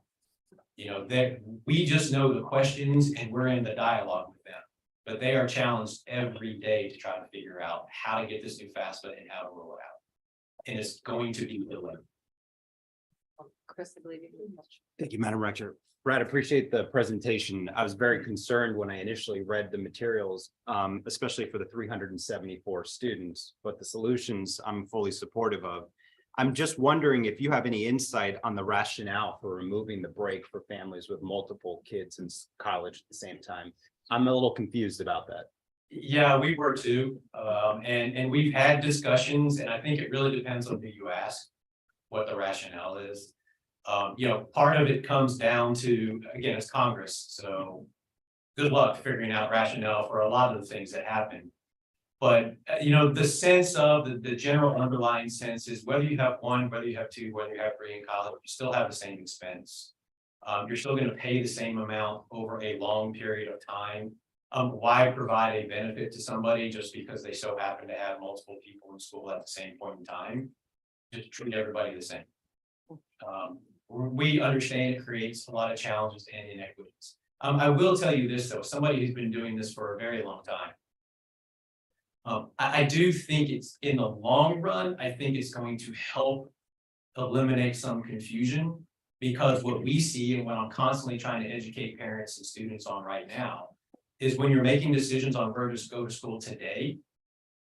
You know, that we just know the questions and we're in the dialogue with them. But they are challenged every day to try to figure out how to get this new FAFSA and how to roll it out. And it's going to be delayed. Chris, I believe you have a question. Thank you, Madam Rector. Brad, appreciate the presentation. I was very concerned when I initially read the materials, especially for the 374 students, but the solutions I'm fully supportive of. I'm just wondering if you have any insight on the rationale for removing the break for families with multiple kids in college at the same time. I'm a little confused about that. Yeah, we were too. And we've had discussions, and I think it really depends on who you ask, what the rationale is. You know, part of it comes down to, again, it's Congress, so good luck figuring out rationale for a lot of the things that happen. But, you know, the sense of the general underlying sense is whether you have 1, whether you have 2, whether you have 3 in college, you still have the same expense. You're still going to pay the same amount over a long period of time. Why provide a benefit to somebody just because they so happen to have multiple people in school at the same point in time? Just treat everybody the same. We understand it creates a lot of challenges and inequities. I will tell you this though, somebody who's been doing this for a very long time. I do think it's in the long run, I think it's going to help eliminate some confusion, because what we see and what I'm constantly trying to educate parents and students on right now is when you're making decisions on where to go to school today.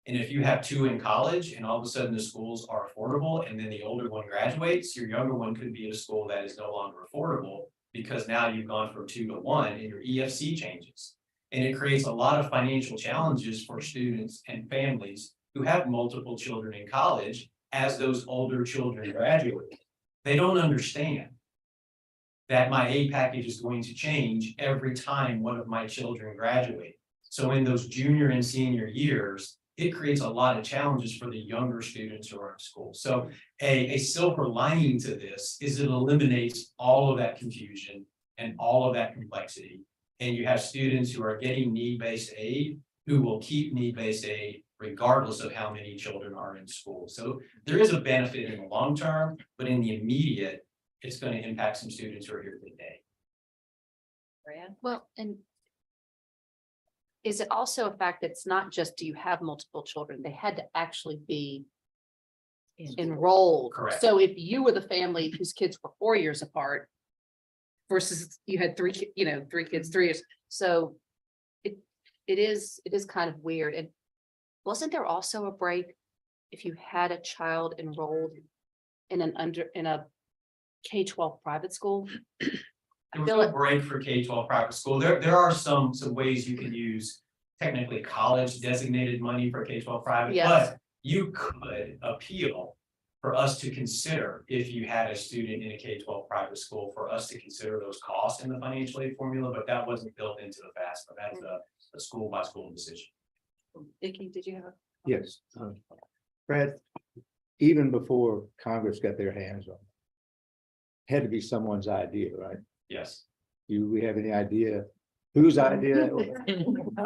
And if you have 2 in college and all of a sudden the schools are affordable and then the older one graduates, your younger one could be at a school that is no longer affordable because now you've gone from 2 to 1 and your EFC changes. And it creates a lot of financial challenges for students and families who have multiple children in college as those older children graduate. They don't understand that my aid package is going to change every time one of my children graduate. So in those junior and senior years, it creates a lot of challenges for the younger students who are in school. So a silver lining to this is it eliminates all of that confusion and all of that complexity. And you have students who are getting need-based aid who will keep need-based aid regardless of how many children are in school. So there is a benefit in the long term, but in the immediate, it's going to impact some students who are here today. Brad? Well, and is it also a fact that it's not just, do you have multiple children? They had to actually be enrolled. Correct. So if you were the family whose kids were 4 years apart versus you had three kids, 3 years. So it is kind of weird. And wasn't there also a break if you had a child enrolled in a K-12 private school? There was no break for K-12 private school. There are some ways you can use technically college designated money for K-12 private, Yes. but you could appeal for us to consider if you had a student in a K-12 private school, for us to consider those costs in the financial aid formula, but that wasn't built into the FAFSA. That's a school by school decision. Vicky, did you have a? Yes. Brad, even before Congress got their hands on it, had to be someone's idea, right? Yes. Do we have any idea whose idea that was?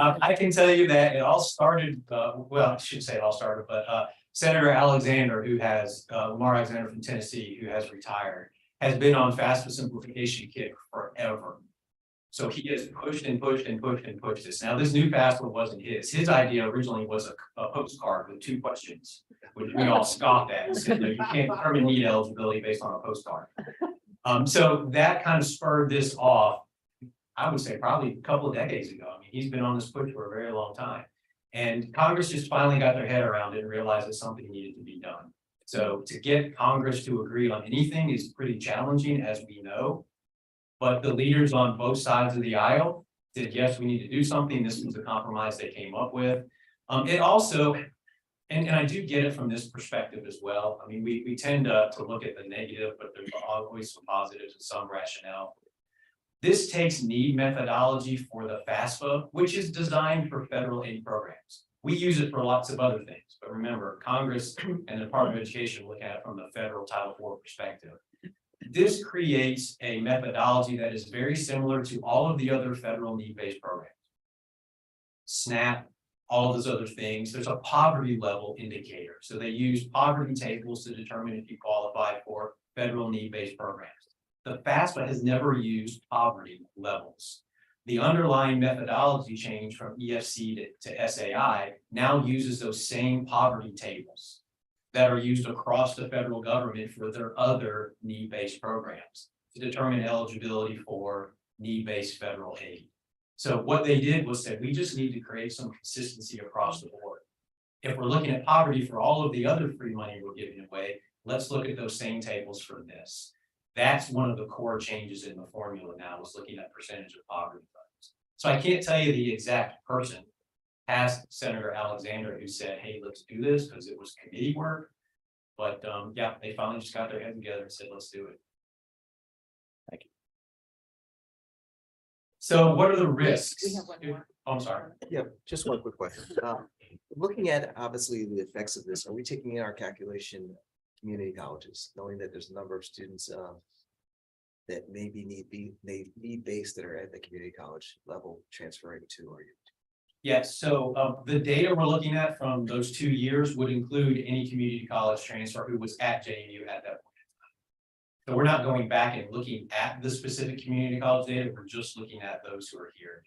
I can tell you that it all started, well, I shouldn't say it all started, but Senator Alexander, who has, Lamar Alexander from Tennessee, who has retired, has been on FAFSA simplification kick forever. So he has pushed and pushed and pushed and pushed this. Now, this new FAFSA wasn't his. His idea originally was a postcard with 2 questions, which we all scoffed at and said, no, you can't determine need eligibility based on a postcard. So that kind of spurred this off, I would say probably a couple of decades ago. I mean, he's been on this push for a very long time. And Congress just finally got their head around it and realized that something needed to be done. So to get Congress to agree on anything is pretty challenging, as we know. But the leaders on both sides of the aisle said, yes, we need to do something. This was the compromise they came up with. It also, and I do get it from this perspective as well. I mean, we tend to look at the negative, but there's always some positives and some rationale. This takes need methodology for the FAFSA, which is designed for federal aid programs. We use it for lots of other things, but remember, Congress and the Department of Education look at it from the federal Title IV perspective. This creates a methodology that is very similar to all of the other federal need-based programs. SNAP, all of those other things. There's a poverty level indicator. So they use poverty tables to determine if you qualify for federal need-based programs. The FAFSA has never used poverty levels. The underlying methodology change from EFC to SAI now uses those same poverty tables that are used across the federal government for their other need-based programs to determine eligibility for need-based federal aid. So what they did was said, we just need to create some consistency across the board. If we're looking at poverty for all of the other free money we're giving away, let's look at those same tables for this. That's one of the core changes in the formula now, is looking at percentage of poverty funds. So I can't tell you the exact person past Senator Alexander who said, hey, let's do this, because it was committee work. But yeah, they finally just got their head together and said, let's do it. Thank you. So what are the risks? We have one more. Oh, I'm sorry. Yeah, just one quick question. Looking at obviously the effects of this, are we taking in our calculation community colleges, knowing that there's a number of students that maybe need based that are at the community college level transferring to our? Yes, so the data we're looking at from those 2 years would include any community college transfer who was at JMU at that point in time. So we're not going back and looking at the specific community college data, we're just looking at those who are here.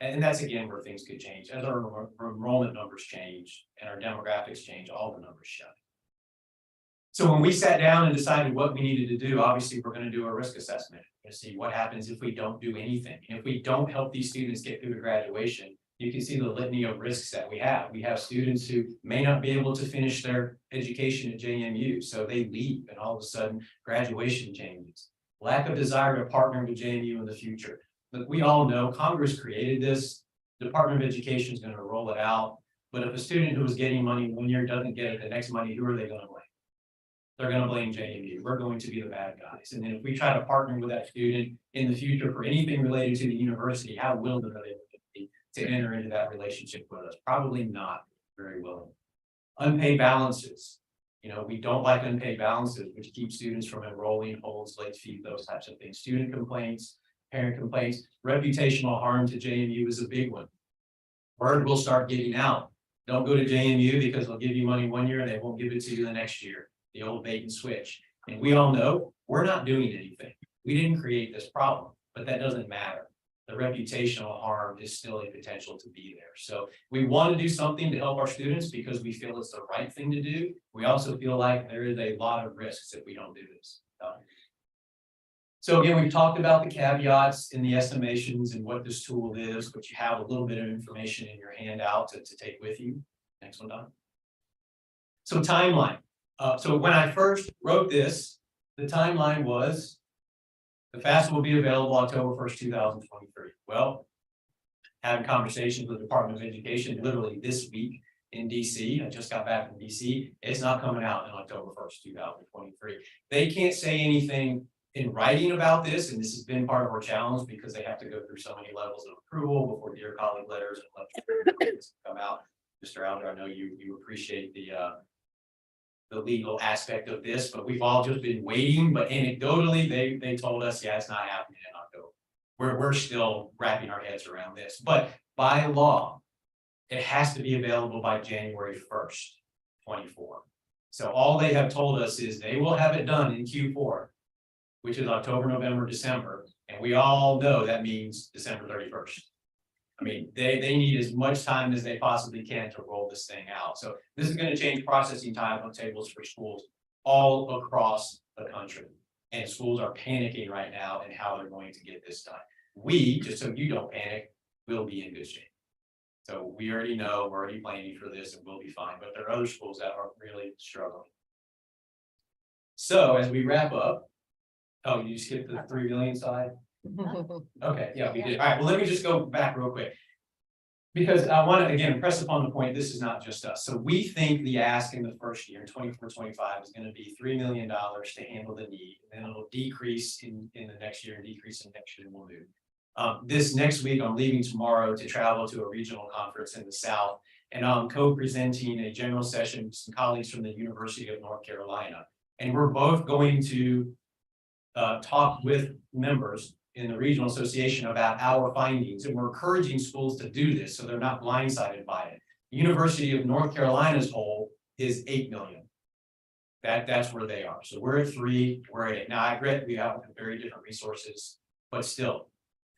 And that's again where things could change. As our enrollment numbers change and our demographics change, all the numbers shift. So when we sat down and decided what we needed to do, obviously we're going to do a risk assessment to see what happens if we don't do anything. And if we don't help these students get through to graduation, you can see the litany of risks that we have. We have students who may not be able to finish their education at JMU, so they leave and all of a sudden graduation changes. Lack of desire to partner with JMU in the future. But we all know Congress created this. Department of Education is going to roll it out. But if a student who is getting money 1 year doesn't get it the next money, who are they going to blame? They're going to blame JMU. We're going to be the bad guys. And then if we try to partner with that student in the future for anything related to the university, how willing are they be to enter into that relationship with us? Probably not very willing. Unpaid balances. You know, we don't like unpaid balances, which keep students from enrolling, holds, late fees, those types of things. Student complaints, parent complaints, reputational harm to JMU is a big one. Word will start getting out. Don't go to JMU because they'll give you money 1 year and they won't give it to you the next year. The old bait and switch. And we all know we're not doing anything. We didn't create this problem, but that doesn't matter. the reputational harm is still a potential to be there. So we want to do something to help our students because we feel it's the right thing to do. We also feel like there is a lot of risks if we don't do this. So again, we've talked about the caveats and the estimations and what this tool is, but you have a little bit of information in your handout to take with you. Next one, Don. So timeline. So when I first wrote this, the timeline was the FAFSA will be available October 1st, 2023. Well, having conversations with the Department of Education literally this week in DC. I just got back from DC. It's not coming out on October 1st, 2023. They can't say anything in writing about this, and this has been part of our challenge because they have to go through so many levels of approval before dear colleague letters and letters come out. Mr. Alger, I know you appreciate the legal aspect of this, but we've all just been waiting. But anecdotally, they told us, yeah, it's not happening in October. We're still wrapping our heads around this, but by law, it has to be available by January 1st, 24. So all they have told us is they will have it done in Q4, which is October, November, December, and we all know that means December 31st. I mean, they need as much time as they possibly can to roll this thing out. So this is going to change processing timetables for schools all across the country. And schools are panicking right now in how they're going to get this done. We, just so you don't panic, will be in good shape. So we already know, we're already planning for this and we'll be fine, but there are other schools that are really struggling. So as we wrap up, oh, you skipped the 3 million slide? Okay, yeah, we did. All right, well, let me just go back real quick. Because I want to, again, press upon the point, this is not just us. So we think the ask in the first year, 24-25, is going to be $3 million to handle the need. And then it'll decrease in the next year and decrease in next year and we'll move. This next week, I'm leaving tomorrow to travel to a regional conference in the South. And I'm co-presenting a general session with some colleagues from the University of North Carolina. And we're both going to talk with members in the regional association about our findings, and we're encouraging schools to do this so they're not blindsided by it. The University of North Carolina's goal is 8 million. That's where they are. So we're at 3, we're at 8. Now I agree we have very different resources, but still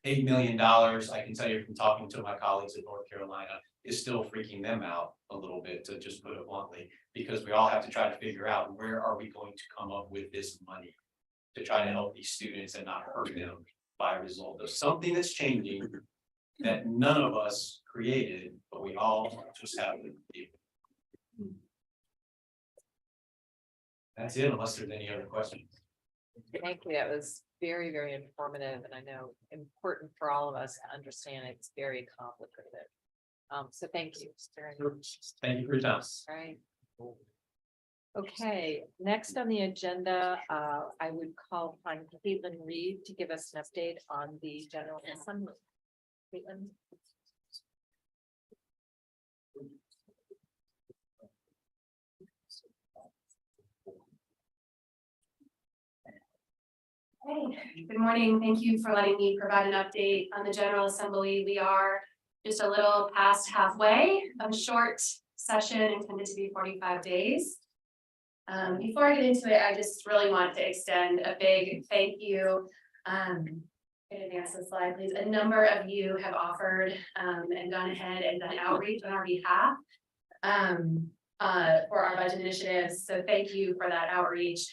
$8 million, I can tell you from talking to my colleagues in North Carolina, is still freaking them out a little bit, to just put it bluntly, because we all have to try to figure out where are we going to come up with this money to try to help these students and not hurt them by a result of something that's changing that none of us created, but we all just have to deal with. That's it, unless there's any other questions. Thank you. That was very, very informative, and I know important for all of us to understand it's very complicated. So thank you. It's very much. Thank you for your time. All right. Okay, next on the agenda, I would call upon Caitlin Reed to give us an update on the General Assembly. Caitlin. Hey, good morning. Thank you for letting me provide an update on the General Assembly. We are just a little past halfway of a short session intended to be 45 days. Before I get into it, I just really want to extend a big thank you. Can advance the slide, please. A number of you have offered and gone ahead and done outreach on our behalf for our budget initiatives. So thank you for that outreach.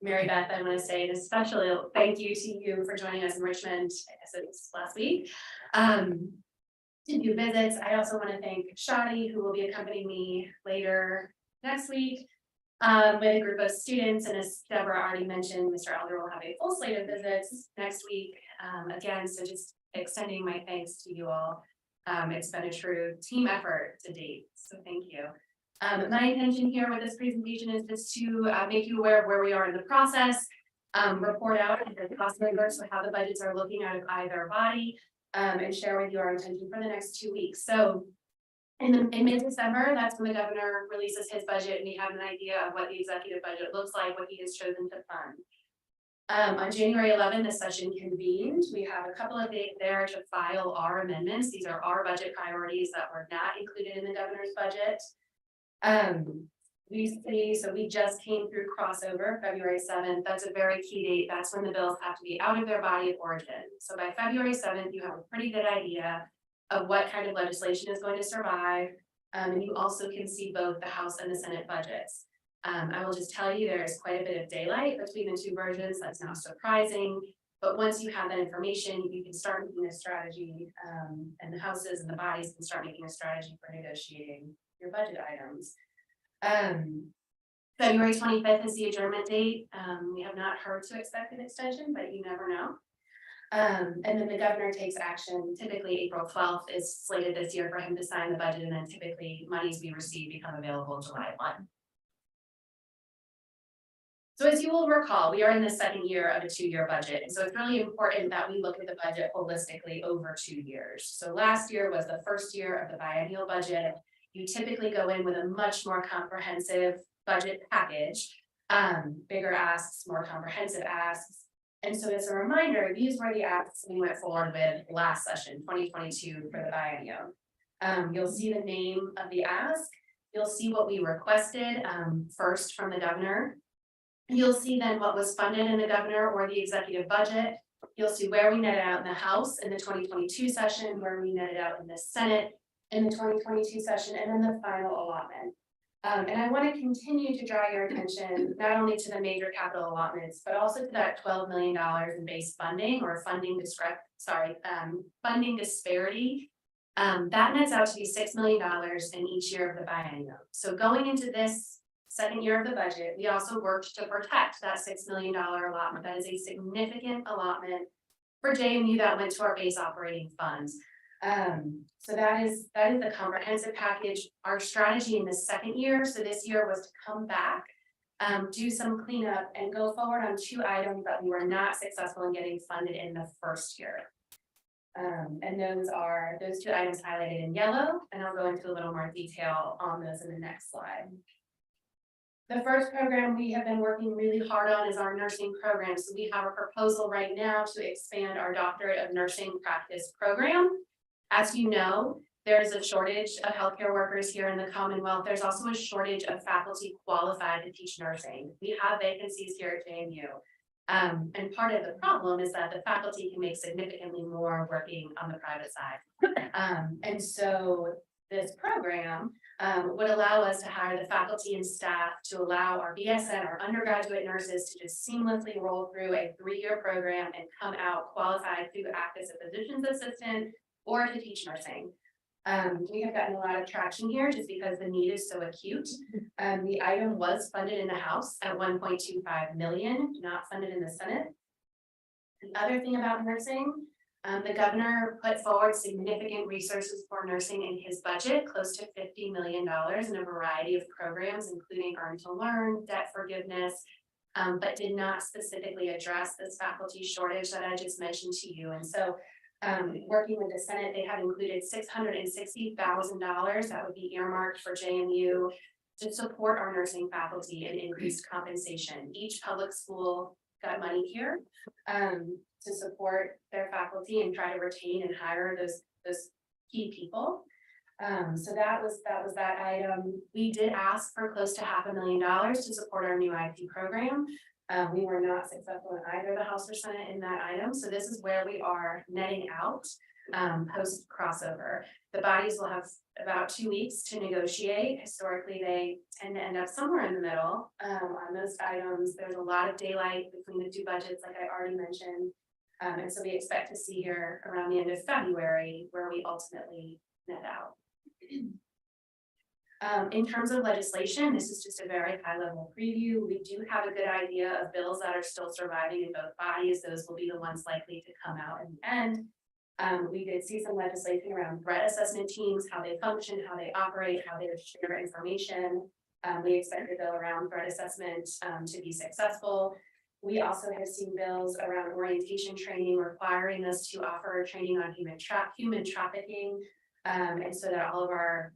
Mary Beth, I want to say an especial thank you to you for joining us in Richmond, I guess it was last week, to do visits. I also want to thank Shadi, who will be accompanying me later next week with a group of students. And as Deborah already mentioned, Mr. Elder will have a full slate of visits next week. Again, so just extending my thanks to you all. It's been a true team effort to date, so thank you. My intention here with this presentation is just to make you aware of where we are in the process, report out the cost numbers, so how the budgets are looking out of either body, and share with you our intention for the next 2 weeks. So in mid-December, that's when the governor releases his budget and we have an idea of what the executive budget looks like, what he has chosen to fund. On January 11th, the session convened. We have a couple of days there to file our amendments. These are our budget priorities that were not included in the governor's budget. We see, so we just came through crossover, February 7th. That's a very key date. That's when the bills have to be out of their body of origin. So by February 7th, you have a pretty good idea of what kind of legislation is going to survive. And you also can see both the House and the Senate budgets. I will just tell you, there is quite a bit of daylight between the two versions. That's not surprising. But once you have that information, you can start making a strategy, and the houses and the bodies can start making a strategy for negotiating your budget items. February 25th is the adjournment date. We have not heard to expect an extension, but you never know. And then the governor takes action. Typically, April 12th is slated this year for him to sign the budget, and then typically monies we receive become available July 1. So as you will recall, we are in the second year of a 2-year budget. And so it's really important that we look at the budget holistically over 2 years. So last year was the first year of the biennial budget. You typically go in with a much more comprehensive budget package, bigger asks, more comprehensive asks. And so as a reminder, these were the asks we went forward with last session, 2022 for the biennial. You'll see the name of the ask. You'll see what we requested first from the governor. You'll see then what was funded in the governor or the executive budget. You'll see where we netted out in the House in the 2022 session, where we netted out in the Senate in the 2022 session, and then the final allotment. And I want to continue to draw your attention not only to the major capital allotments, but also to that $12 million in base funding or funding disparity. That nets out to be $6 million in each year of the biennium. So going into this second year of the budget, we also worked to protect that $6 million allotment. That is a significant allotment for JMU that went to our base operating funds. So that is the comprehensive package. Our strategy in the second year, so this year, was to come back, do some cleanup, and go forward on 2 items that we were not successful in getting funded in the first year. And those are those 2 items highlighted in yellow, and I'll go into a little more detail on those in the next slide. The first program we have been working really hard on is our nursing program. So we have a proposal right now to expand our doctorate of nursing practice program. As you know, there is a shortage of healthcare workers here in the Commonwealth. There's also a shortage of faculty qualified to teach nursing. We have vacancies here at JMU. And part of the problem is that the faculty can make significantly more working on the private side. And so this program would allow us to hire the faculty and staff to allow our BSN, our undergraduate nurses, to just seamlessly roll through a 3-year program and come out qualified to act as a physician's assistant or to teach nursing. We have gotten a lot of traction here just because the need is so acute. The item was funded in the House at $1.25 million, not funded in the Senate. The other thing about nursing, the governor put forward significant resources for nursing in his budget, close to $50 million in a variety of programs, including Earn to Learn, debt forgiveness, but did not specifically address this faculty shortage that I just mentioned to you. And so working with the Senate, they have included $660,000 that would be earmarked for JMU to support our nursing faculty and increased compensation. Each public school got money here to support their faculty and try to retain and hire those key people. So that was that item. We did ask for close to $500,000 to support our new IT program. We were not successful in either the House or Senate in that item. So this is where we are netting out post crossover. The bodies will have about 2 weeks to negotiate. Historically, they tend to end up somewhere in the middle on most items. There's a lot of daylight between the 2 budgets, like I already mentioned. And so we expect to see here around the end of February where we ultimately net out. In terms of legislation, this is just a very high level preview. We do have a good idea of bills that are still surviving in both bodies. Those will be the ones likely to come out in the end. We did see some legislation around threat assessment teams, how they function, how they operate, how they share information. We expect a bill around threat assessment to be successful. We also have seen bills around orientation training requiring us to offer training on human trafficking, and so that all of our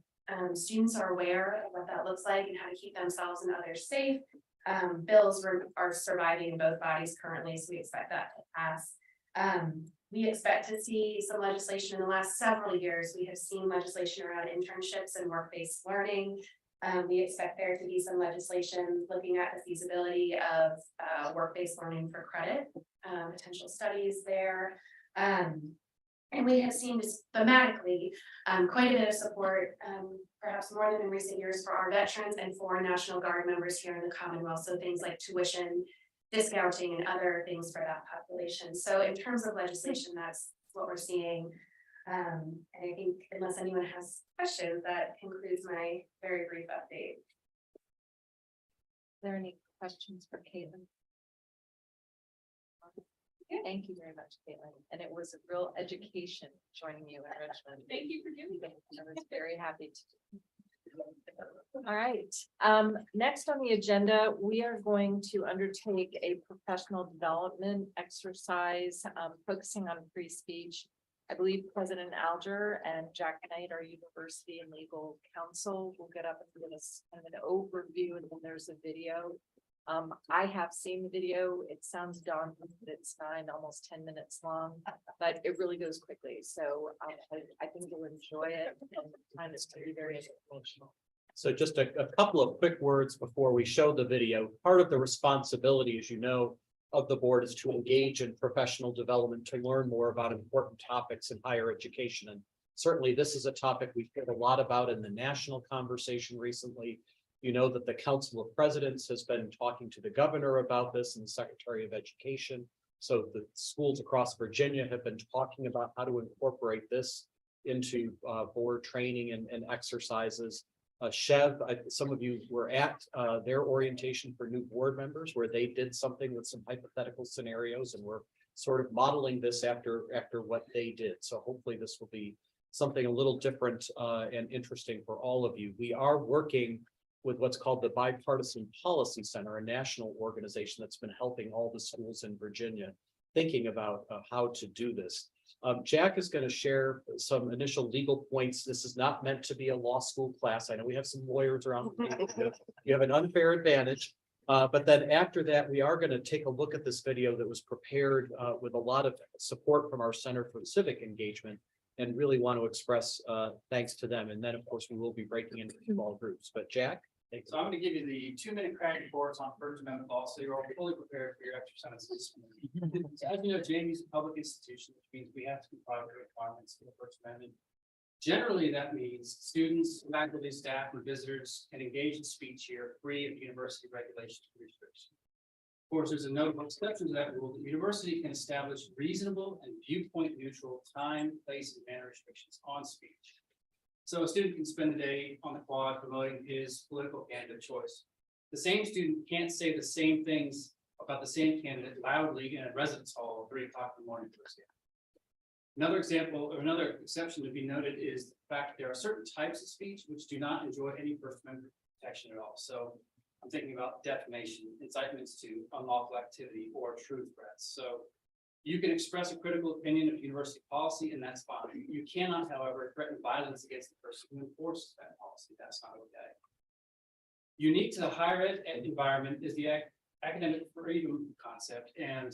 students are aware of what that looks like and how to keep themselves and others safe. Bills are surviving in both bodies currently, so we expect that to pass. We expect to see some legislation in the last several years. We have seen legislation around internships and work-based learning. We expect there to be some legislation looking at the feasibility of work-based learning for credit, potential studies there. And we have seen this thematically quite a bit of support, perhaps more than in recent years, for our veterans and for National Guard members here in the Commonwealth. So things like tuition discounting and other things for that population. So in terms of legislation, that's what we're seeing. And I think unless anyone has questions, that concludes my very brief update. Are there any questions for Caitlin? Thank you very much, Caitlin. And it was a real education joining you in Richmond. Thank you for doing that. I was very happy to. All right, next on the agenda, we are going to undertake a professional development exercise, focusing on free speech. I believe President Alger and Jack Knight, our university and legal counsel, will get up and give us kind of an overview, and then there's a video. I have seen the video. It sounds daunting, but it's almost 10 minutes long, but it really goes quickly. So I think you'll enjoy it, and the time is to be very emotional. So just a couple of quick words before we show the video. Part of the responsibility, as you know, of the board is to engage in professional development, to learn more about important topics in higher education. And certainly this is a topic we've heard a lot about in the national conversation recently. You know that the Council of Presidents has been talking to the governor about this and the Secretary of Education. So the schools across Virginia have been talking about how to incorporate this into board training and exercises. Chev, some of you were at their orientation for new board members, where they did something with some hypothetical scenarios, and we're sort of modeling this after what they did. So hopefully this will be something a little different and interesting for all of you. We are working with what's called the Bipartisan Policy Center, a national organization that's been helping all the schools in Virginia thinking about how to do this. Jack is going to share some initial legal points. This is not meant to be a law school class. I know we have some lawyers around. You have an unfair advantage. But then after that, we are going to take a look at this video that was prepared with a lot of support from our Center for Civic Engagement, and really want to express thanks to them. And then, of course, we will be breaking into small groups. But Jack? So I'm going to give you the 2-minute crash course on First Amendment law, so you're all fully prepared for your exercises. So as you know, JMU is a public institution, which means we have to comply with the requirements of the First Amendment. Generally, that means students, faculty, staff, and visitors can engage in speech here free of university regulations and restrictions. Of course, there's a notable exception to that rule. The university can establish reasonable and viewpoint neutral time, place, and manner restrictions on speech. So a student can spend the day on the quad promoting his political candidate choice. The same student can't say the same things about the same candidate loudly in a residence hall at 3 o'clock in the morning, for example. Another example, or another exception to be noted, is the fact that there are certain types of speech which do not enjoy any First Amendment protection at all. So I'm thinking about defamation, incitements to unlawful activity, or truth threats. So you can express a critical opinion of university policy, and that's fine. You cannot, however, threaten violence against the person who enforces that policy. That's not okay. Unique to the higher ed environment is the academic freedom concept, and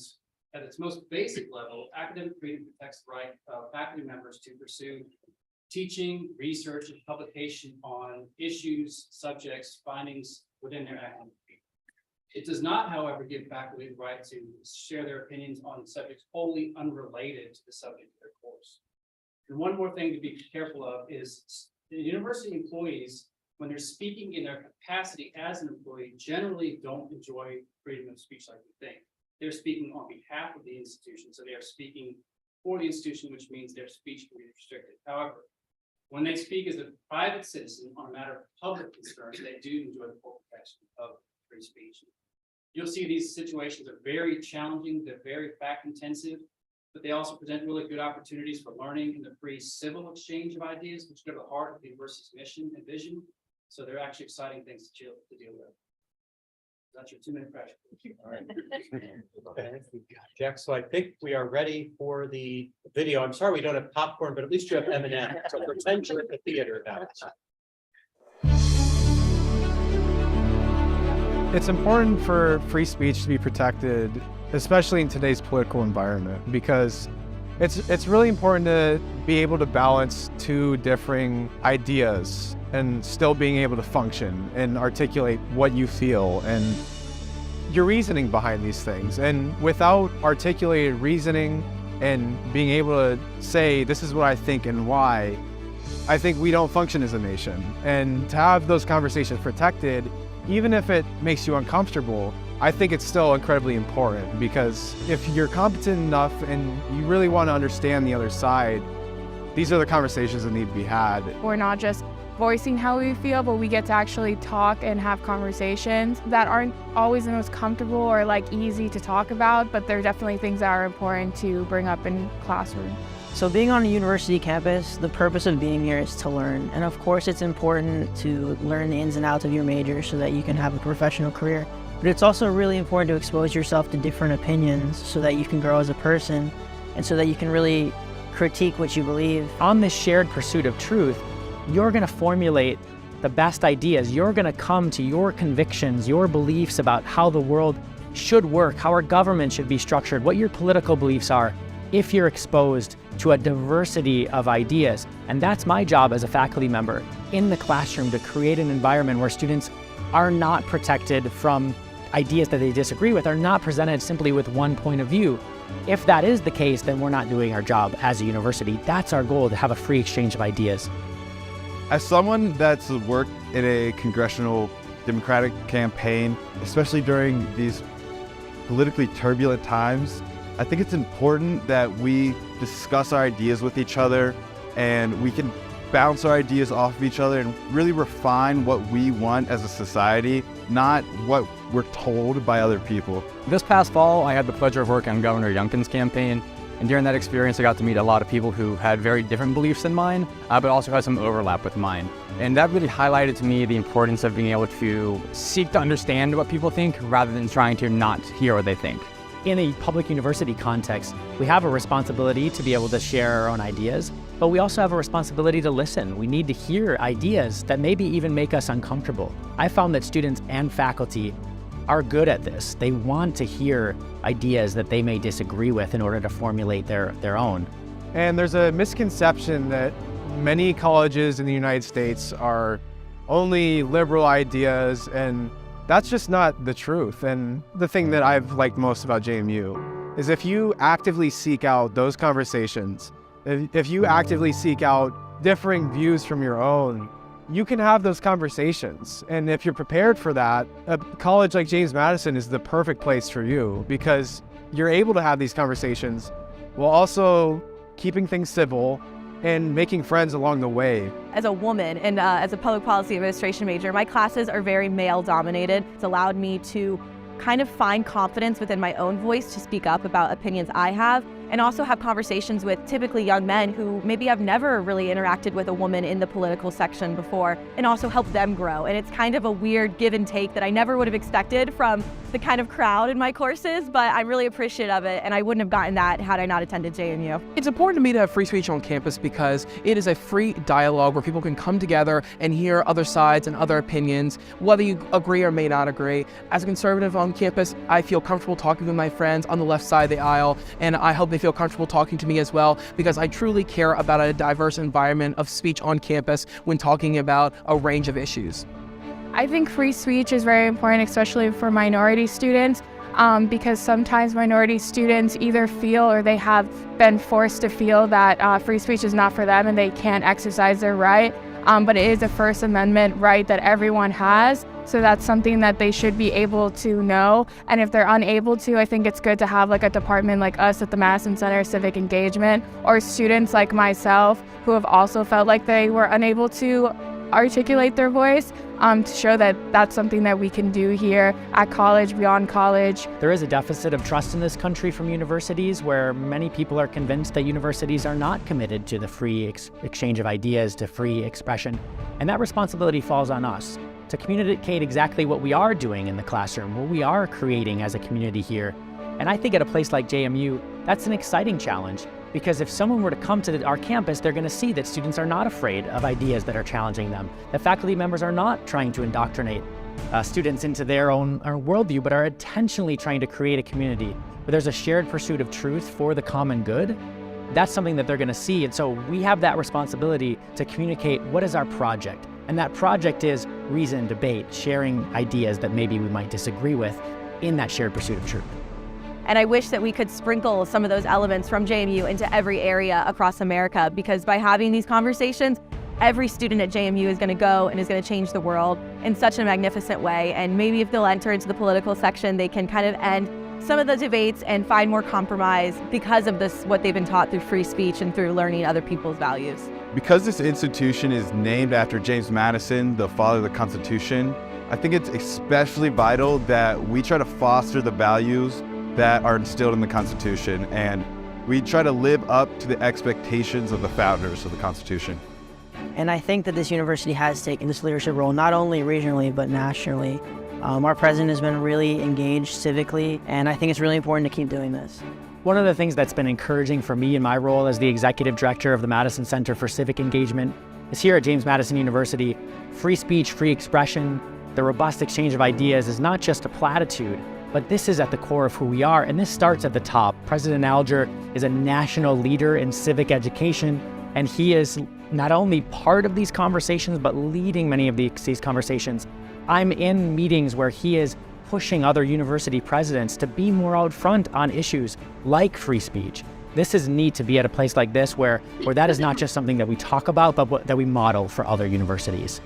at its most basic level, academic freedom protects the right of faculty members to pursue teaching, research, and publication on issues, subjects, findings within their academic field. It does not, however, give faculty the right to share their opinions on subjects wholly unrelated to the subject of their course. And one more thing to be careful of is the university employees, when they're speaking in their capacity as an employee, generally don't enjoy freedom of speech like we think. They're speaking on behalf of the institution, so they are speaking for the institution, which means their speech can be restricted. However, when they speak as a private citizen on a matter of public concern, they do enjoy the full protection of free speech. You'll see these situations are very challenging, they're very fact intensive, but they also present really good opportunities for learning and the free civil exchange of ideas, which go to the heart of the university's mission and vision. So they're actually exciting things to deal with. That's your 2-minute crash. All right. Okay. Jack, so I think we are ready for the video. I'm sorry we don't have popcorn, but at least you have M&M. So pretend you're at the theater now. It's important for free speech to be protected, especially in today's political environment, because it's really important to be able to balance two differing ideas and still being able to function and articulate what you feel and your reasoning behind these things. And without articulated reasoning and being able to say, this is what I think and why, I think we don't function as a nation. And to have those conversations protected, even if it makes you uncomfortable, I think it's still incredibly important, because if you're competent enough and you really want to understand the other side, these are the conversations that need to be had. We're not just voicing how we feel, but we get to actually talk and have conversations that aren't always the most comfortable or like easy to talk about, but they're definitely things that are important to bring up in classroom. So being on a university campus, the purpose of being here is to learn. And of course, it's important to learn the ins and outs of your major so that you can have a professional career. But it's also really important to expose yourself to different opinions so that you can grow as a person and so that you can really critique what you believe. On this shared pursuit of truth, you're going to formulate the best ideas. You're going to come to your convictions, your beliefs about how the world should work, how our government should be structured, what your political beliefs are, if you're exposed to a diversity of ideas. And that's my job as a faculty member in the classroom, to create an environment where students are not protected from ideas that they disagree with, are not presented simply with one point of view. If that is the case, then we're not doing our job as a university. That's our goal, to have a free exchange of ideas. As someone that's worked in a congressional Democratic campaign, especially during these politically turbulent times, I think it's important that we discuss our ideas with each other and we can bounce our ideas off of each other and really refine what we want as a society, not what we're told by other people. This past fall, I had the pleasure of working on Governor Youngkin's campaign. And during that experience, I got to meet a lot of people who had very different beliefs than mine, but also had some overlap with mine. And that really highlighted to me the importance of being able to seek to understand what people think rather than trying to not hear what they think. In a public university context, we have a responsibility to be able to share our own ideas, but we also have a responsibility to listen. We need to hear ideas that maybe even make us uncomfortable. I found that students and faculty are good at this. They want to hear ideas that they may disagree with in order to formulate their own. And there's a misconception that many colleges in the United States are only liberal ideas, and that's just not the truth. And the thing that I've liked most about JMU is if you actively seek out those conversations, if you actively seek out differing views from your own, you can have those conversations. And if you're prepared for that, a college like James Madison is the perfect place for you, because you're able to have these conversations while also keeping things civil and making friends along the way. As a woman and as a public policy administration major, my classes are very male dominated. It's allowed me to kind of find confidence within my own voice to speak up about opinions I have, and also have conversations with typically young men who maybe have never really interacted with a woman in the political section before, and also help them grow. And it's kind of a weird give and take that I never would have expected from the kind of crowd in my courses, but I'm really appreciative of it, and I wouldn't have gotten that had I not attended JMU. It's important to me to have free speech on campus because it is a free dialogue where people can come together and hear other sides and other opinions, whether you agree or may not agree. As a conservative on campus, I feel comfortable talking with my friends on the left side of the aisle, and I hope they feel comfortable talking to me as well, because I truly care about a diverse environment of speech on campus when talking about a range of issues. I think free speech is very important, especially for minority students, because sometimes minority students either feel or they have been forced to feel that free speech is not for them and they can't exercise their right. But it is a First Amendment right that everyone has. So that's something that they should be able to know. And if they're unable to, I think it's good to have like a department like us at the Madison Center of Civic Engagement, or students like myself who have also felt like they were unable to articulate their voice, to show that that's something that we can do here at college, beyond college. There is a deficit of trust in this country from universities, where many people are convinced that universities are not committed to the free exchange of ideas, to free expression. And that responsibility falls on us to communicate exactly what we are doing in the classroom, what we are creating as a community here. And I think at a place like JMU, that's an exciting challenge, because if someone were to come to our campus, they're going to see that students are not afraid of ideas that are challenging them. The faculty members are not trying to indoctrinate students into their own worldview, but are intentionally trying to create a community where there's a shared pursuit of truth for the common good. that's something that they're going to see. And so we have that responsibility to communicate what is our project. And that project is reason, debate, sharing ideas that maybe we might disagree with in that shared pursuit of truth. And I wish that we could sprinkle some of those elements from JMU into every area across America, because by having these conversations, every student at JMU is going to go and is going to change the world in such a magnificent way. And maybe if they'll enter into the political section, they can kind of end some of the debates and find more compromise because of this, what they've been taught through free speech and through learning other people's values. Because this institution is named after James Madison, the father of the Constitution, I think it's especially vital that we try to foster the values that are instilled in the Constitution, and we try to live up to the expectations of the founders of the Constitution. And I think that this university has taken this leadership role, not only regionally, but nationally. Our president has been really engaged civically, and I think it's really important to keep doing this. One of the things that's been encouraging for me in my role as the executive director of the Madison Center for Civic Engagement is here at James Madison University, free speech, free expression, the robust exchange of ideas is not just a platitude, but this is at the core of who we are, and this starts at the top. President Alger is a national leader in civic education, and he is not only part of these conversations, but leading many of these conversations. I'm in meetings where he is pushing other university presidents to be more out front on issues like free speech. This is neat to be at a place like this where that is not just something that we talk about, but that we model for other universities.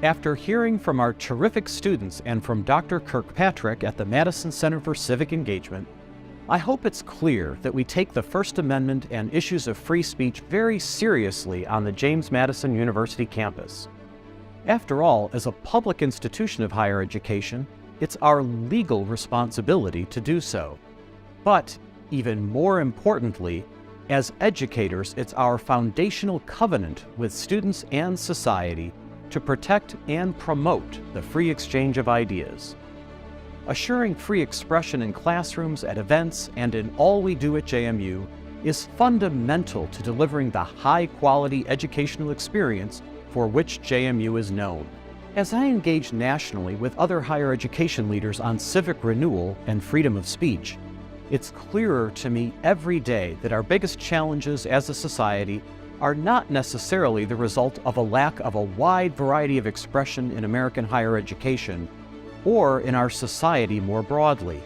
After hearing from our terrific students and from Dr. Kirkpatrick at the Madison Center for Civic Engagement, I hope it's clear that we take the First Amendment and issues of free speech very seriously on the James Madison University campus. After all, as a public institution of higher education, it's our legal responsibility to do so. But even more importantly, as educators, it's our foundational covenant with students and society to protect and promote the free exchange of ideas. Assuring free expression in classrooms, at events, and in all we do at JMU is fundamental to delivering the high-quality educational experience for which JMU is known. As I engage nationally with other higher education leaders on civic renewal and freedom of speech, it's clearer to me every day that our biggest challenges as a society are not necessarily the result of a lack of a wide variety of expression in American higher education or in our society more broadly.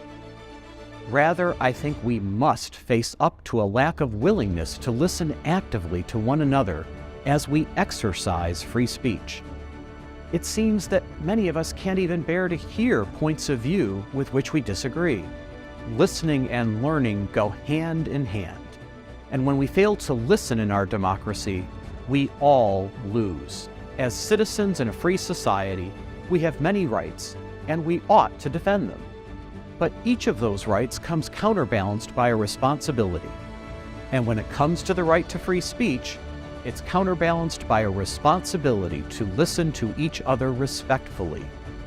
Rather, I think we must face up to a lack of willingness to listen actively to one another as we exercise free speech. It seems that many of us can't even bear to hear points of view with which we disagree. Listening and learning go hand in hand. And when we fail to listen in our democracy, we all lose. As citizens in a free society, we have many rights, and we ought to defend them. But each of those rights comes counterbalanced by a responsibility. And when it comes to the right to free speech, it's counterbalanced by a responsibility to listen to each other respectfully.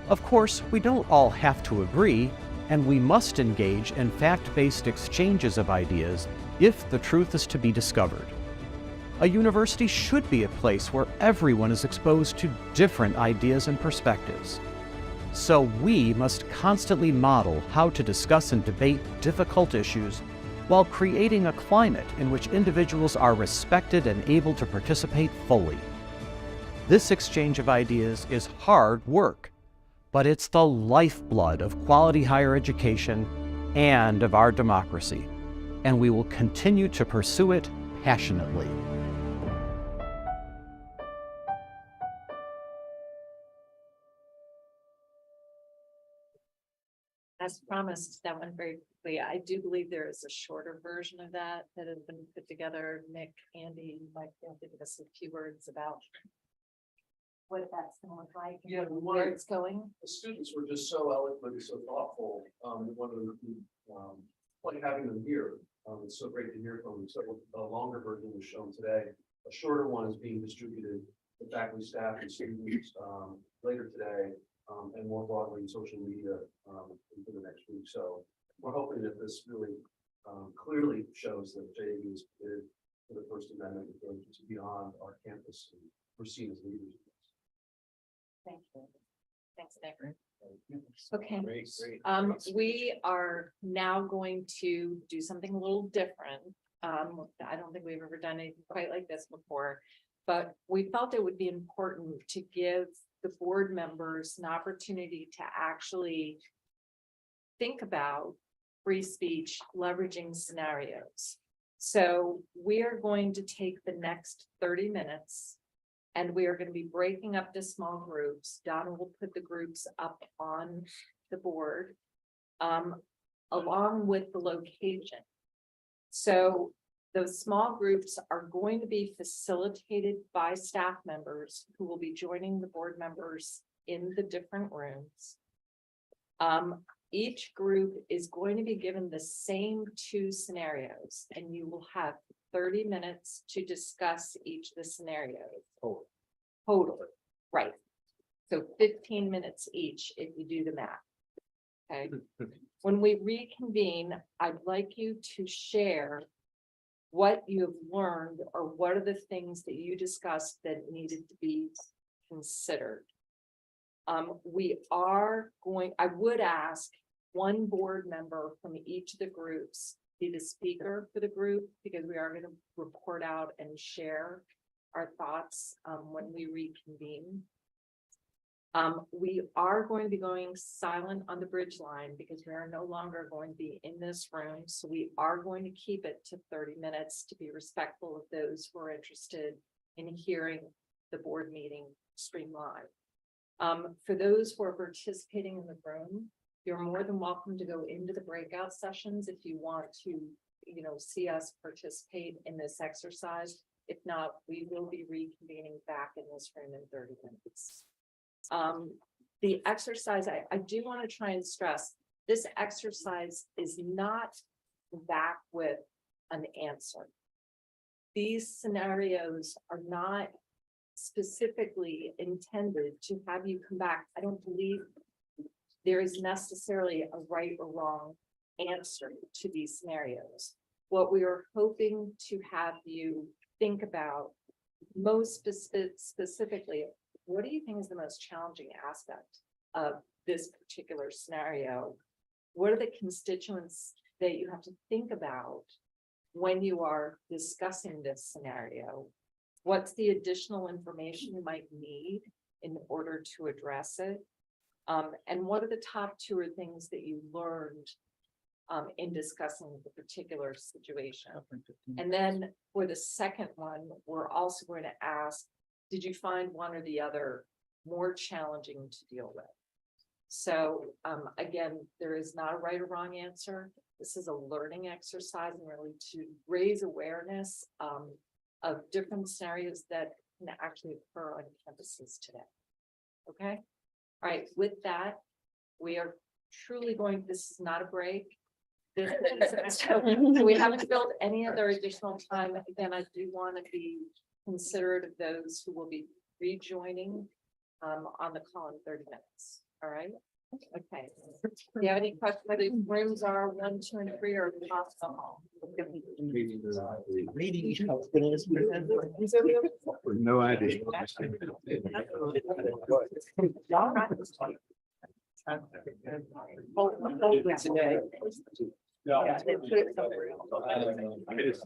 Of course, we don't all have to agree, and we must engage in fact-based exchanges of ideas if the truth is to be discovered. A university should be a place where everyone is exposed to different ideas and perspectives. So we must constantly model how to discuss and debate difficult issues while creating a climate in which individuals are respected and able to participate fully. This exchange of ideas is hard work, but it's the lifeblood of quality higher education and of our democracy, and we will continue to pursue it passionately. As promised, that went very quickly. I do believe there is a shorter version of that has been put together. Nick, Andy, Mike, give us a few words about what that's going to look like. Yeah, we where wanted- it's going. The students were just so eloquent and so thoughtful. We wanted to, like having them here. It's so great to hear from them. So a longer version was shown today. A shorter one is being distributed to faculty, staff, and students later today, and more broadly in social media for the next week. So we're hoping that this really clearly shows that JMU is committed to the First Amendment and going to beyond our campus, and we're seen as leaders. Thank you. Thanks, Nick. Okay, we are now going to do something a little different. I don't think we've ever done anything quite like this before, but we felt it would be important to give the board members an opportunity to actually think about free speech leveraging scenarios. So we are going to take the next 30 minutes and we are going to be breaking up to small groups. Donna will put the groups up on the board, along with the location. So those small groups are going to be facilitated by staff members who will be joining the board members in the different rooms. Each group is going to be given the same 2 scenarios, and you will have 30 minutes to discuss each of the scenarios. Total, right. So 15 minutes each if you do the math. Okay. When we reconvene, I'd like you to share what you have learned or what are the things that you discussed that needed to be considered. I would ask one board member from each of the groups be the speaker for the group, because we are going to report out and share our thoughts when we reconvene. We are going to be going silent on the bridge line because we are no longer going to be in this room. So we are going to keep it to 30 minutes to be respectful of those who are interested in hearing the board meeting stream live. For those who are participating in the room, you're more than welcome to go into the breakout sessions if you want to, see us participate in this exercise. If not, we will be reconvening back in this room in 30 minutes. The exercise, I do want to try and stress, this exercise is not back with an answer. These scenarios are not specifically intended to have you come back. I don't believe there is necessarily a right or wrong answer to these scenarios. What we are hoping to have you think about most specifically, what do you think is the most challenging aspect of this particular scenario? What are the constituents that you have to think about when you are discussing this scenario? What's the additional information you might need in order to address it? And what are the top 2 or things that you learned in discussing the particular situation? And then for the second one, we're also going to ask, did you find one or the other more challenging to deal with? So again, there is not a right or wrong answer. This is a learning exercise and really to raise awareness of different scenarios that can actually occur on campuses today. Okay. All right. With that, we are truly going, this is not a break. So we haven't built any other additional time. Again, I do want to be considerate of those who will be rejoining on the call in 30 minutes. All right. Okay. Do you have any questions? Whether the rooms are 1, 2, and 3 or possible? No idea. Today. Yeah, they put it somewhere else.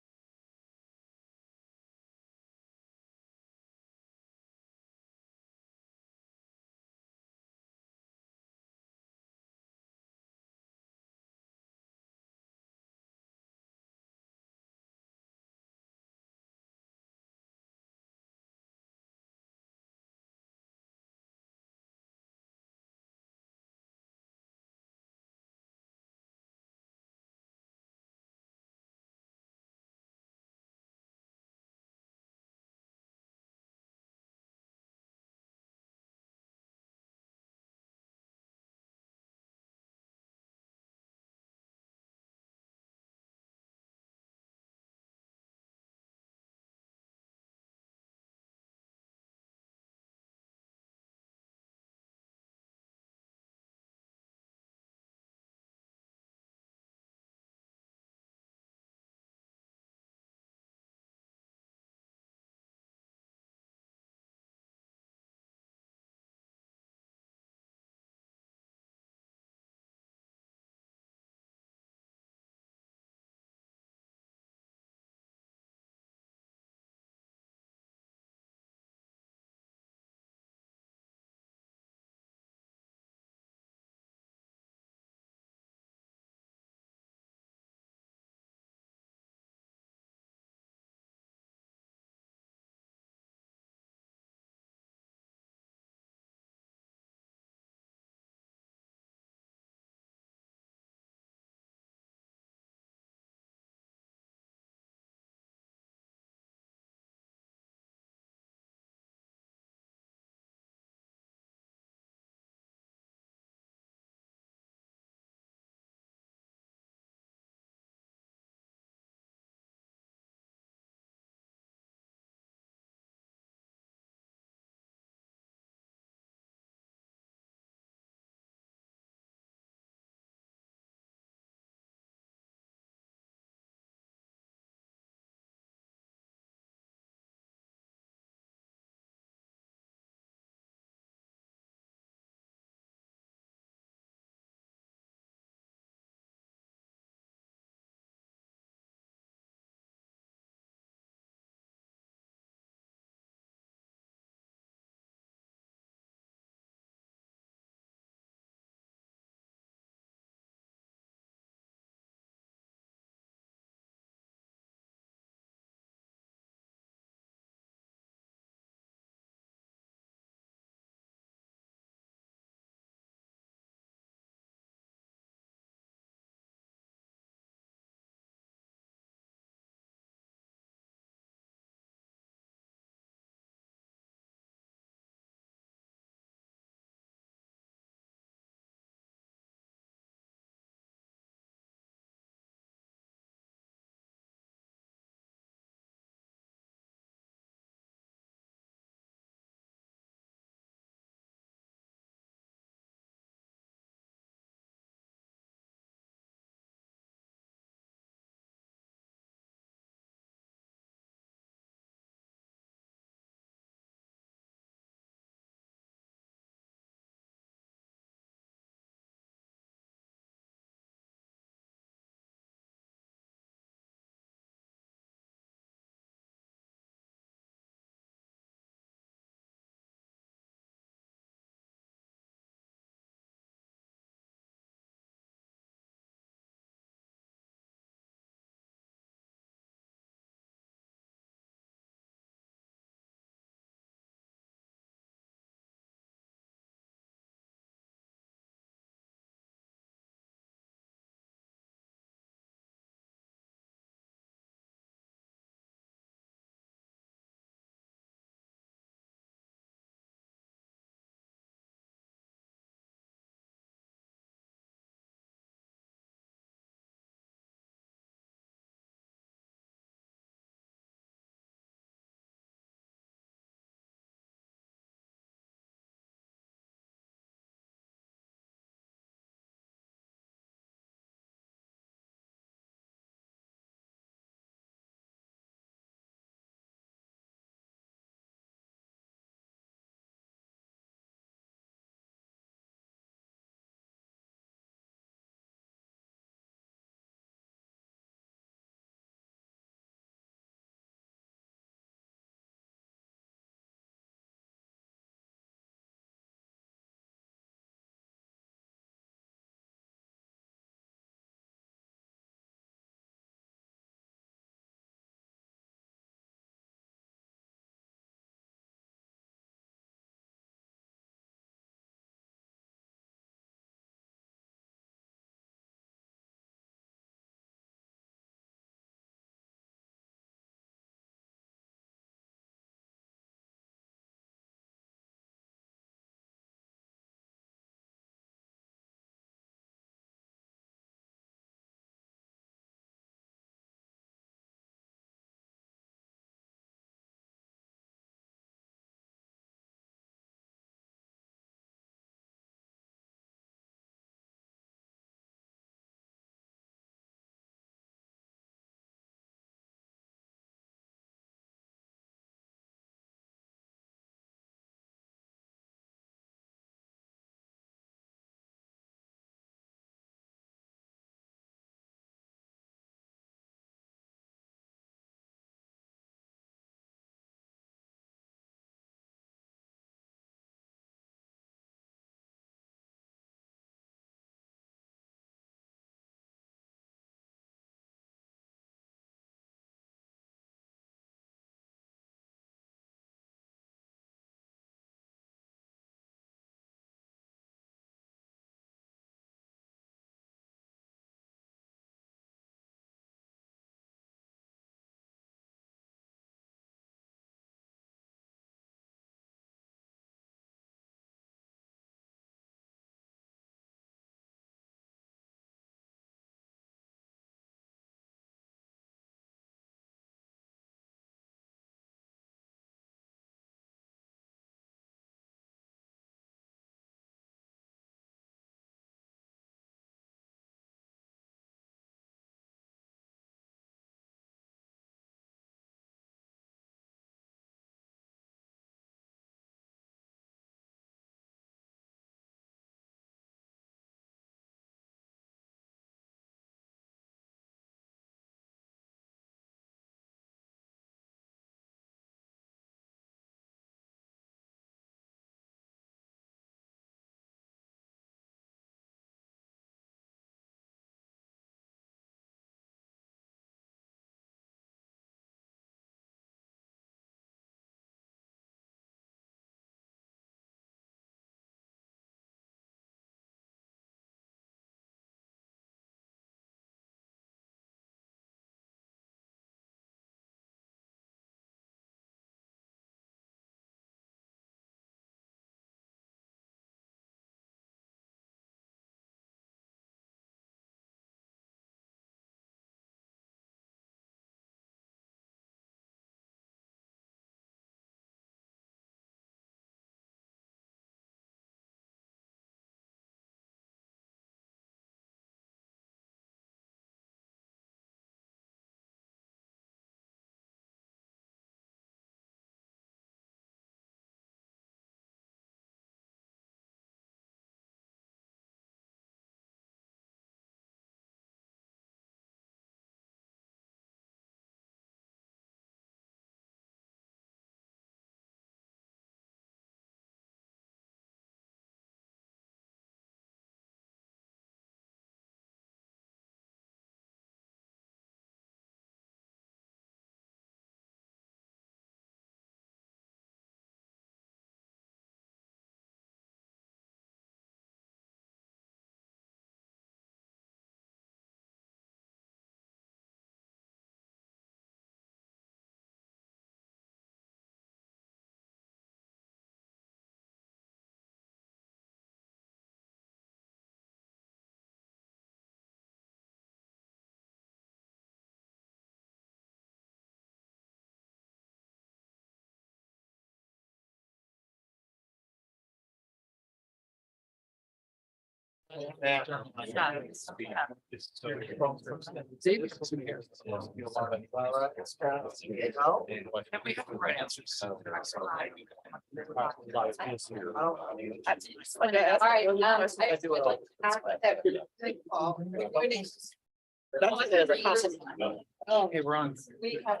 Okay, we're on. We have,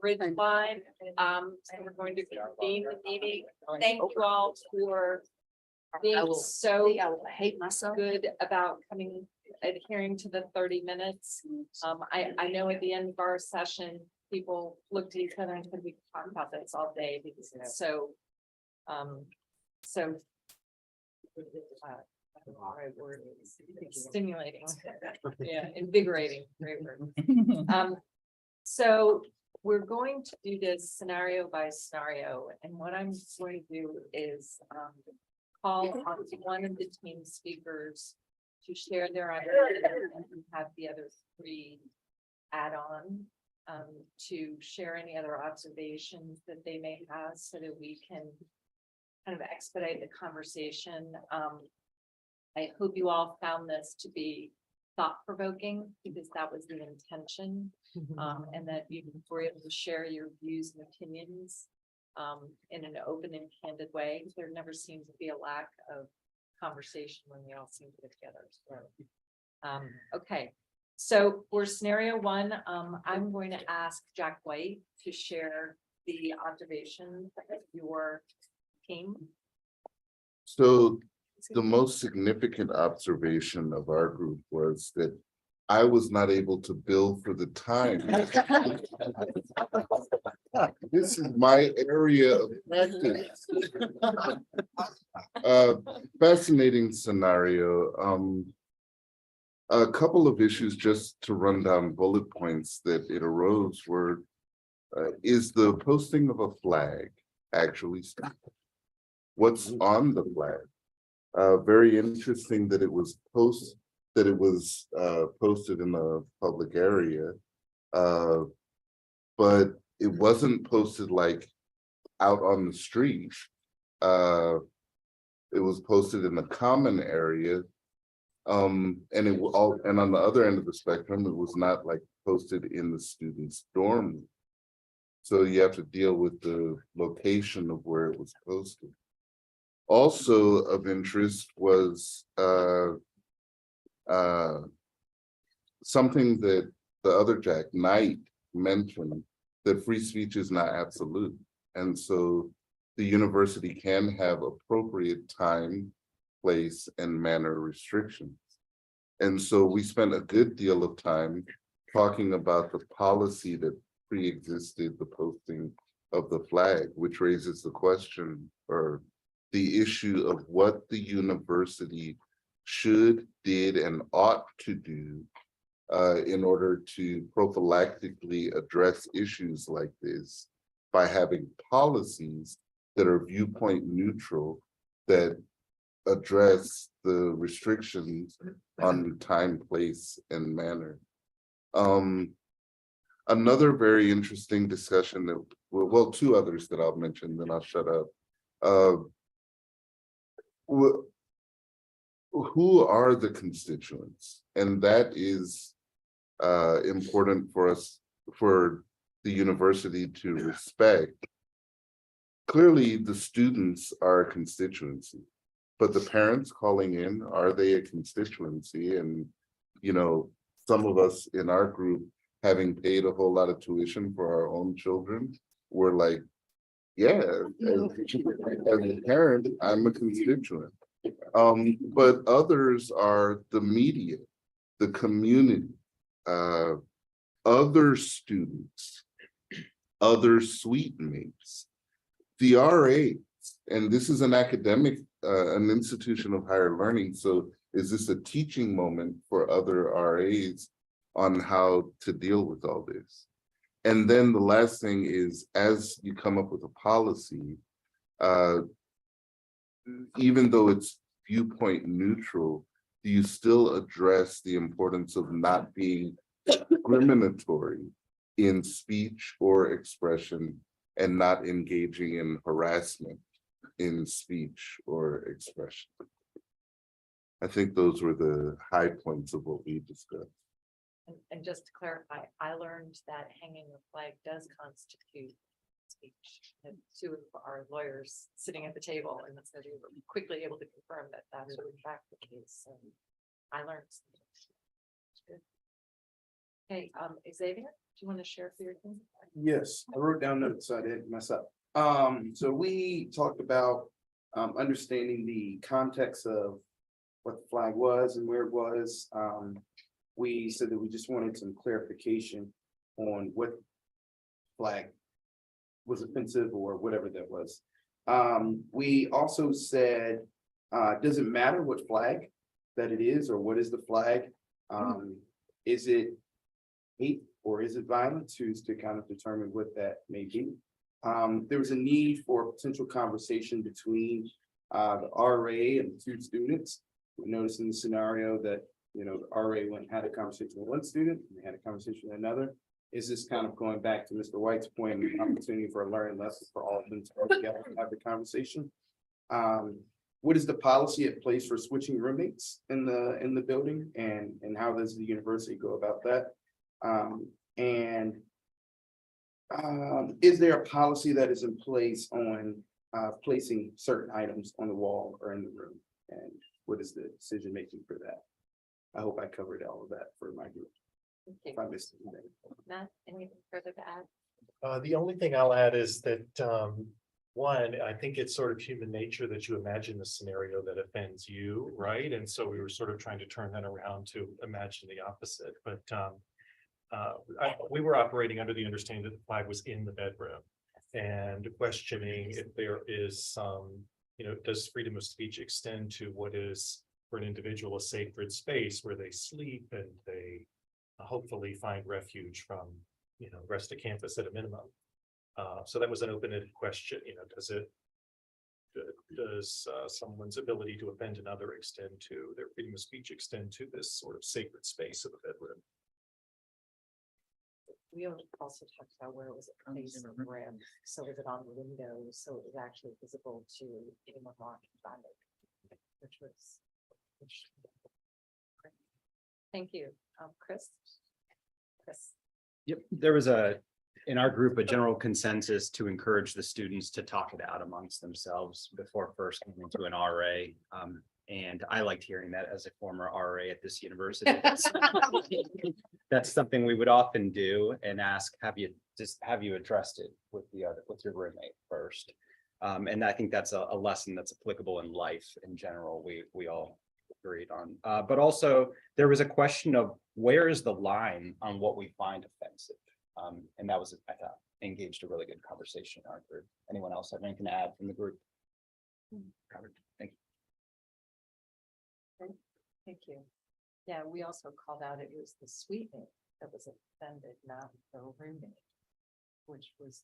Ridge line, and we're going to convene the meeting. Thank you all for being so good about adhering to the 30 minutes. I know at the end of our session, people looked at each other and said, we could talk about this all day because it's so, right word is stimulating. Yeah, invigorating. Great word. So we're going to do this scenario by scenario, and what I'm going to do is call on one of the team speakers to share their ideas and have the other three add on to share any other observations that they may have so that we can kind of expedite the conversation. I hope you all found this to be thought-provoking because that was the intention, and that you were able to share your views and opinions in an open and candid way. There never seems to be a lack of conversation when we all seem to get together. So, okay, so for scenario one, I'm going to ask Jack White to share the observations of your team. So the most significant observation of our group was that I was not able to bill for the time. This is my area of practice. Fascinating scenario. A couple of issues just to run down bullet points that it arose were, is the posting of a flag actually stopped? What's on the flag? Very interesting that it was posted in a public area, but it wasn't posted like out on the street. It was posted in a common area, and on the other end of the spectrum, it was not like posted in the student's dorm. So you have to deal with the location of where it was posted. Also of interest was something that the other Jack Knight mentioned, that free speech is not absolute. And so the university can have appropriate time, place, and manner restrictions. And so we spent a good deal of time talking about the policy that pre-existed the posting of the flag, which raises the question or the issue of what the university should, did, and ought to do in order to prophylactically address issues like this by having policies that are viewpoint neutral, that address the restrictions on time, place, and manner. Another very interesting discussion that, well, two others that I'll mention, then I'll shut up. Who are the constituents? And that is important for us, for the university to respect. Clearly, the students are a constituency, but the parents calling in, are they a constituency? And, you know, some of us in our group, having paid a whole lot of tuition for our own children, we're like, yeah, as a parent, I'm a constituent. But others are the media, the community, other students, other suite mates, the RAs, and this is an academic, an institution of higher learning. So is this a teaching moment for other RAs on how to deal with all this? And then the last thing is, as you come up with a policy, even though it's viewpoint neutral, do you still address the importance of not being discriminatory in speech or expression and not engaging in harassment in speech or expression? I think those were the high points of what we discussed. And just to clarify, I learned that hanging the flag does constitute speech. And two of our lawyers sitting at the table, and so we were quickly able to confirm that that's in fact the case. So I learned something. It's good. Okay, Xavier, do you want to share for your thing? Yes, I wrote down notes, so I didn't mess up. So we talked about understanding the context of what the flag was and where it was. We said that we just wanted some clarification on what flag was offensive or whatever that was. We also said, does it matter what flag that it is, or what is the flag? Is it hate or is it violence? Who's to kind of determine what that may be? There was a need for potential conversation between the RA and the two students. We noticed in the scenario that, you know, the RA went and had a conversation with one student and they had a conversation with another. Is this kind of going back to Mr. White's point, an opportunity for a learning lesson for all of them to work together and have the conversation? What is the policy at place for switching roommates in the building, and how does the university go about that? Is there a policy that is in place on placing certain items on the wall or in the room? And what is the decision making for that? I hope I covered all of that for my group. If I missed anything. Matt, anything further to add? The only thing I'll add is that, one, I think it's sort of human nature that you imagine the scenario that offends you, right? And so we were sort of trying to turn that around to imagine the opposite, but we were operating under the understanding that the flag was in the bedroom and questioning if there is some, you know, does freedom of speech extend to what is for an individual a sacred space where they sleep and they hopefully find refuge from, you know, rest of campus at a minimum. So that was an open-ended question, you know, does someone's ability to offend another extend to their freedom of speech, extend to this sort of sacred space of a bedroom? We also talked about where it was placed in the room. So was it on the window? So it was actually visible to anyone walking by it, which was. Great. Thank you. Chris? Yep, there was in our group, a general consensus to encourage the students to talk it out amongst themselves before first coming to an RA. And I liked hearing that as a former RA at this university. That's something we would often do and ask, have you addressed it with with your roommate first? And I think that's a lesson that's applicable in life in general. We all agreed on, but also there was a question of where is the line on what we find offensive, and that was, I thought, engaged a really good conversation in our group. Anyone else have anything to add from the group? Covered. Thank you. Thank you. Yeah, we also called out it was the suite mate that was offended, not the roommate, which was.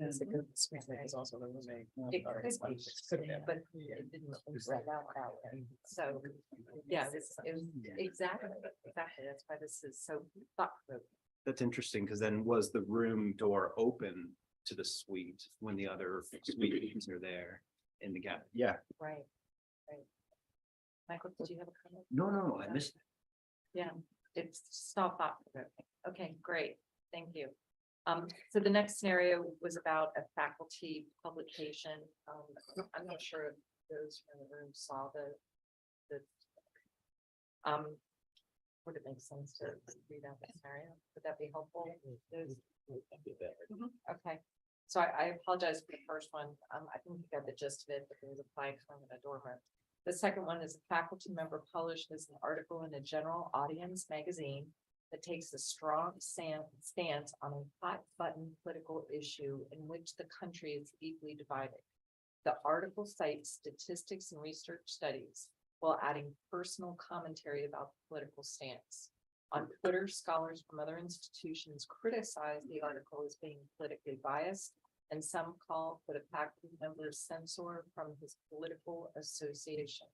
It's a good suite mate is also the roommate. It could be, but it didn't read out that way. So, yeah, it was exactly. That's why this is so thoughtful. That's interesting, because then was the room door open to the suite when the other suites are there in the gap? Yeah. Right. Michael, did you have a comment? No, I missed it. Yeah, it's stop thought. Okay, great. Thank you. So the next scenario was about a faculty publication. I'm not sure if those in the room saw would it make sense to read out the scenario? Would that be helpful? Okay. So I apologize for the first one. I think you got the gist of it, but there was a flag hung in a dormer. The second one is a faculty member publishes an article in a general audience magazine that takes a strong stance on a hot-button political issue in which the country is deeply divided. The article cites statistics and research studies while adding personal commentary about the political stance. On Twitter, scholars from other institutions criticize the article as being politically biased, and some call for the faculty member censor from his political association.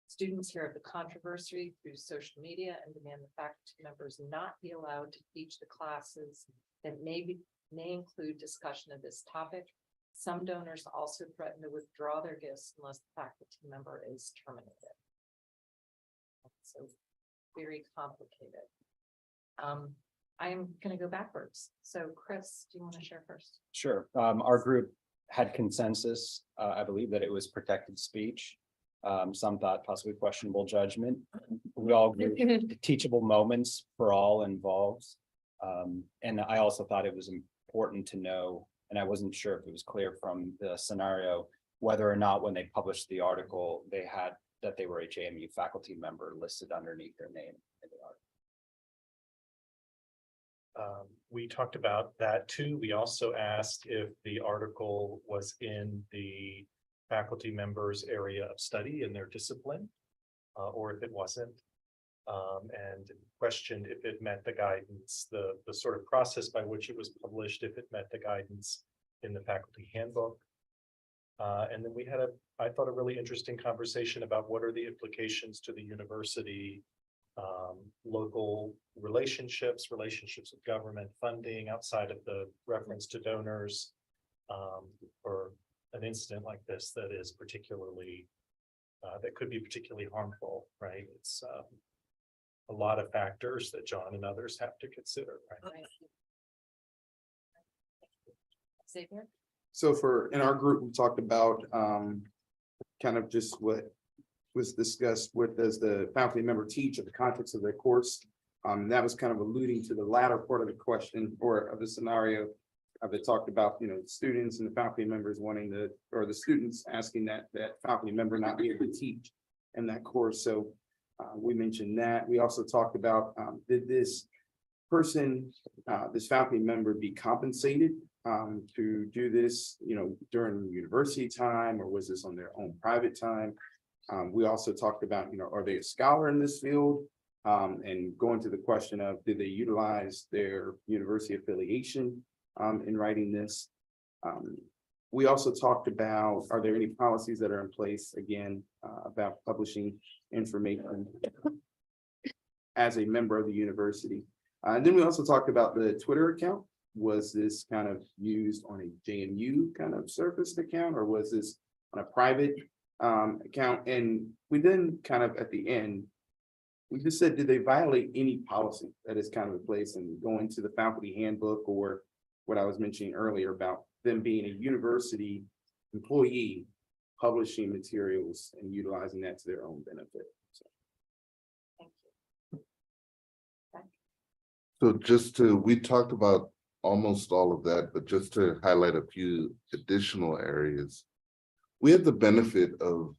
Students hear of the controversy through social media and demand the faculty members not be allowed to teach the classes that may include discussion of this topic. Some donors also threaten to withdraw their gifts unless the faculty member is terminated. So very complicated. I'm going to go backwards. So Chris, do you want to share first? Sure. Our group had consensus. I believe that it was protected speech. Some thought possibly questionable judgment. We all agreed teachable moments for all involved. And I also thought it was important to know, and I wasn't sure if it was clear from the scenario, whether or not when they published the article, they had that they were a JMU faculty member listed underneath their name in the article. We talked about that too. We also asked if the article was in the faculty members' area of study in their discipline, or if it wasn't, and questioned if it met the guidance, the sort of process by which it was published, if it met the guidance in the faculty handbook. And then we had I thought, a really interesting conversation about what are the implications to the university, local relationships with government funding outside of the reference to donors, for an incident like this that is particularly, that could be particularly harmful, right? It's a lot of factors that John and others have to consider, right? Xavier? So in our group, we talked about kind of just what was discussed, what does the faculty member teach in the context of their course? That was kind of alluding to the latter part of the question or of the scenario that talked about, students and the faculty members wanting to, or the students asking that faculty member not be able to teach in that course. So we mentioned that. We also talked about, did this person, this faculty member be compensated to do this, during university time, or was this on their own private time? We also talked about, are they a scholar in this field? And going to the question of, did they utilize their university affiliation in writing this? We also talked about, are there any policies that are in place, again, about publishing information as a member of the university? And then we also talked about the Twitter account. Was this kind of used on a JMU kind of surfaced account, or was this on a private account? And we then kind of at the end, we just said, did they violate any policy that is kind of in place, and going to the faculty handbook, or what I was mentioning earlier about them being a university employee, publishing materials and utilizing that to their own benefit. So. Thank you. So we talked about almost all of that, but just to highlight a few additional areas, we had the benefit of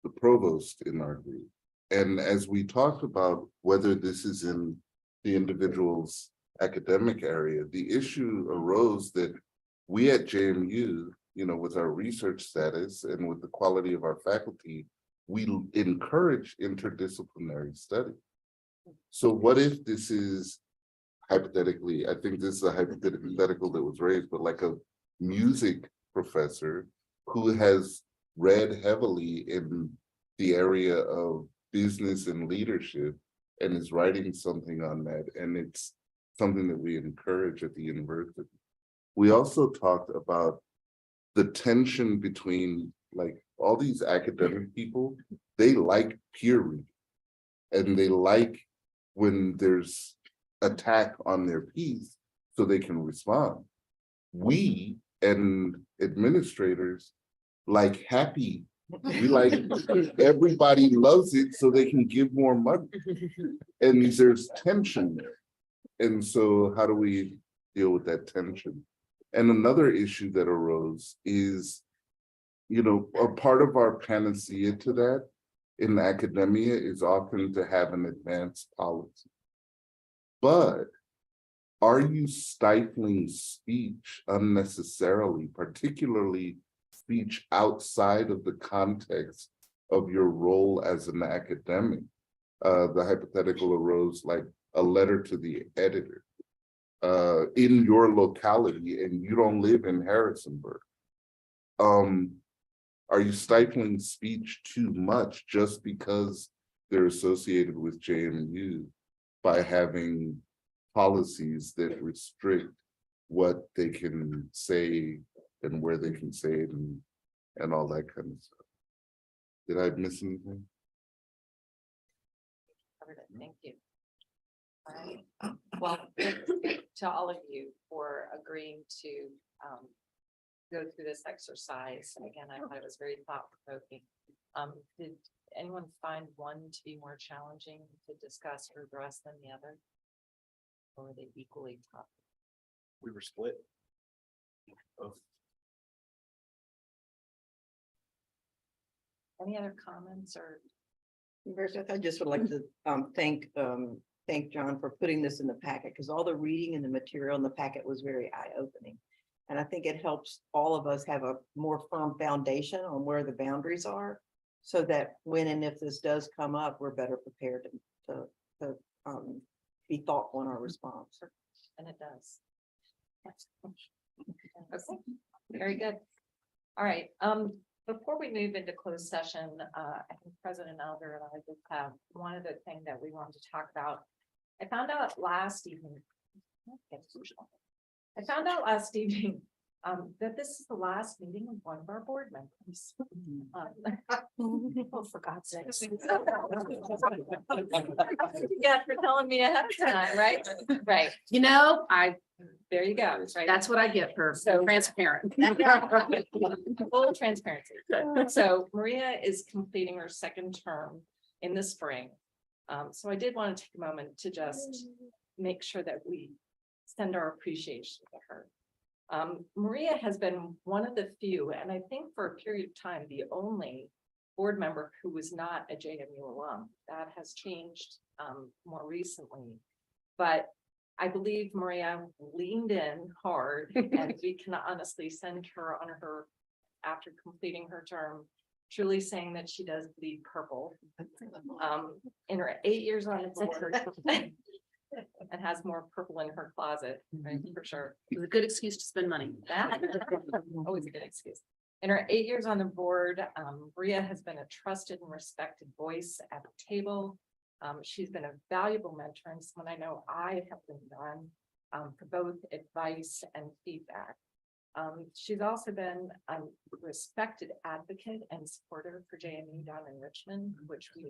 the provost in our group. And as we talked about whether this is in the individual's academic area, the issue arose that we at JMU, with our research status and with the quality of our faculty, we encourage interdisciplinary study. So what if this is hypothetically, I think this is a hypothetical that was raised, but like a music professor who has read heavily in the area of business and leadership and is writing something on that, and it's something that we encourage at the university. We also talked about the tension between, like, all these academic people, they like peer review, and they like when there's attack on their piece so they can respond. We and administrators like happy. We like everybody loves it so they can give more money. And there's tension there. And so how do we deal with that tension? And another issue that arose is, a part of our panacea to that in academia is often to have an advanced policy. But are you stifling speech unnecessarily, particularly speech outside of the context of your role as an academic? The hypothetical arose like a letter to the editor in your locality, and you don't live in Harrisonburg. Are you stifling speech too much just because they're associated with JMU by having policies that restrict what they can say and where they can say it and all that kind of stuff. Did I miss anything? Covered it. Thank you. All right. Well, thank you to all of you for agreeing to go through this exercise. And again, I thought it was very thought provoking. Did anyone find one to be more challenging to discuss or address than the other? Or were they equally tough? We were split. Any other comments or? First, I just would like to thank John for putting this in the packet, because all the reading and the material in the packet was very eye-opening. And I think it helps all of us have a more firm foundation on where the boundaries are, so that when and if this does come up, we're better prepared to be thoughtful in our response. And it does. Okay, very good. All right, before we move into closed session, I think President Elder and I just have one other thing that we wanted to talk about. I found out last evening that this is the last meeting of one of our board members. Oh, for God's sake. Yeah, for telling me ahead of time, right? Right. You know, There you go. Right. that's what I get for So- transparent. Full transparency. So Maria is completing her second term in the spring. So I did want to take a moment to just make sure that we send our appreciation to her. Maria has been one of the few, and I think for a period of time, the only board member who was not a JMU alum. That has changed more recently. But I believe Maria leaned in hard, and we can honestly send her on her, after completing her term, truly saying that she does bleed purple. In her 8 years on the board, and has more purple in her closet, right, for sure. It was a good excuse to spend money. That always a good excuse. In her 8 years on the board, Maria has been a trusted and respected voice at the table. She's been a valuable mentor and someone I know I have been on for both advice and feedback. She's also been a respected advocate and supporter for JMU down in Richmond, which we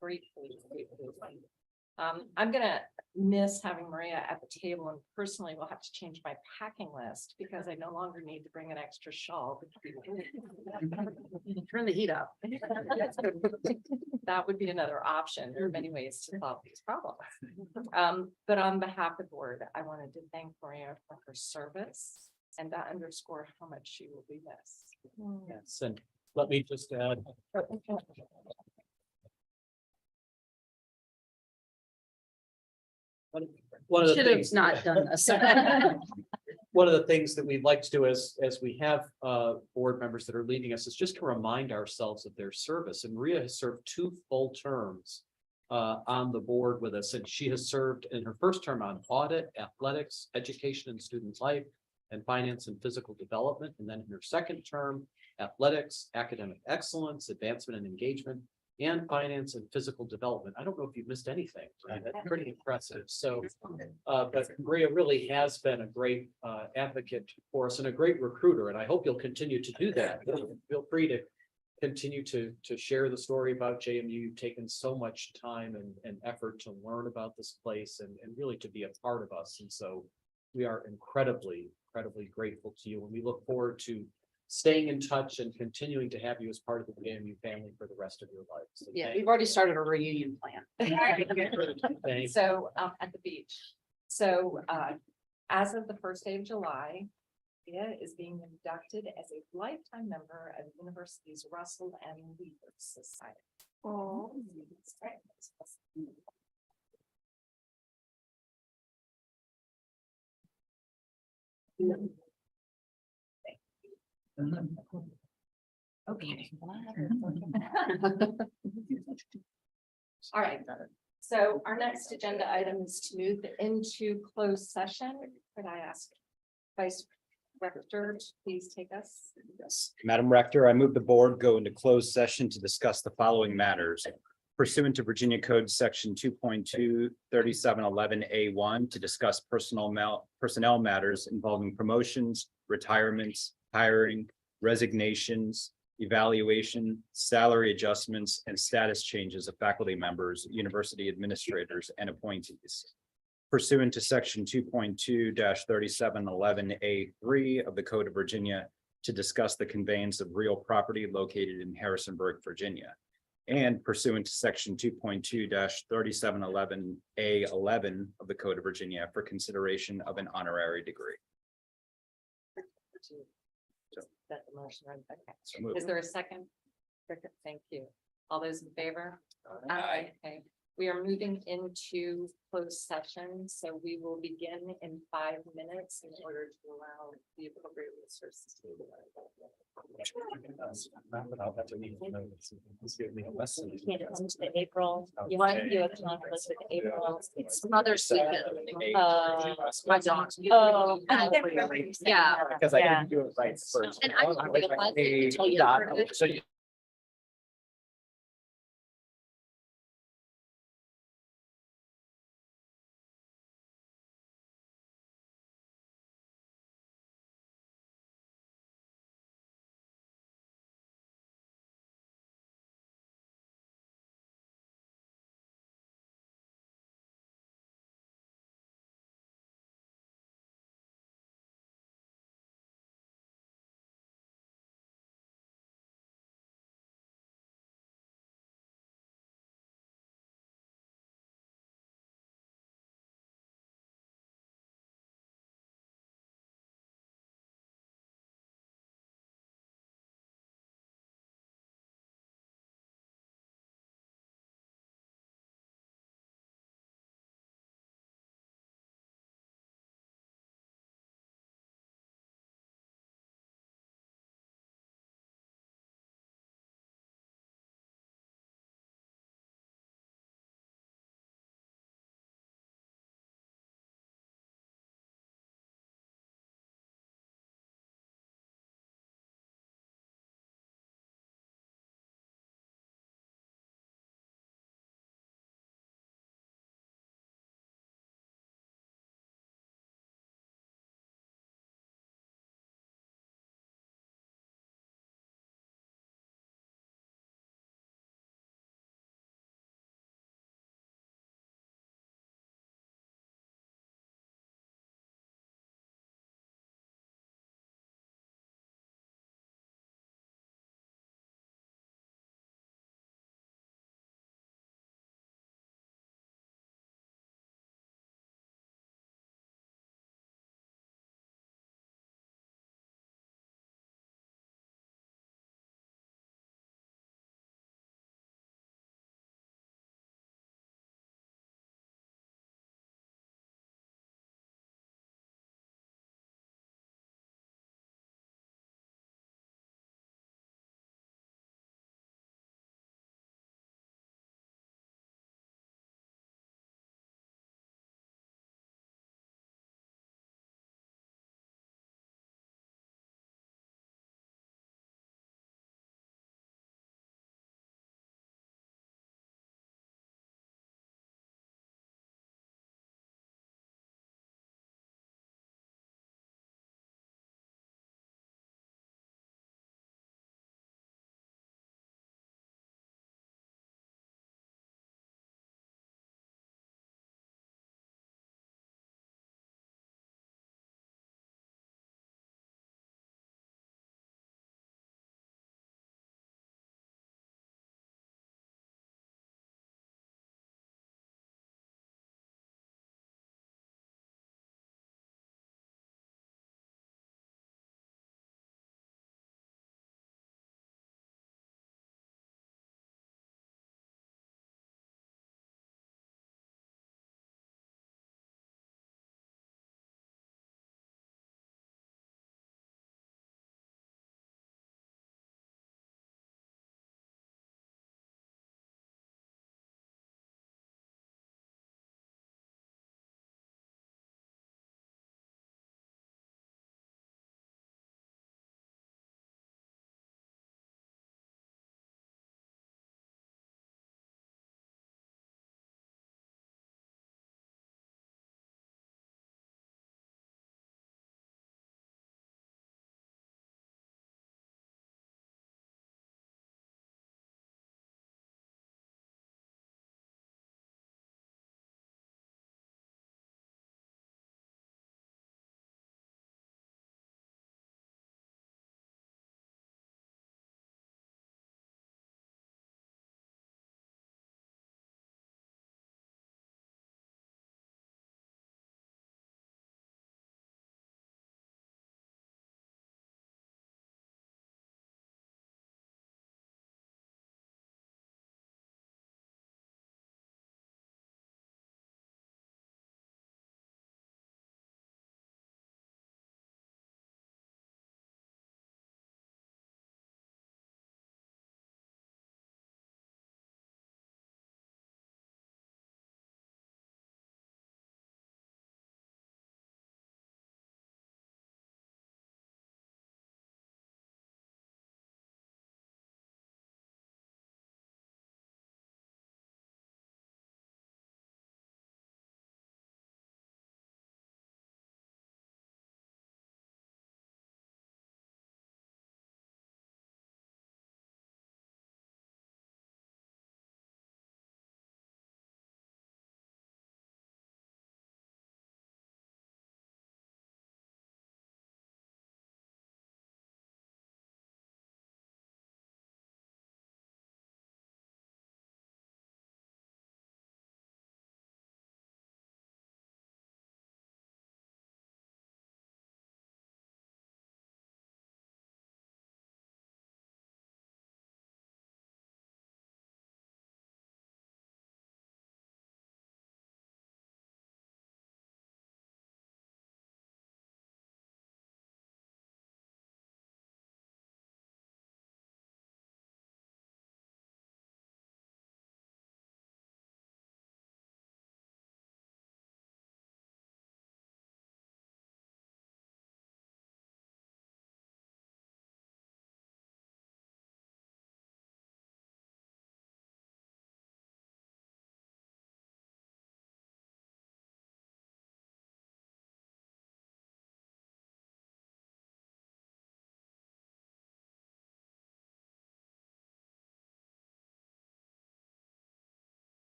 gratefully. I'm gonna miss having Maria at the table, and personally will have to change my packing list because I no longer need to bring an extra shawl. Turn the heat up. That would be another option. There are many ways to solve these problems. But on behalf of the board, I wanted to thank Maria for her service and to underscore how much she will be missed. Yes, and let me just add. One of the Should have things. not done this. One of the things that we'd like to do as we have board members that are leaving us is just to remind ourselves of their service. And Maria has served 2 full terms on the board with us, and she has served in her first term on audit, athletics, education and student life, and finance and physical development. And then in her second term, athletics, academic excellence, advancement and engagement, and finance and physical development. I don't know if you've missed anything, right? That's pretty impressive. So, but Maria really has been a great advocate for us and a great recruiter, and I hope you'll continue to do that. Feel free to continue to share the story about JMU. You've taken so much time and effort to learn about this place and really to be a part of us. And so we are incredibly grateful to you, and we look forward to staying in touch and continuing to have you as part of the JMU family for the rest of your life. So Yeah, thank we've already started a reunion plan. you. So at the beach. So as of the first day of July, Maria is being inducted as a lifetime member of the university's Russell and Weaver Society. Oh. Okay. All right, so our next agenda item is to move into closed session. Could I ask Vice Rector to please take us? Yes. Madam Rector, I move the board go into closed session to discuss the following matters. pursuant to Virginia Code Section 2.2 3711A1 to discuss personnel matters involving promotions, retirements, hiring, resignations, evaluation, salary adjustments, and status changes of faculty members, university administrators, and appointees. Pursuant to Section 2.2 3711A3 of the Code of Virginia to discuss the conveyance of real property located in Harrisonburg, Virginia. And pursuant to Section 2.2 3711A11 of the Code of Virginia for consideration of an honorary degree. That the motion, right? Okay. So moved. Is there a second? Second, thank you. All those in favor? Aye. Okay, we are moving into closed session, so we will begin in 5 minutes in order to allow the appropriate resources to. You can't attend to the April, you want to do a conflict with April, it's Mother's Weekend. My dog. Oh. Yeah. Because I didn't do it right first. And I'm not gonna let you until you. So you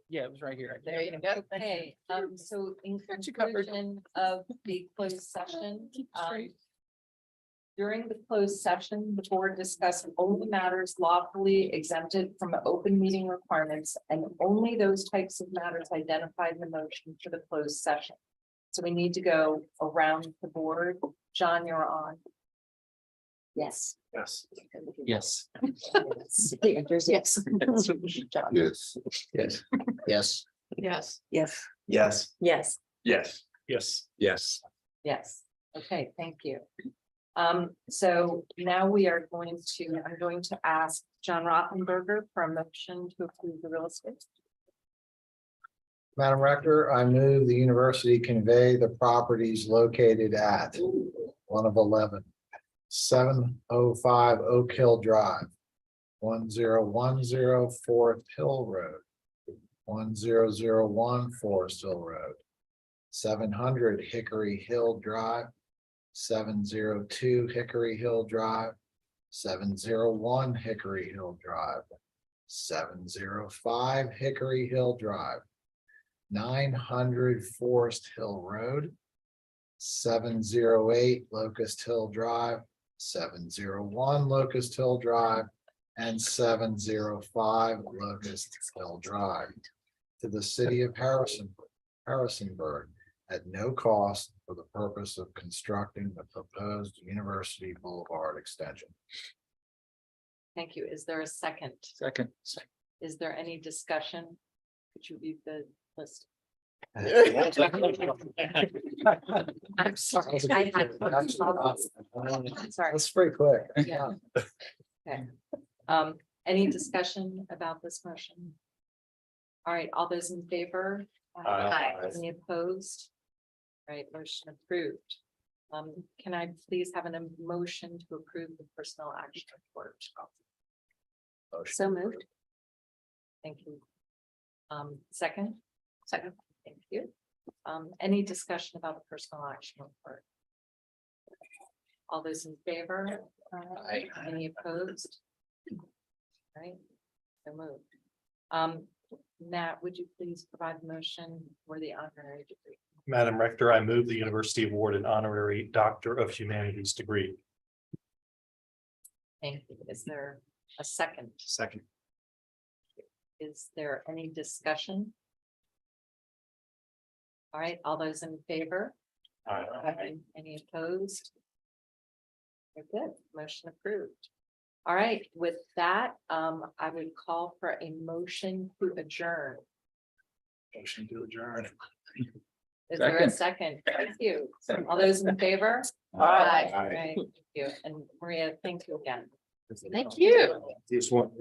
Yeah, it was right here. There you go. Okay, so in conclusion of the closed session, during the closed session, the board discussed only matters lawfully exempted from open meeting requirements and only those types of matters identified in the motion for the closed session. So we need to go around the board. John, you're on. Yes. Yes. Yes. Yes. Yes. Yes. Yes. Yes. Yes. Yes. Yes. Yes. Yes. Yes. Yes. Okay, thank you. So now I'm going to ask John Rothenberger for a motion to approve the real estate. Madam Rector, I move the university convey the properties located at 1 of 705 Oak Hill Drive, 1010 Forest Hill Road, 1001 Forest Hill Road, 700 Hickory Hill Drive, 702 Hickory Hill Drive, 701 Hickory Hill Drive, 705 Hickory Hill Drive, 900 Forest Hill Road, 708 Locust Hill Drive, 701 Locust Hill Drive, and 705 Locust Hill Drive to the city of Harrisonburg at no cost for the purpose of constructing the proposed University Boulevard extension. Thank you. Is there a second? Second. Is there any discussion? Could you read the list? I'm sorry. I'm sorry. That's pretty quick. Yeah. Okay. Any discussion about this motion? All right, all those in favor? Aye. Any opposed? All right, motion approved. Can I please have a motion to approve the personnel action report? So moved. Thank you. Second? Second. Thank you. Any discussion about the personal action report? All those in favor? Any opposed? All right, so moved. Nat, would you please provide the motion for the honorary degree? Madam Rector, I move the university award an honorary Doctor of Humanities degree. Thank you. Is there a second? Second. Is there any discussion? All right, all those in favor? Any opposed? Very good, motion approved. All right, with that, I would call for a motion to adjourn. Motion to adjourn. Is there a second? Thank you. All those in favor? Aye. All right, thank you. And Maria, thank you again. Thank you. This one.